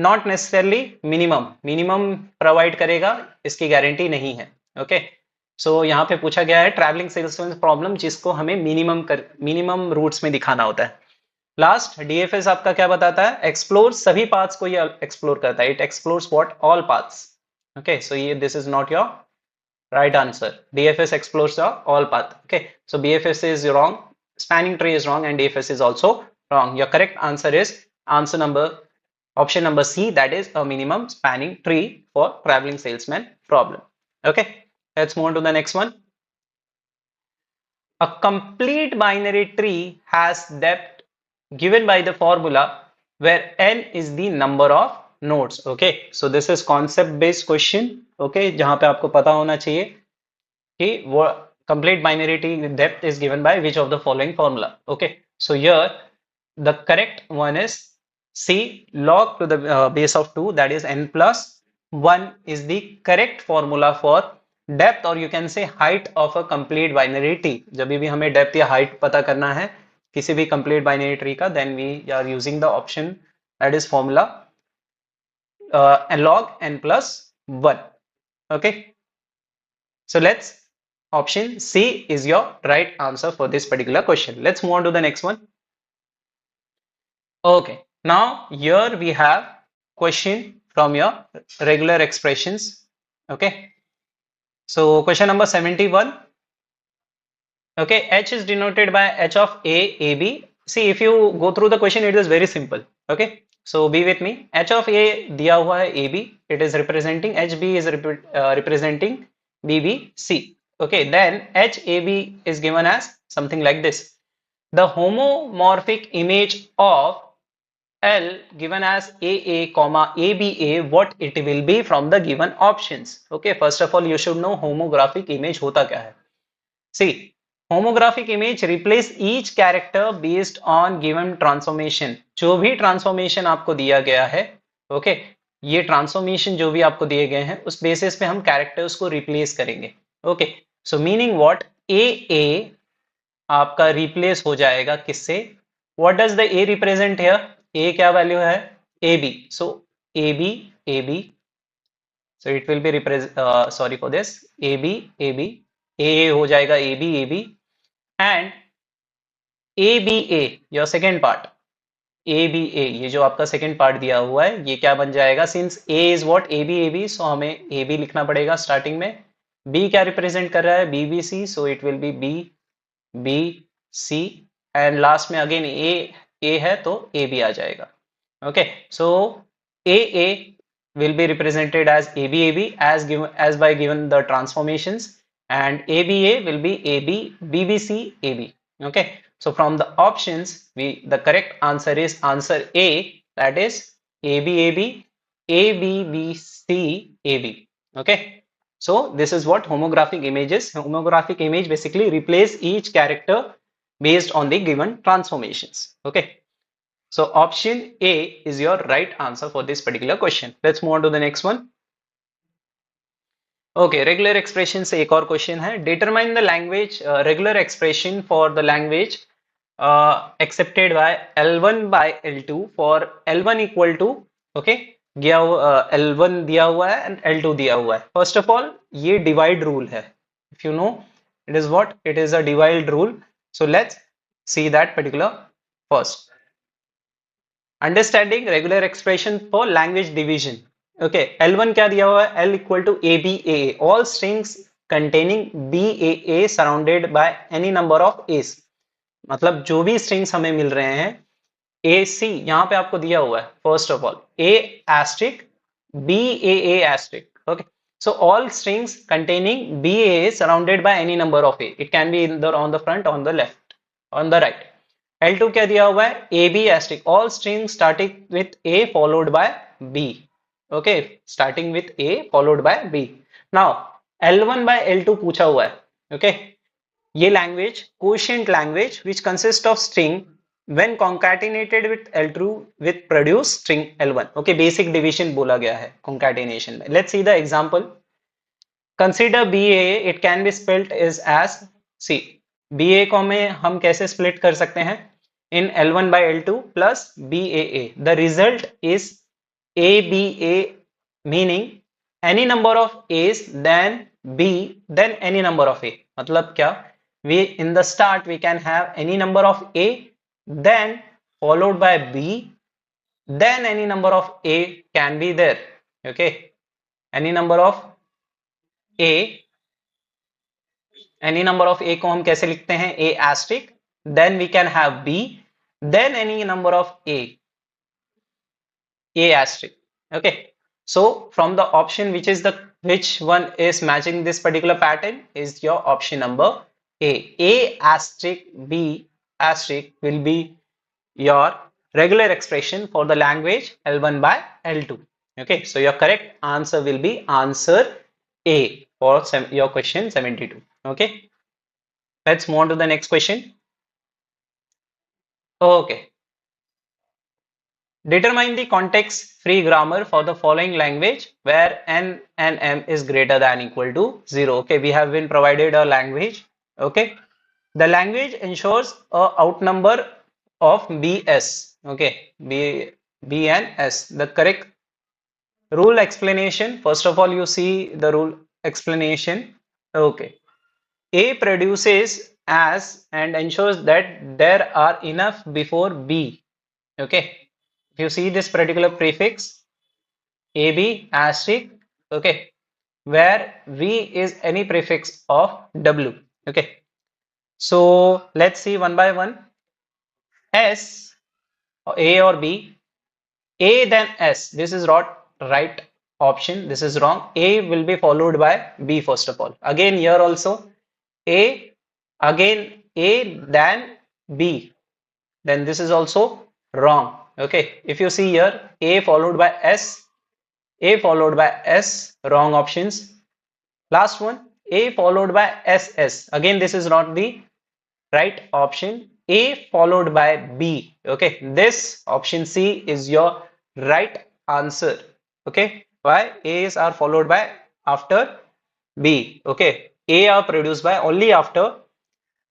not necessarily minimum provide करेगा, इसकी गारंटी नहीं है, ओके। सो यहाँ पे पूछा गया है ट्रैवलिंग सेल्समैन प्रॉब्लम, जिसको हमें मिनिमम रूट्स में दिखाना होता है। लास्ट डीएफएस आपका क्या बताता है? एक्सप्लोर सभी पाथ्स को ये एक्सप्लोर करता है, it explores what? All paths, okay. So ये this is not your right answer. DFS explores the all path. Okay, so BFS is wrong, spanning tree is wrong, and DFS is also wrong. Your correct answer is option number C, that is a minimum spanning tree for traveling salesman problem. Okay, let's move on to the next one. A complete binary tree has depth given by the formula where n is the number of nodes. Okay, so this is concept based question. Okay, जहां पे आपको पता होना चाहिए कि वो complete binary tree depth is given by which of the following formula. Okay, so here the correct one is C, log to the base of 2, that is n plus 1 is the correct formula for depth, or you can say height of a complete binary tree. जब भी हमें depth या height पता करना है किसी भी complete binary tree का, then we are using the option that is formula log n plus 1. Okay, so let's option C is your right answer for this particular question. Let's move on to the next one. Okay, now here we have question from your regular expressions. Okay, so question number 71. Okay, H is denoted by H of A, AB. See, if you go through the question, it is very simple. Okay, so be with me. H of A दिया हुआ है AB, it is representing, HB is representing BBC. Okay, then HAB is given as something like this. The homomorphic image of L given as AA comma ABA, what it will be from the given options. Okay, first of all you should know homographic image होता क्या है. See, homographic image replace each character based on given transformation. जो भी transformation आपको दिया गया है, okay, ये transformation जो भी आपको दिए गए हैं उस basis पे हम characters को replace करेंगे. Okay, so meaning what? AA आपका replace हो जाएगा किससे? What does the A represent here? A क्या value है? AB. So AB, so it will be sorry for this, AB, AA हो जाएगा AB, and ABA, your second part, ABA, ये जो आपका second part दिया हुआ है, ये क्या बन जाएगा? Since A is what? AB, so हमें AB लिखना पड़ेगा starting में. B क्या represent कर रहा है? BBC, so it will be BBC, and last में again A है तो AB आ जाएगा. Okay, so AA will be represented as ABAB as by given the transformations, and ABA will be AB, BBC, AB. Okay, so from the options the correct answer is answer A, that is ABAB, ABBC, AB. Okay, so this is what homographic image is. Homographic image basically replace each character based on the given transformations. Okay, so option A is your right answer for this particular question. Let's move on to the next one. Okay, regular expression से एक और question है. Determine the language regular expression for the language accepted by L1 by L2 for L1 equal to, okay, L1 दिया हुआ है and L2 दिया हुआ है. First of all, ये divide rule है. If you know, it is what? It is a divide rule. So let's see that particular first. Understanding regular expression for language division. Okay, L1 क्या दिया हुआ है? L equal to ABAA. All strings containing BAA surrounded by any number of A's. मतलब जो भी strings हमें मिल रहे हैं, AC यहाँ पे आपको दिया हुआ है. First of all, A asterisk, BAA asterisk. Okay, so all strings containing BAA surrounded by any number of A. It can be either on the front, on the left, on the right. L2 क्या दिया हुआ है? AB asterisk. All strings starting with A followed by B. Okay, starting with A followed by B. Now L1 by L2 पूछा हुआ है. Okay, ये language quotient language which consists of string when concatenated with L2 with produce string L1. Okay, basic division बोला गया है concatenation में. Let's see the example. Consider BA, it can be spelled as see BA को में हम कैसे split कर सकते हैं in L1 by L2 plus BAA. The result is ABA, meaning any number of A's then B then any number of A. मतलब क्या, we in the start we can have any number of A then followed by B, then any number of A can be there. Okay, any number of A, any number of A को हम कैसे लिखते हैं, A asterisk, then we can have B, then any number of A asterisk. Okay, so from the option which one is matching this particular pattern is your option number A. A asterisk B asterisk will be your regular expression for the language L1 by L2. Okay, so your correct answer will be answer A for your question 72. Okay, let's move on to the next question. Okay, determine the context-free grammar for the following language where n and m is greater than equal to 0. Okay, we have been provided a language. Okay, the language ensures a outnumber of BS. Okay, B and S. The correct rule explanation. First of all, you see the rule explanation. Okay, A produces as and ensures that there are enough before B. Okay, if you see this particular prefix AB asterisk, okay, where V is any prefix of W. Okay, so let's see one by one. S, A or B, A then S. This is not right option. This is wrong. A will be followed by B first of all. Again here also A, again A then B. Then this is also wrong. Okay, if you see here A followed by S, A followed by S, wrong options. Last one, A followed by SS. Again this is not the right option. A followed by B. Okay, this option C is your right answer. Okay, why? A's are followed by after B. Okay, A are produced by only after,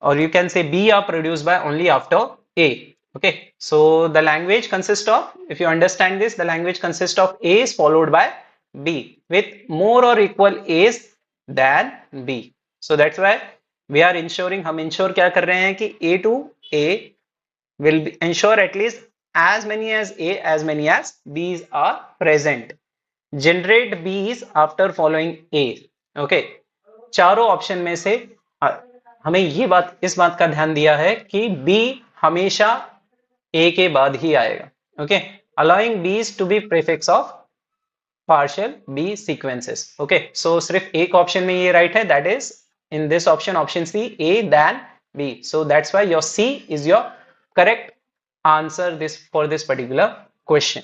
or you can say B are produced by only after A. Okay, so the language consists of, if you understand this, the language consists of A's followed by B with more or equal A's than B. So that's why we are ensuring, हम ensure क्या कर रहे हैं कि A to A will ensure at least as many as A, as many as B's are present. Generate B's after following A. Okay, चारों option में से हमें ये बात, इस बात का ध्यान दिया है कि B हमेशा A के बाद ही आएगा. Okay, allowing B's to be prefix of partial B sequences. Okay, so सिर्फ एक ऑप्शन में ये right है, that is in this option, option C, A than B. So that's why your C is your correct answer for this particular question.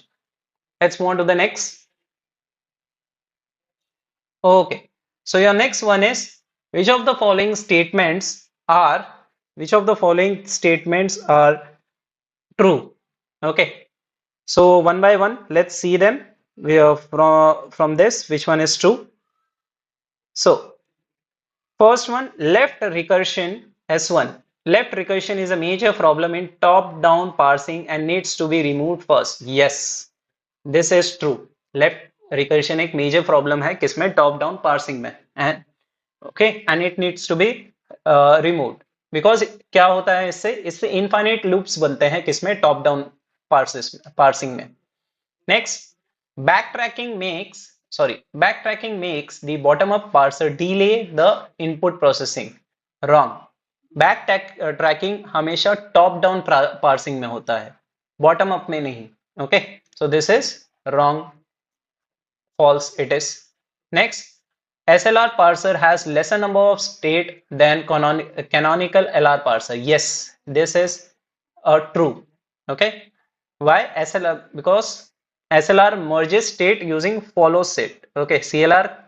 Let's move on to the next. Okay, so your next one is, which of the following statements are true? Okay, so one by one let's see them. We are from this, which one is true? So first one, left recursion S1. Left recursion is a major problem in top-down parsing and needs to be removed first. Yes, this is true. Left recursion एक major problem है किसमें, top-down parsing में, and okay, and it needs to be removed because क्या होता है इससे infinite loops बनते हैं किसमें, top-down parsing में. Next, backtracking makes the bottom-up parser delay the input processing. Wrong. Backtracking हमेशा top-down parsing में होता है, bottom-up में नहीं. Okay, so this is wrong. False it is. Next, SLR parser has lesser number of state than canonical LR parser. Yes, this is true. Okay, why SLR? Because SLR merges state using follow set. Okay, CLR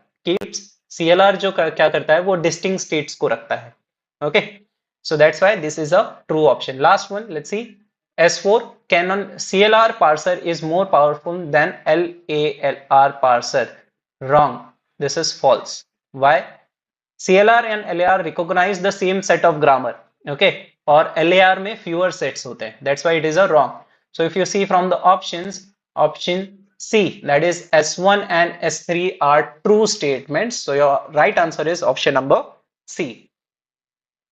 जो क्या करता है वो distinct states को रखता है. Okay, so that's why this is a true option. Last one, let's see. S4 Canon CLR parser is more powerful than LALR parser. Wrong. This is false. Why? CLR and LAR recognize the same set of grammar. Okay. और LAR में fewer sets होते हैं. That's why it is a wrong. So if you see from the options, option C, that is S1 and S3 are true statements. So your right answer is option number C.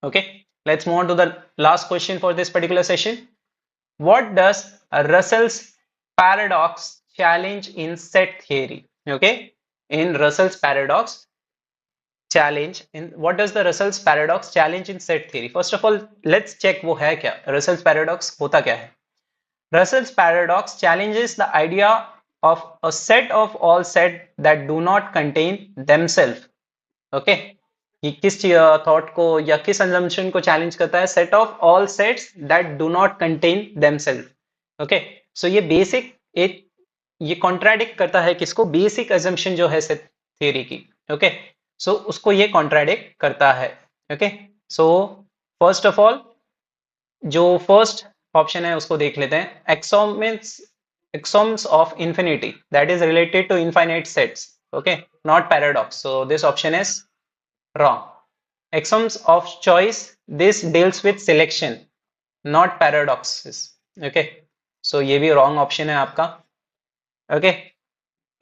Okay. Let's move on to the last question for this particular session. What does Russell's paradox challenge in set theory? Okay. In Russell's paradox challenge, in what does the Russell's paradox challenge in set theory? First of all, let's check वो है क्या. Russell's paradox होता क्या है? Russell's paradox challenges the idea of a set of all sets that do not contain themselves. Okay. ये किस thought को या किस assumption को चैलेंज करता है? Set of all sets that do not contain themselves. Okay. So ये basic एक ये कॉन्ट्राडिक्ट करता है किसको? बेसिक assumption जो है सेट थ्योरी की. ओके. सो उसको ये कॉन्ट्राडिक्ट करता है. Okay. So first of all जो फर्स्ट ऑप्शन है उसको देख लेते हैं. axioms of infinity that is related to infinite sets. Okay, not paradox. So this option is wrong. Axioms of choice, this deals with selection, not paradoxes. Okay, so ये भी wrong option है आपका. Okay,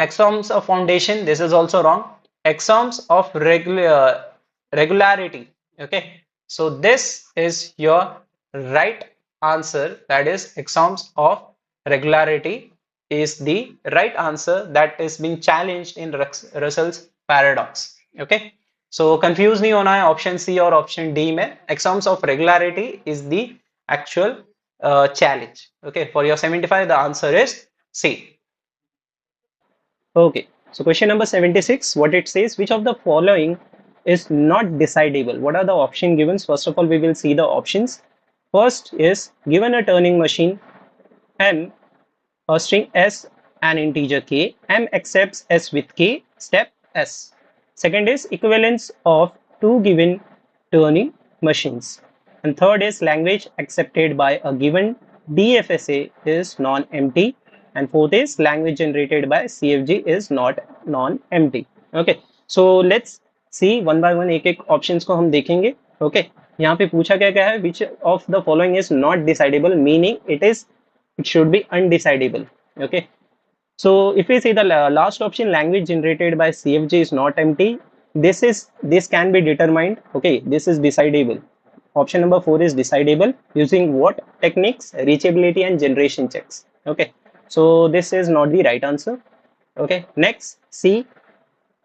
axioms of foundation, this is also wrong. Axioms of regularity. Okay, so this is your right answer, that is axioms of regularity is the right answer that is being challenged in Russell's paradox. Okay, so confuse नहीं होना है option C और option D में. Axioms of regularity is the actual challenge. Okay, for your 75 the answer is C. Okay, so question number 76, what it says, which of the following is not decidable? What are the option given? First of all, we will see the options. First is given a turning machine M, a string S, an integer K, M accepts S with K, step S. Second is equivalence of two given turning machines. And third is language accepted by a given DFSA is non-empty. And fourth is language generated by CFG is not non-empty. Okay, so let's see one by one. एक एक options को हम देखेंगे. Okay, यहाँ पे पूछा क्या है? Which of the following is not decidable? Meaning it should be undecidable. Okay, so if we see the last option, language generated by CFG is not empty, this can be determined. Okay, this is decidable. Option number 4 is decidable using what techniques? Reachability and generation checks. Okay, so this is not the right answer. Okay, next C,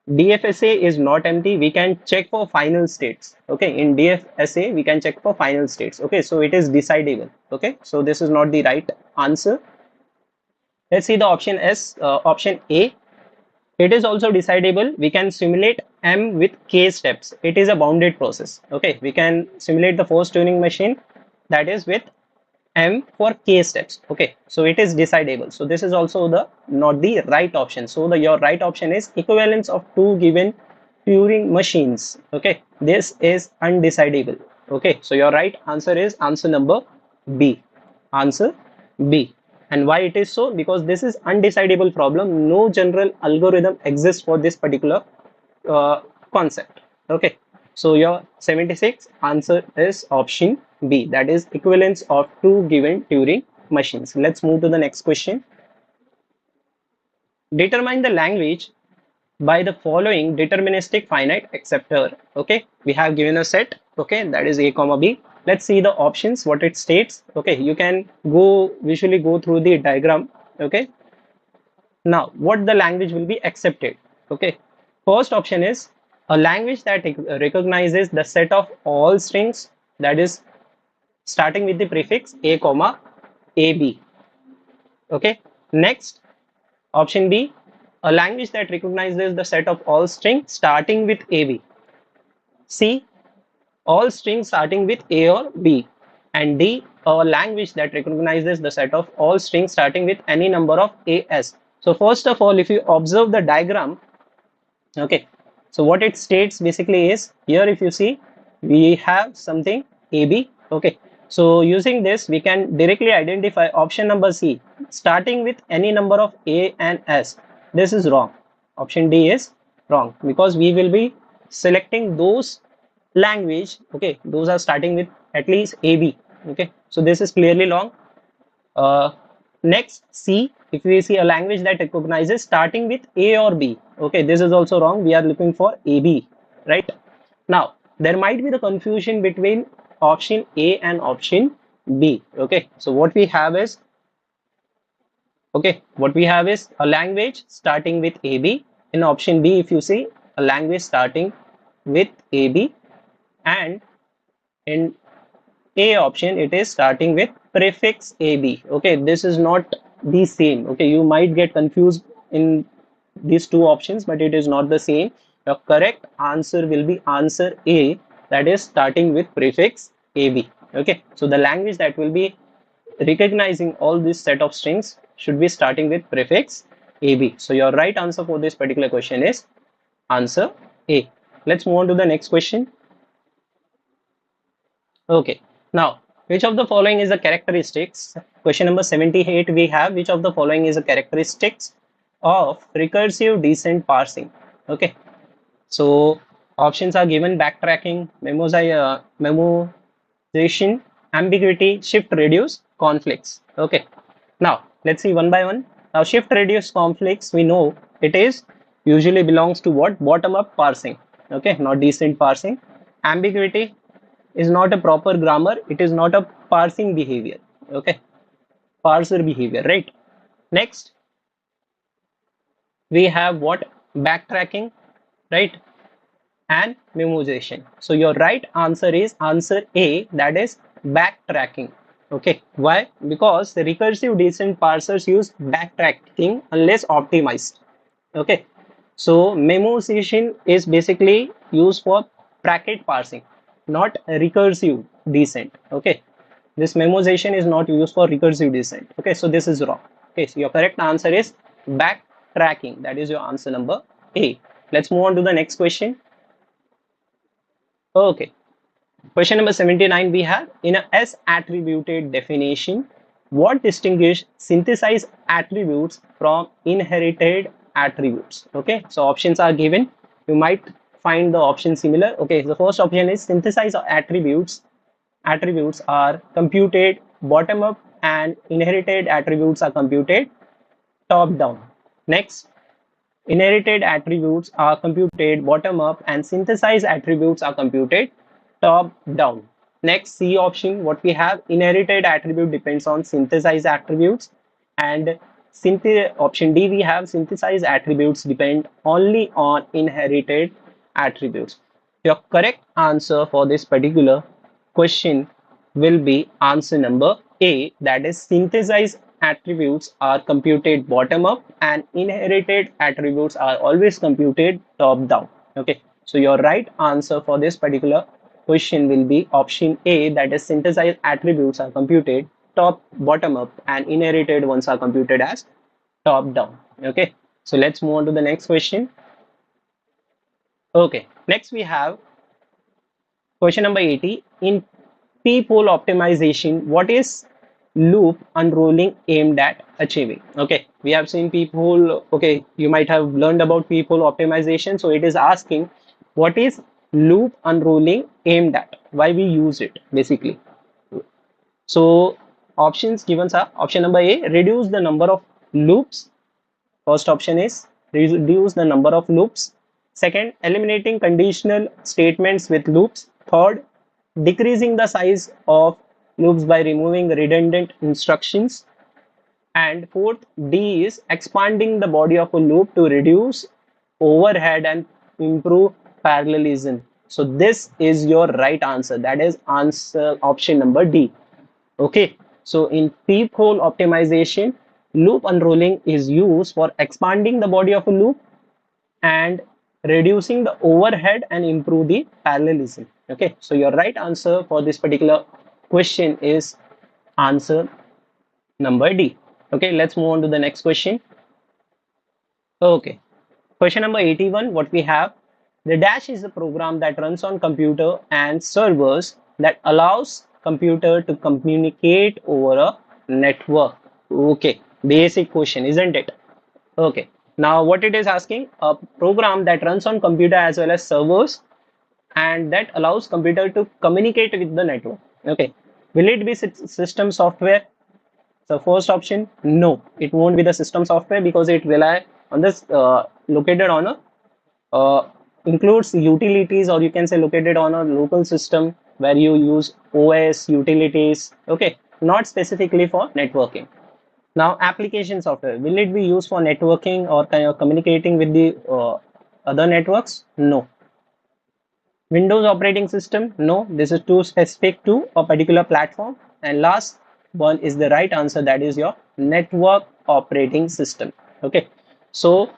DFSA is not empty. We can check for final states. Okay, in DFSA we can check for final states. Okay, so it is decidable. Okay, so this is not the right answer. Let's see the option S, option A. It is also decidable. We can simulate M with K steps. It is a bounded process. Okay, we can simulate the first tuning machine, that is with M for K steps. Okay, so it is decidable. So this is also not the right option. So your right option is equivalence of two given Turing machines. Okay, this is undecidable. Okay, so your right answer is answer number B. Answer B. And why it is so? Because this is undecidable problem. No general algorithm exists for this particular concept. Okay, so your 76 answer is option B, that is equivalence of two given Turing machines. Let's move to the next question. Determine the language by the following deterministic finite acceptor. Okay, we have given a set. Okay, that is A comma B. Let's see the options, what it states. Okay, you can visually go through the diagram. Okay, now what the language will be accepted. Okay, first option is a language that recognizes the set of all strings, that is starting with the prefix A comma AB. Okay, next option B, a language that recognizes the set of all strings starting with AB. C, all strings starting with A or B. And D, a language that recognizes the set of all strings starting with any number of AS. So first of all, if you observe the diagram, okay, so what it states basically is, here if you see, we have something AB. Okay, So using this, we can directly identify option number C, starting with any number of A and S. This is wrong. Option D is wrong because we will be selecting those language. Okay, those are starting with at least AB. Okay, so this is clearly wrong. Uh, Next, C, if we see a language that recognizes starting with A or B. Okay, this is also wrong. We are looking for AB, right? Now, there might be the confusion between option A and option B. Okay, so what we have is, a language starting with AB. In option B, if you see a language starting with AB, and in A option, it is starting with prefix AB. Okay, this is not the same. Okay, you might get confused in these two options, but it is not the same. The correct answer will be answer A, that is starting with prefix AB. Okay, so the language that will be recognizing all this set of strings should be starting with prefix AB. So your right answer for this particular question is answer A. Let's move on to the next question. Okay, now which of the following is the characteristics? Question number 78 we have, which of the following is the characteristics of recursive descent parsing? Okay, so options are given: backtracking, memoization, ambiguity, shift reduce, conflicts. Okay, now let's see one by one. Now shift reduce conflicts, we know it is usually belongs to what? Bottom up parsing. Okay, not descent parsing. Ambiguity is not a proper grammar, it is not a parsing behavior. Okay, parser behavior, right? Next, we have what? Backtracking, right? And memoization. So your right answer is answer A, that is backtracking. Okay, why? Because the recursive descent parsers use backtracking unless optimized. Okay, so memoization is basically used for bracket parsing, not recursive descent. Okay, this memoization is not used for recursive descent. Okay, so this is wrong. Okay, so your correct answer is backtracking. That is your answer number A. Let's move on to the next question. Okay, question number 79 we have, in a S attributed definition, what distinguish synthesized attributes from inherited attributes? Okay, so options are given. You might find the option similar. Okay, the first option is synthesized attributes. Attributes are computed bottom up and inherited attributes are computed top down. Next, inherited attributes are computed bottom up and synthesized attributes are computed top down. Next, C option, what we have, inherited attribute depends on synthesized attributes, and option D we have synthesized attributes depend only on inherited attributes. Your correct answer for this particular question will be answer number A, that is synthesized attributes are computed bottom up and inherited attributes are always computed top down. Okay, so your right answer for this particular question will be option A, that is synthesized attributes are computed top bottom up and inherited ones are computed as top down. Okay, so let's move on to the next question. Okay, next we have question number 80. In p-pole optimization, what is loop unrolling aimed at achieving? Okay, we have seen p-pole. Okay, you might have learned about p-pole optimization. So it is asking what is loop unrolling aimed at, why we use it basically. So options given are option number A, reduce the number of loops. First option is reduce the number of loops. Second, eliminating conditional statements with loops. Third, decreasing the size of loops by removing redundant instructions. And fourth, D is expanding the body of a loop to reduce overhead and improve parallelism. So this is your right answer. That is answer option number D. Okay, so in peephole optimization, loop unrolling is used for expanding the body of a loop and reducing the overhead and improve the parallelism. Okay, so your right answer for this particular question is answer number D. Okay, let's move on to the next question. Okay, question number 81, what we have, the dash is a program that runs on computer and servers that allows computer to communicate over a network? Okay, basic question, isn't it? Okay, now what it is asking, a program that runs on computer as well as servers and that allows computer to communicate with the network. Okay, will it be system software? So first option, no, it won't be the system software because it rely on this located on a includes utilities, or you can say located on a local system where you use OS utilities. Okay, not specifically for networking. Now application software, will it be used for networking or kind of communicating with the other networks? No. Windows operating system, no, this is too specific to a particular platform. And last one is the right answer, that is your network operating system. Okay, so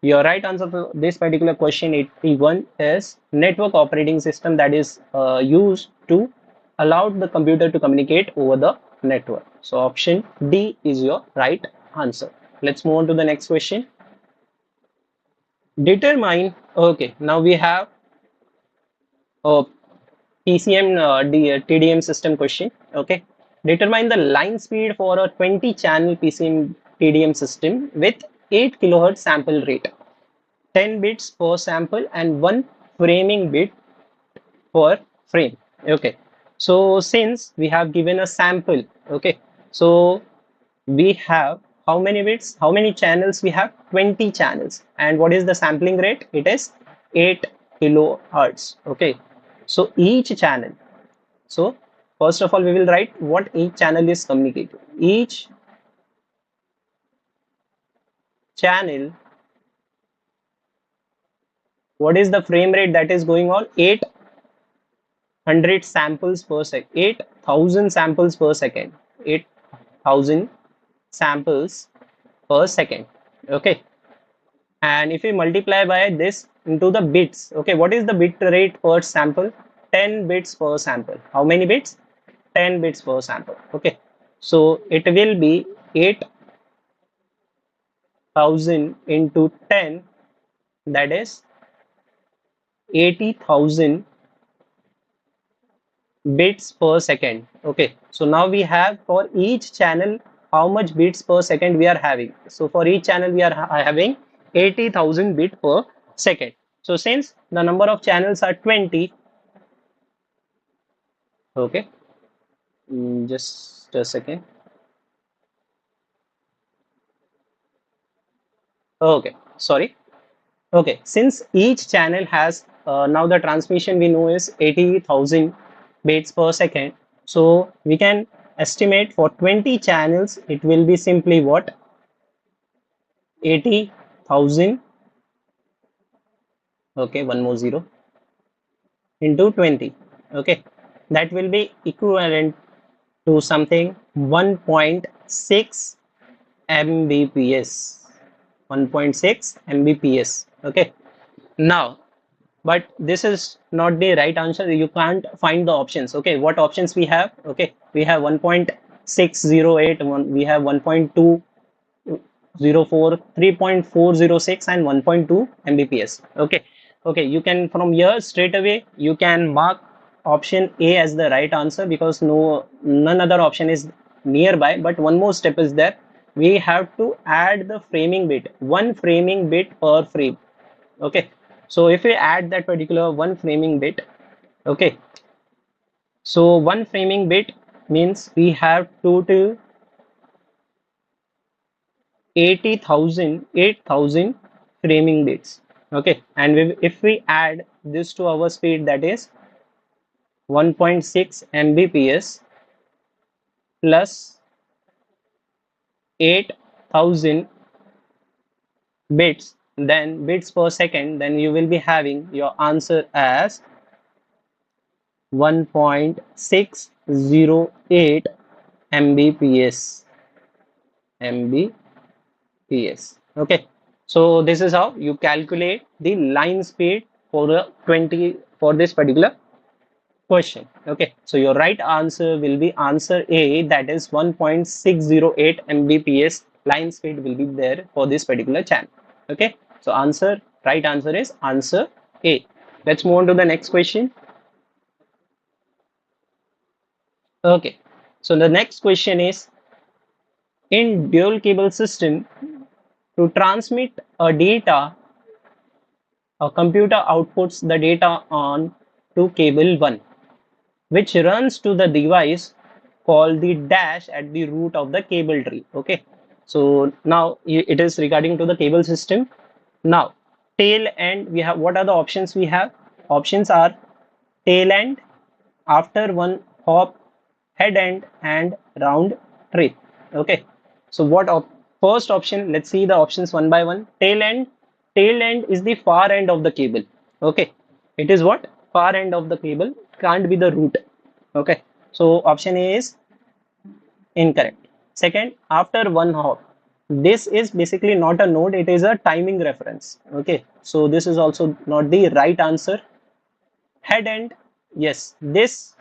your right answer for this particular question 81 is network operating system, that is used to allow the computer to communicate over the network. So option D is your right answer. Let's move on to the next question. Determine, okay, now we have a PCM TDM system question. Okay, determine the line speed for a 20 channel PCM TDM system with 8 kilohertz sample rate, 10 bits per sample and 1 framing bit per frame. Okay, so since we have given a sample, okay, so we have how many bits, how many channels? We have 20 channels. And what is the sampling rate? It is 8 kilohertz. Okay, so each channel, so first of all we will write what each channel is communicating. Each channel, what is the frame rate that is going on? 800 samples per second, 8000 samples per second, 8000 samples per second. Okay, and if we multiply by this into the bits, okay, what is the bit rate per sample? 10 bits per sample. How many bits? 10 bits per sample. Okay, so it will be 8000 into 10, that is 80,000 bits per second. Okay, so now we have for each channel how much bits per second we are having. So for each channel we are having 80,000 bit per second. So since the number of channels are 20, okay, just a second. Okay, sorry. Okay, since each channel has now the transmission we know is 80,000 bits per second, so we can estimate for 20 channels it will be simply what? 80,000, okay, one more zero, into 20. Okay, that will be equivalent to something 1.6 Mbps. 1.6 Mbps. Okay, now, but this is not the right answer. You can't find the options. Okay, what options we have? Okay, we have 1.608, we have 1.204, 3.406 and 1.2 Mbps. Okay, okay, you can from here straight away you can mark option A as the right answer because none other option is nearby. But one more step is there. We have to add the framing bit, one framing bit per frame. Okay, so if we add that particular one framing bit, okay, so one framing bit means we have total 8,000 framing bits. Okay, and if we add this to our speed, that is 1.6 Mbps plus 8,000 bits, then bits per second, then you will be having your answer as 1.608 Mbps. Okay, so this is how you calculate the line speed for the 20 for this particular question. Okay, so your right answer will be answer A, that is 1.608 Mbps line speed will be there for this particular channel. Okay, so right answer is answer A. Let's move on to the next question. Okay, so the next question is, in dual cable system, to transmit a data, a computer outputs the data on to cable 1, which runs to the device called the dash at the root of the cable tree. Okay, so now it is regarding to the cable system. Now, tail end, we have, what are the options we have? Options are tail end, after one hop, head end, and round trip. Okay, so what first option, let's see the options one by one. Tail end, tail end is the far end of the cable. Okay, it is what? Far end of the cable, can't be the root. Okay, so option A is incorrect. Second, after one hop, this is basically not a node, it is a timing reference. Okay, so this is also not the right answer. Head end, yes, this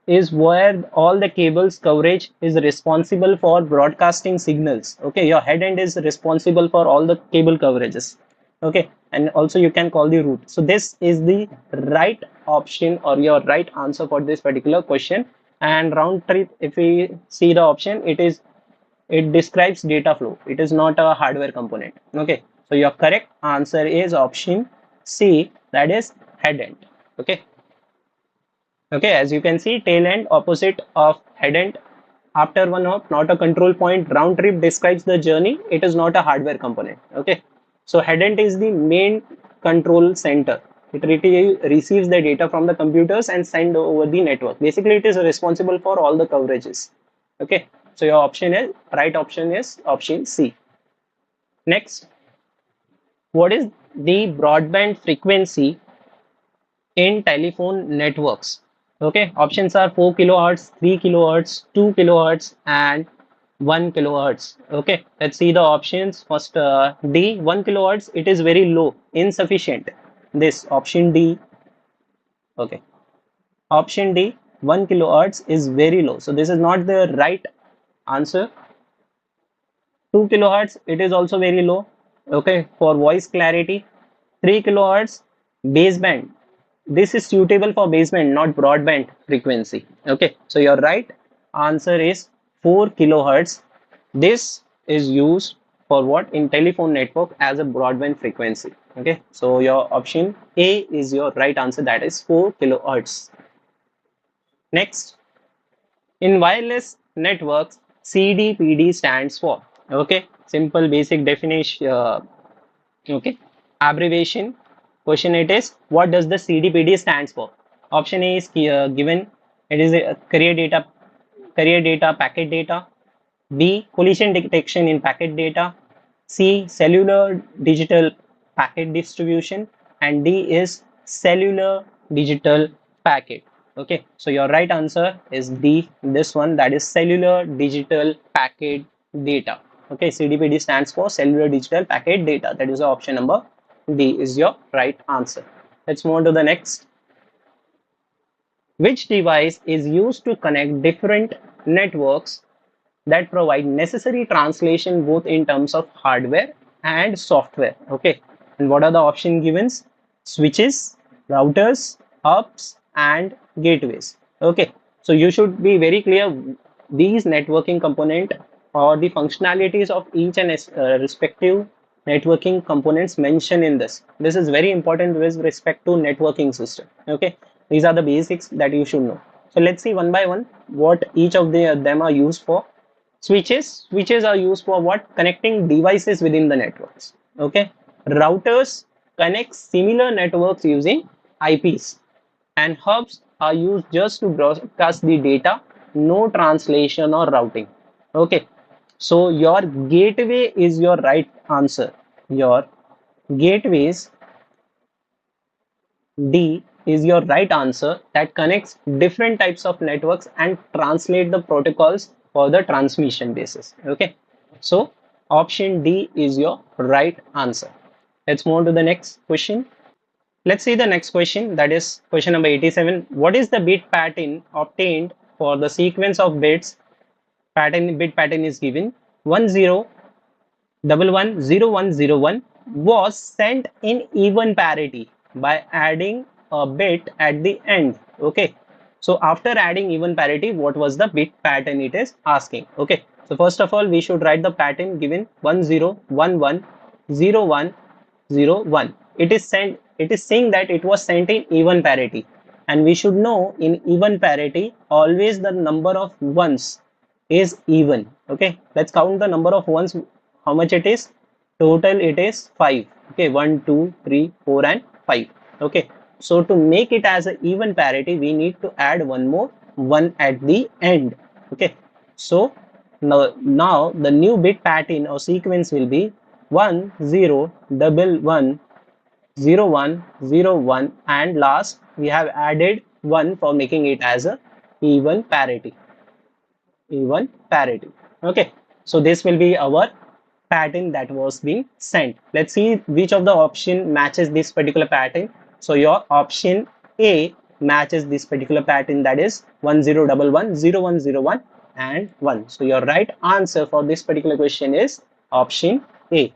is where all the cables coverage is responsible for broadcasting signals. Okay, your head end is responsible for all the cable coverages. Okay, and also you can call the root. So this is the right option or your right answer for this particular question. And round trip, if we see the option, it describes data flow, it is not a hardware component. Okay, so your correct answer is option C, that is head end. Okay. Okay, as you can see, tail end opposite of head end. After one hop, not a control point. Round trip describes the journey. It is not a hardware component. Okay, so head end is the main control center. It receives the data from the computers and send over the network. Basically, it is responsible for all the coverages. Okay, so your right option is option C. Next, what is the broadband frequency in telephone networks? Okay, options are 4 kilohertz, 3 kilohertz, 2 kilohertz, and 1 kilohertz. Okay, let's see the options. First, D, 1 kilohertz, it is very low, insufficient. This option D. Okay, option D, 1 kilohertz is very low. So this is not the right answer. 2 kilohertz, it is also very low. Okay, for voice clarity. 3 kilohertz baseband, this is suitable for baseband, not broadband frequency. Okay, so your right answer is 4 kilohertz. This is used for what? In telephone network as a broadband frequency. Okay, so your option A is your right answer, that is 4 kilohertz. Next, in wireless networks, CDPD stands for, okay, simple basic definition, okay, abbreviation. Question it is, what does the CDPD stands for? Option A is given, it is a carrier data, packet data. B, collision detection in packet data. C, cellular digital packet distribution. And D is cellular digital packet. Okay, so your right answer is D, this one, that is cellular digital packet data. Okay, CDPD stands for cellular digital packet data. That is option number D is your right answer. Let's move on to the next. Which device is used to connect different networks that provide necessary translation both in terms of hardware and software? Okay, and what are the option givens? Switches, routers, hubs, and gateways. Okay, so you should be very clear these networking component or the functionalities of each and respective networking components mentioned in this. This is very important with respect to networking system. Okay, these are the basics that you should know. So let's see one by one what each of them are used for. Switches are used for what? Connecting devices within the networks. Okay, routers connect similar networks using IPs, and hubs are used just to broadcast the data, no translation or routing. Okay, so your gateway is your right answer. Your gateways, D is your right answer, that connects different types of networks and translate the protocols for the transmission basis. Okay, so option D is your right answer. Let's move on to the next question. Let's see the next question, that is question number 87. What is the bit pattern obtained for the sequence of bits? Bit pattern is given 10110101 was sent in even parity by adding a bit at the end. Okay, So after adding even parity, what was the bit pattern it is asking? Okay, so first of all we should write the pattern given 10110101. It is saying that it was sent in even parity, and we should know in even parity always the number of ones is even. Okay, let's count the number of ones. How much it is? Total it is 5. Okay, 1 2 3 4 and 5. Okay, so to make it as an even parity, we need to add one more 1 at the end. Okay, so now the new bit pattern or sequence will be 1 0 double 1 0 1 0 1, and last we have added 1 for making it as a even parity. Even parity. Okay, so this will be our pattern that was being sent. Let's see which of the option matches this particular pattern. So your option A matches this particular pattern, that is 10110101 and 1. So your right answer for this particular question is option A.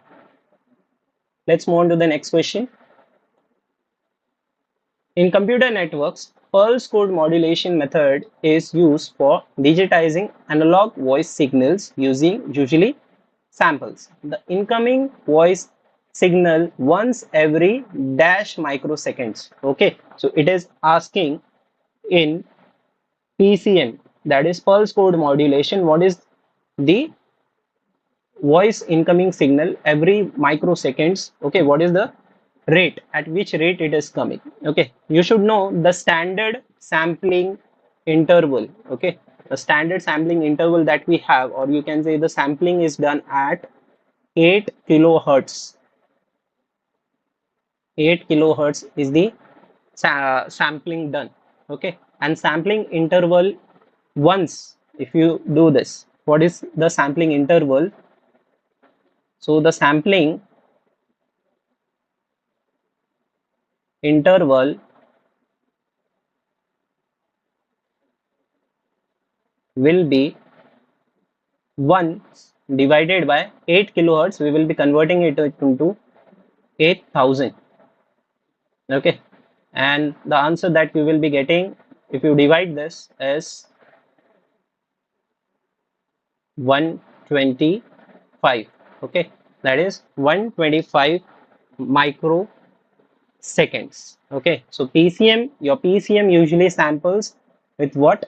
Let's move on to the next question. In computer networks, pulse code modulation method is used for digitizing analog voice signals using usually samples. The incoming voice signal once every dash microseconds. Okay, so it is asking in PCM, that is pulse code modulation, what is the voice incoming signal every microseconds. Okay, what is the rate at which rate it is coming? Okay, you should know the standard sampling interval. Okay, the standard sampling interval that we have, or you can say the sampling is done at 8 kilohertz. 8 kilohertz is the sampling done. Okay, and sampling interval, once if you do this, what is the sampling interval? So the sampling interval will be 1 divided by 8 kilohertz. We will be converting it into 8000. Okay, and the answer that you will be getting if you divide this is 125. Okay, that is 125 microseconds. Okay, so PCM, your PCM usually samples with what?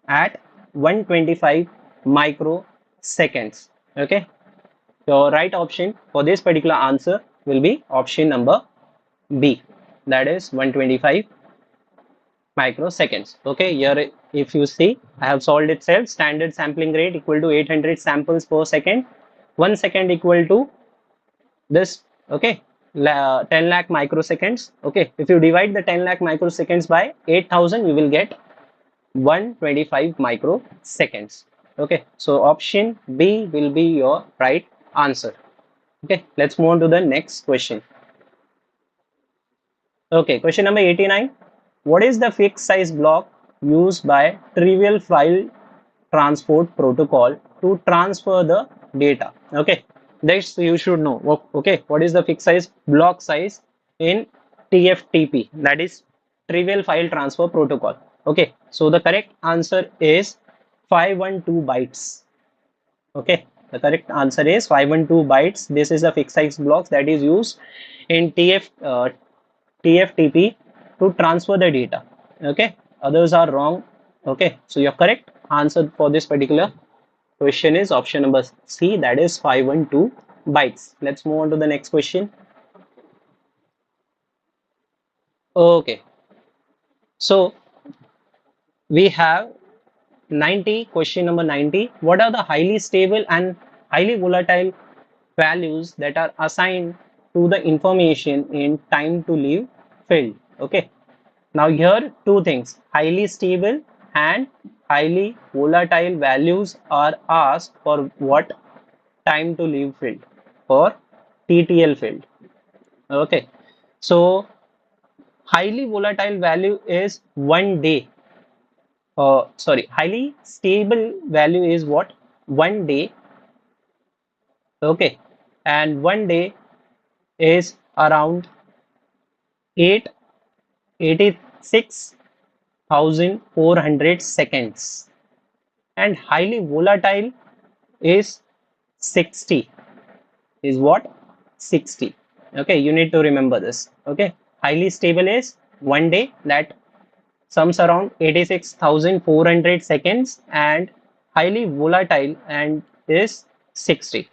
At 125 microseconds. Okay, your right option for this particular answer will be option number B, that is 125 microseconds. Okay, here if you see, I have solved itself. Standard sampling rate equal to 800 samples per second. 1 second equal to this. Okay, 10 lakh microseconds. Okay, if you divide the 10 lakh microseconds by 8000, you will get 125 microseconds. Okay, so option B will be your right answer. Okay, let's move on to the next question. Okay, question number 89. What is the fixed size block used by trivial file transport protocol to transfer the data? Okay, this you should know. Okay, what is the fixed size block size in TFTP, that is trivial file transfer protocol? Okay, so the correct answer is 512 bytes. Okay, the correct answer is 512 bytes. This is a fixed size block that is used in TFTP to transfer the data. Okay, others are wrong. Okay, so your correct answer for this particular question is option number C, that is 512 bytes. Let's move on to the next question. Okay, so we have 90, question number 90. What are the highly stable and highly volatile values that are assigned to the information in time to live field? Okay, now here two things, highly stable and highly volatile values are asked for what? Time to live field, for TTL field. Okay, so highly volatile value is 1 day. Sorry, highly stable value is what? 1 day. Okay, and 1 day is around 886 1400 seconds, and highly volatile is 60. Is what? 60. Okay, you need to remember this. Okay, highly stable is 1 day, that sums around 86,400 seconds, and highly volatile and is 60.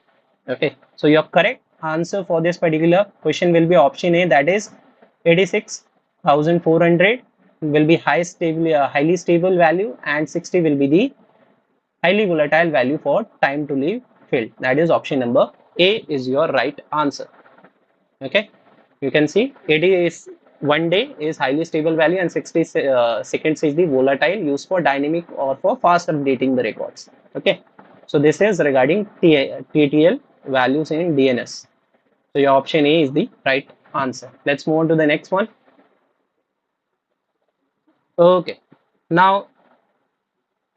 Okay, so your correct answer for this particular question will be option A, that is 86,400 will be highly stable value, and 60 will be the highly volatile value for time to live field. That is option number A is your right answer. Okay, you can see 80 is 1 day is highly stable value, and 60 seconds is the volatile used for dynamic or for fast updating the records. Okay, so this is regarding TTL values in DNS. So your option A is the right answer. Let's move on to the next one. Okay, now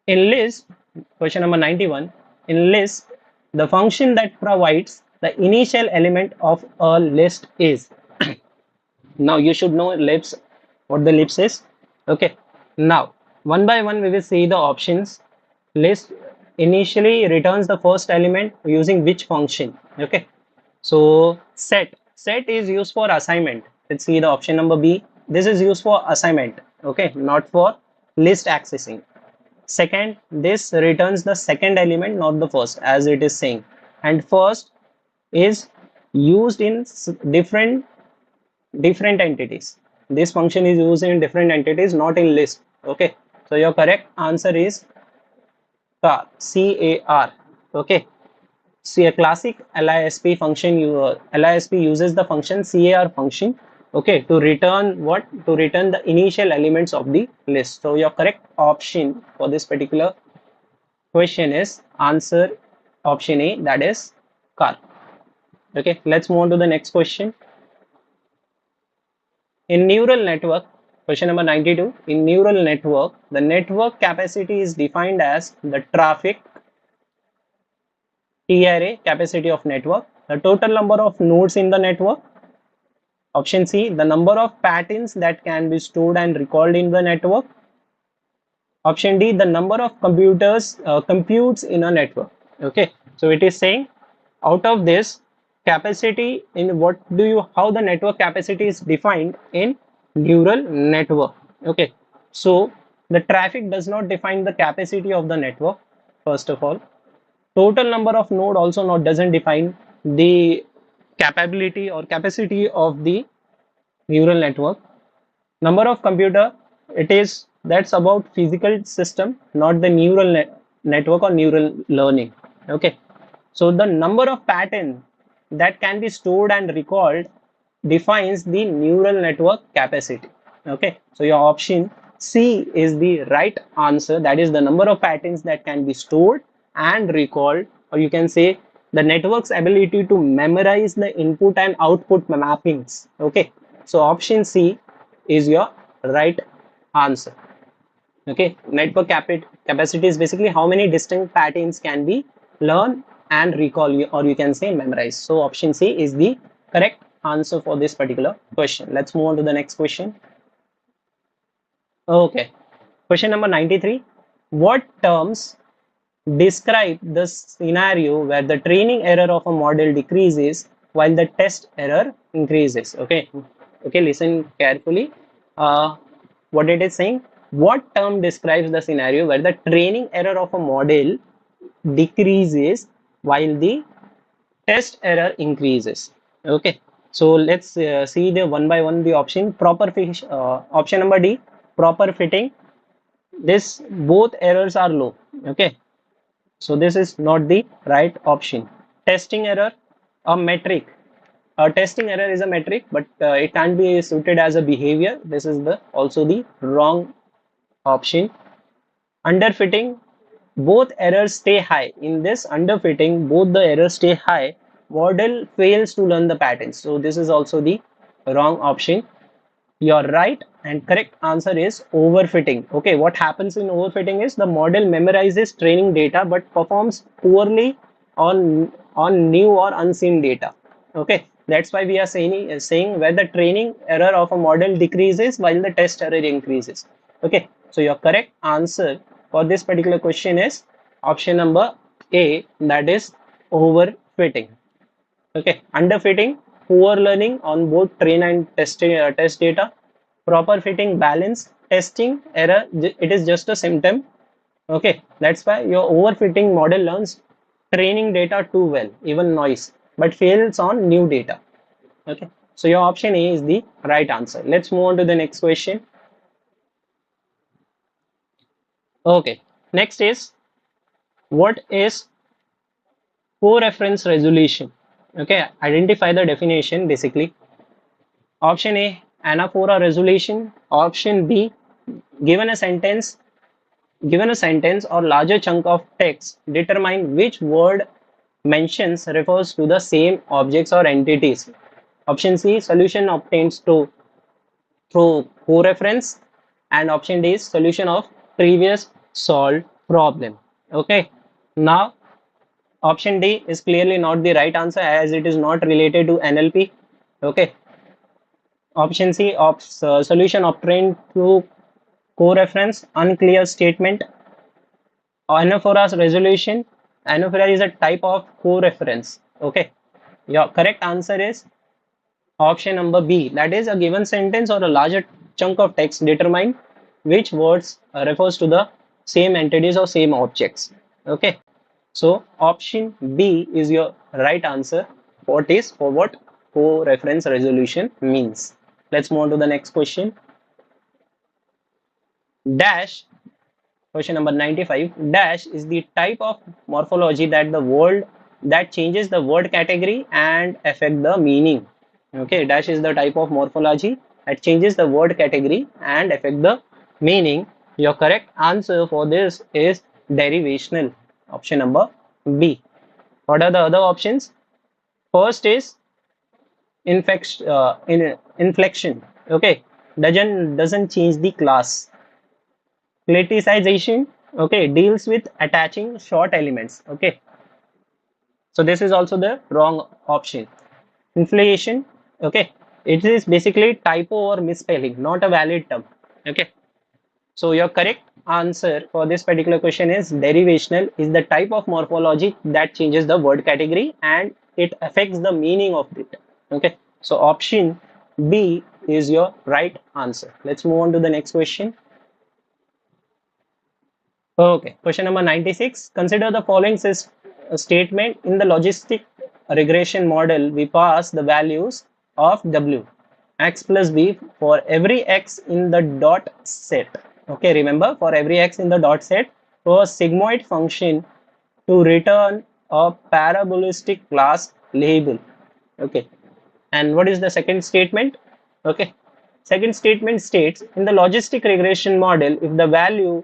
in list, question number 91, in list, the function that provides the initial element of a list is. Now you should know lips, what the lips is. Okay, now one by one we will see the options. List initially returns the first element using which function. Okay, so set is used for assignment. Let's see the option number B. This is used for assignment. Okay, not for list accessing. Second, this returns the second element, not the first, as it is saying. And first is used in different entities. This function is used in different entities, not in list. Okay, so your correct answer is car, CAR. Okay, see a classic LISP function. LISP uses the function CAR function. Okay, to return what? To return the initial elements of the list. So your correct option for this particular question is answer option A, that is car. Okay, let's move on to the next question. In neural network, question number 92, in neural network, the network capacity is defined as the traffic TRA, capacity of network, the total number of nodes in the network. Option C, the number of patterns that can be stored and recalled in the network. Option D, the number of computes in a network. Okay, so it is saying out of this capacity, in how the network capacity is defined in neural network. Okay, so the traffic does not define the capacity of the network. First of all, total number of node also not doesn't define the capability or capacity of the neural network. Number of computer, it is that's about physical system, not the network or neural learning. Okay, so the number of pattern that can be stored and recalled defines the neural network capacity. Okay, so your option C is the right answer, that is the number of patterns that can be stored and recalled, or you can say the network's ability to memorize the input and output mappings. Okay, so option C is your right answer. Okay, network capacity is basically how many distinct patterns can be learned and recall, or you can say memorize. So option C is the correct answer for this particular question. Let's move on to the next question. Okay, question number 93, what terms describe the scenario where the training error of a model decreases while the test error increases? Okay, listen carefully. What it is saying, what term describes the scenario where the training error of a model decreases while the test error increases? Okay, so let's see the one by one the option. Option number D, proper fitting. This both errors are low. Okay, so this is not the right option. Testing error, a metric. A testing error is a metric, but it can't be suited as a behavior. This is also the wrong option. Underfitting, both errors stay high. In this underfitting, both the errors stay high. Model fails to learn the patterns. So this is also the wrong option. Your right and correct answer is overfitting. Okay, what happens in overfitting is the model memorizes training data but performs poorly on new or unseen data. Okay, that's why we are saying where the training error of a model decreases while the test error increases. Okay, So your correct answer for this particular question is option number A, that is overfitting. Okay, underfitting, poor learning on both train and test data, proper fitting, balance, testing, error, it is just a symptom. Okay, that's why your overfitting model learns training data too well, even noise, but fails on new data. Okay, so your option A is the right answer. Let's move on to the next question. Okay, next is, what is co-reference resolution? Okay, identify the definition basically. Option A, anaphora resolution. Option B, given a sentence or larger chunk of text, determine which word mentions refers to the same objects or entities. Option C, solution obtains through co-reference, and option D is solution of previous solved problem. Okay, now option D is clearly not the right answer as it is not related to NLP. Okay, option C, solution obtained through co-reference, unclear statement. Anaphora's resolution. Anaphora is a type of co-reference. Okay, your correct answer is option number B. That is, a given sentence or a larger chunk of text determine which words refers to the same entities or same objects. Okay, so option B is your right answer. What co-reference resolution means. Let's move on to the next question. Dash, question number 95. Dash is the type of morphology that changes the word category and affect the meaning. Okay, dash is the type of morphology that changes the word category and affect the meaning. Your correct answer for this is derivational. Option number B. What are the other options? First is inflection. Okay, doesn't change the class. Politicization, okay, deals with attaching short elements. Okay, so this is also the wrong option. Inflation, okay, it is basically typo or misspelling, not a valid term. Okay, so your correct answer for this particular question is derivational is the type of morphology that changes the word category and it affects the meaning of it. Okay, so option B is your right answer. Let's move on to the next question. Okay, question number 96. Consider the following statement. In the logistic regression model, we pass the values of W, x plus B for every x in the dot set. Okay, remember, for every x in the dot set, for a sigmoid function to return a parabolistic class label. Okay, and what is the second statement? Okay, second statement states, in the logistic regression model, if the value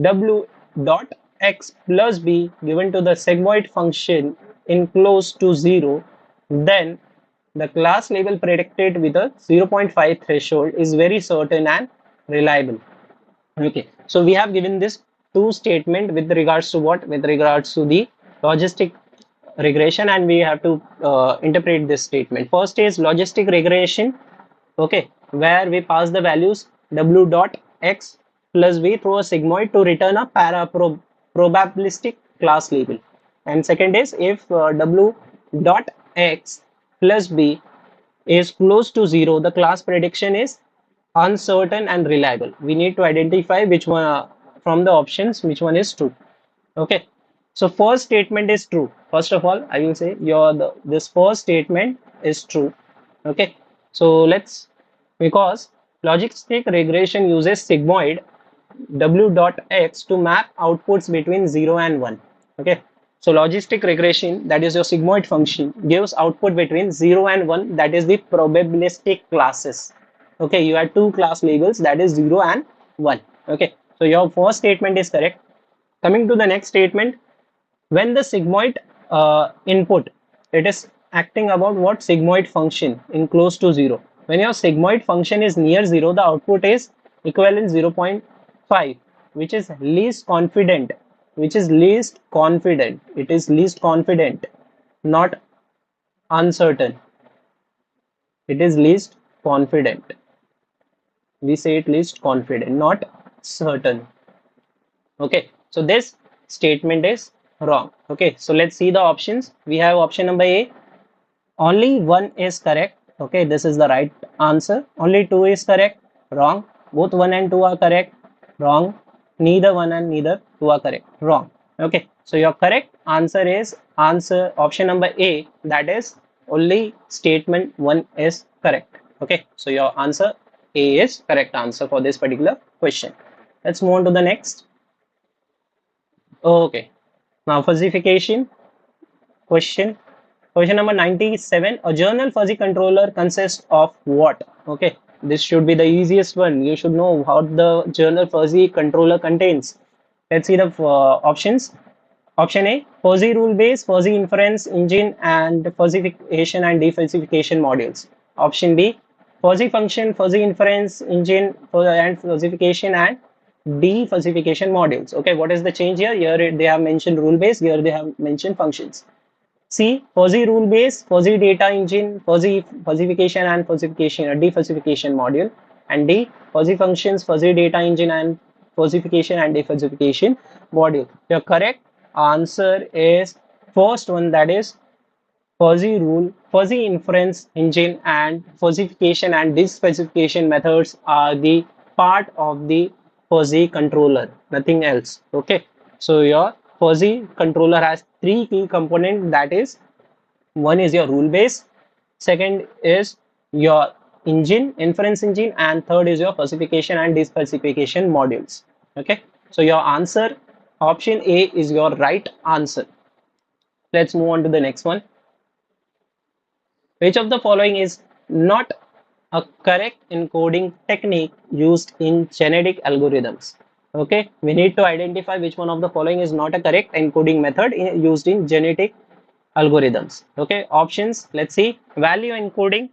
W dot x plus b given to the sigmoid function in close to 0, then the class label predicted with a 0.5 threshold is very certain and reliable. Okay, so we have given this two statement with regards to what? With regards to the logistic regression, and we have to interpret this statement. First is logistic regression, okay, where we pass the values W dot x plus b through a sigmoid to return a probabilistic class label. And second is, if W dot x plus b is close to 0, the class prediction is uncertain and reliable. We need to identify which one from the options, which one is true. Okay, so first statement is true. First of all, I will say this first statement is true. Okay, so let's, because logistic regression uses sigmoid W dot x to map outputs between 0 and 1. Okay, so logistic regression, that is your sigmoid function, gives output between 0 and 1, that is the probabilistic classes. Okay, you have two class labels, that is 0 and 1. Okay, so your first statement is correct. Coming to the next statement, when the sigmoid input, it is acting about what? Sigmoid function in close to 0. When your sigmoid function is near 0, the output is equivalent 0.5, which is least confident. It is least confident, not uncertain. It is least confident. We say at least confident, not certain. Okay, so this statement is wrong. Okay, so let's see the options. We have option number A, only one is correct. Okay, this is the right answer. Only two is correct. Wrong. Both one and two are correct. Wrong. Neither one and neither two are correct. Wrong. Okay, so your correct answer is answer option number A, that is only statement one is correct. Okay, so your answer A is correct answer for this particular question. Let's move on to the next. Okay, now falsification question. Question number 97. A journal fuzzy controller consists of what? Okay, this should be the easiest one. You should know what the journal fuzzy controller contains. Let's see the options. Option A, fuzzy rule base, fuzzy inference engine, and fuzzification and defuzzification modules. Option B, fuzzy function, fuzzy inference engine, and fuzzification and defuzzification modules. Okay, what is the change here? Here they have mentioned rule base, here they have mentioned functions. C, fuzzy rule base, fuzzy data engine, fuzzification and defuzzification module. And D, fuzzy functions, fuzzy data engine, and fuzzification and defuzzification module. Your correct answer is first one, that is fuzzy rule, fuzzy inference engine, and fuzzification and defuzzification methods are the part of the fuzzy controller, nothing else. Okay, so your fuzzy controller has three key components, that is one is your rule base, second is your engine, inference engine, and third is your fuzzification and defuzzification modules. Okay, so your answer option A is your right answer. Let's move on to the next one. Which of the following is not a correct encoding technique used in genetic algorithms? Okay, we need to identify which one of the following is not a correct encoding method used in genetic algorithms. Okay, options, let's see. Value encoding.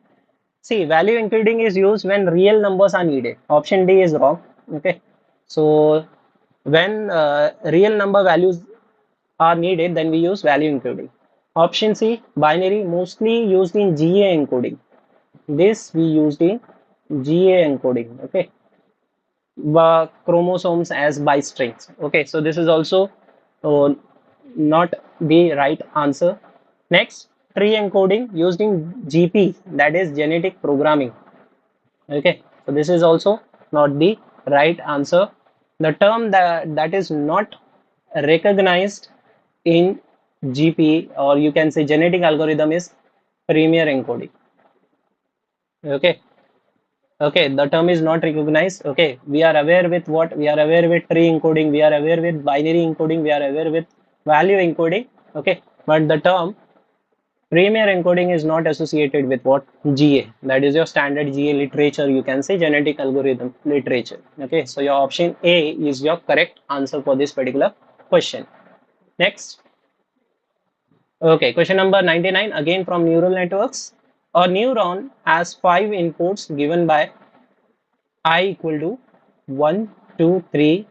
See, value encoding is used when real numbers are needed. Option D is wrong. Okay, so when real number values are needed, then we use value encoding. Option C, binary, mostly used in GA encoding. This we used in GA encoding. Okay, chromosomes as bystrings. Okay, so this is also not the right answer. Next, tree encoding used in GP, that is genetic programming. Okay, so this is also not the right answer. The term that is not recognized in GP, or you can say genetic algorithm, is premier encoding. Okay, okay, the term is not recognized. Okay, we are aware with what? We are aware with tree encoding, we are aware with binary encoding, we are aware with value encoding. Okay, but the term premier encoding is not associated with what? GA. That is your standard GA literature, you can say genetic algorithm literature. Okay, so your option A is your correct answer for this particular question. Next. Okay, question number 99, again from neural networks. A neuron has 5 inputs given by I equal to 1, 2, 3,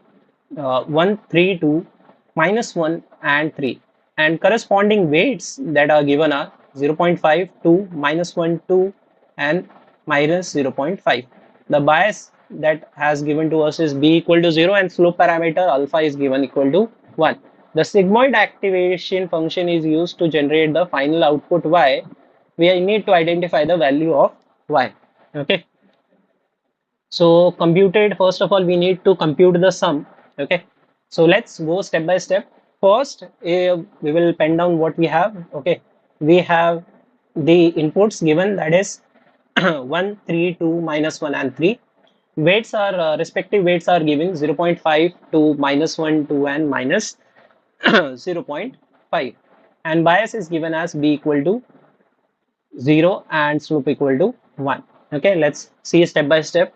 1, 3, 2, minus 1 and 3, and corresponding weights that are given are 0.5, 2, minus 1, 2, and minus 0.5. The bias that has given to us is b equal to 0, and slope parameter alpha is given equal to 1. The sigmoid activation function is used to generate the final output y. We need to identify the value of y. Okay, so computed, first of all we need to compute the sum. Okay, so let's go step by step. First we will pen down what we have. Okay, we have the inputs given, that is 1, 3, 2, minus 1 and 3. Weights are respective weights are given 0.5 to minus 1, 2 and minus 0.5, and bias is given as b equal to 0 and slope equal to 1. Okay, let's see step by step.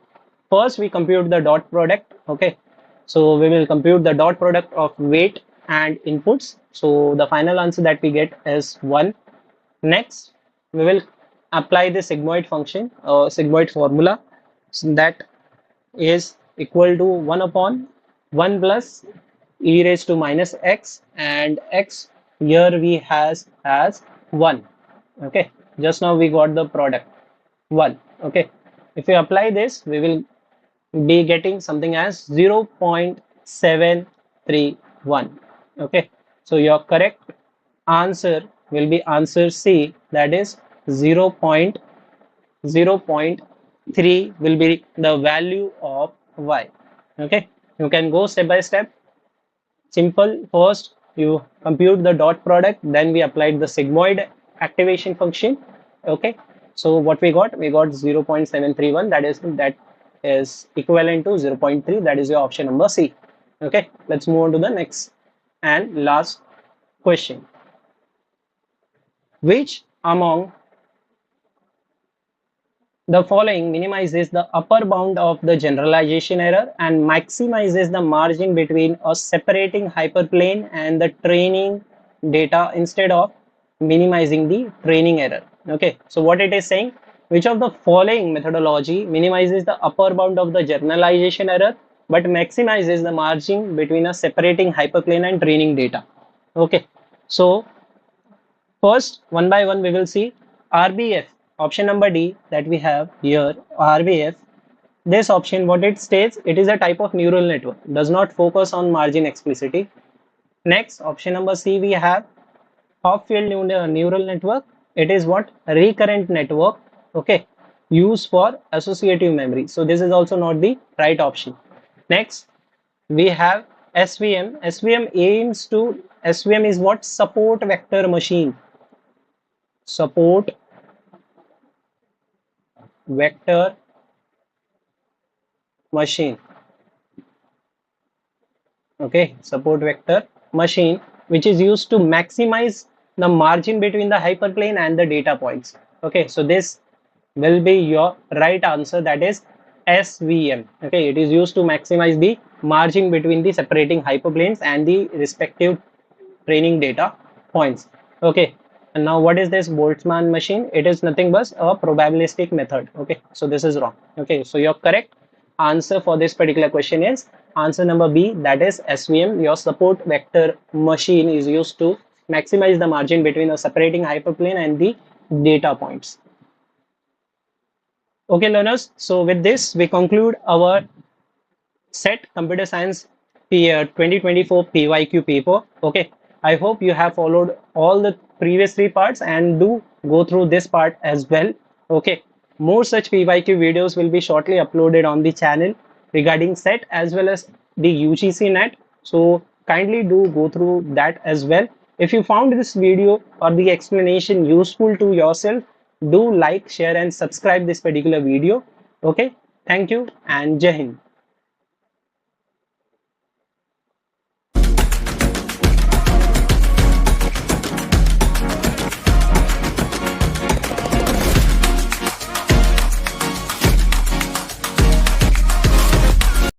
First we compute the dot product. Okay, so we will compute the dot product of weight and inputs. So the final answer that we get is 1. Next we will apply the sigmoid function, sigmoid formula, so that is equal to 1 upon 1 plus e raised to minus x, and x here we has as 1. Okay, just now we got the product 1. Okay, if we apply this, we will be getting something as 0.731. Okay, so your correct answer will be answer C, that is 0.0.3 will be the value of y. Okay, you can go step by step. Simple. First you compute the dot product, then we applied the sigmoid activation function. Okay, so what we got, 0.731, that is equivalent to 0.3, that is your option number C. Okay, let's move on to the next and last question. Which among the following minimizes the upper bound of the generalization error and maximizes the margin between a separating hyperplane and the training data instead of minimizing the training error? Okay, so what it is saying, which of the following methodology minimizes the upper bound of the generalization error but maximizes the margin between a separating hyperplane and training data? Okay, so first, one by one, we will see RBF. Option number D that we have here, RBF. This option, what it states, it is a type of neural network, does not focus on margin explicitity. Next, option number C, we have Hopfield neural network. It is what? Recurrent network. Okay, used for associative memory. So this is also not the right option. Next, we have SVM. SVM is what? Support vector machine. Support vector machine. Okay, support vector machine, which is used to maximize the margin between the hyperplane and the data points. Okay, so this will be your right answer, that is SVM. Okay, it is used to maximize the margin between the separating hyperplanes and the respective training data points. Okay, and now what is this Boltzmann machine? It is nothing but a probabilistic method. Okay, so this is wrong. Okay, so your correct answer for this particular question is answer number B, that is SVM. Your support vector machine is used to maximize the margin between a separating hyperplane and the data points. Okay, learners, so with this we conclude our SET Computer Science 2024 PYQ paper. Okay, I hope you have followed all the previous three parts and do go through this part as well. Okay, more such PYQ videos will be shortly uploaded on the channel regarding SET as well as the UGC NET. So kindly do go through that as well. If you found this video or the explanation useful to yourself, do like, share and subscribe this particular video. Okay, thank you and Jai Hind.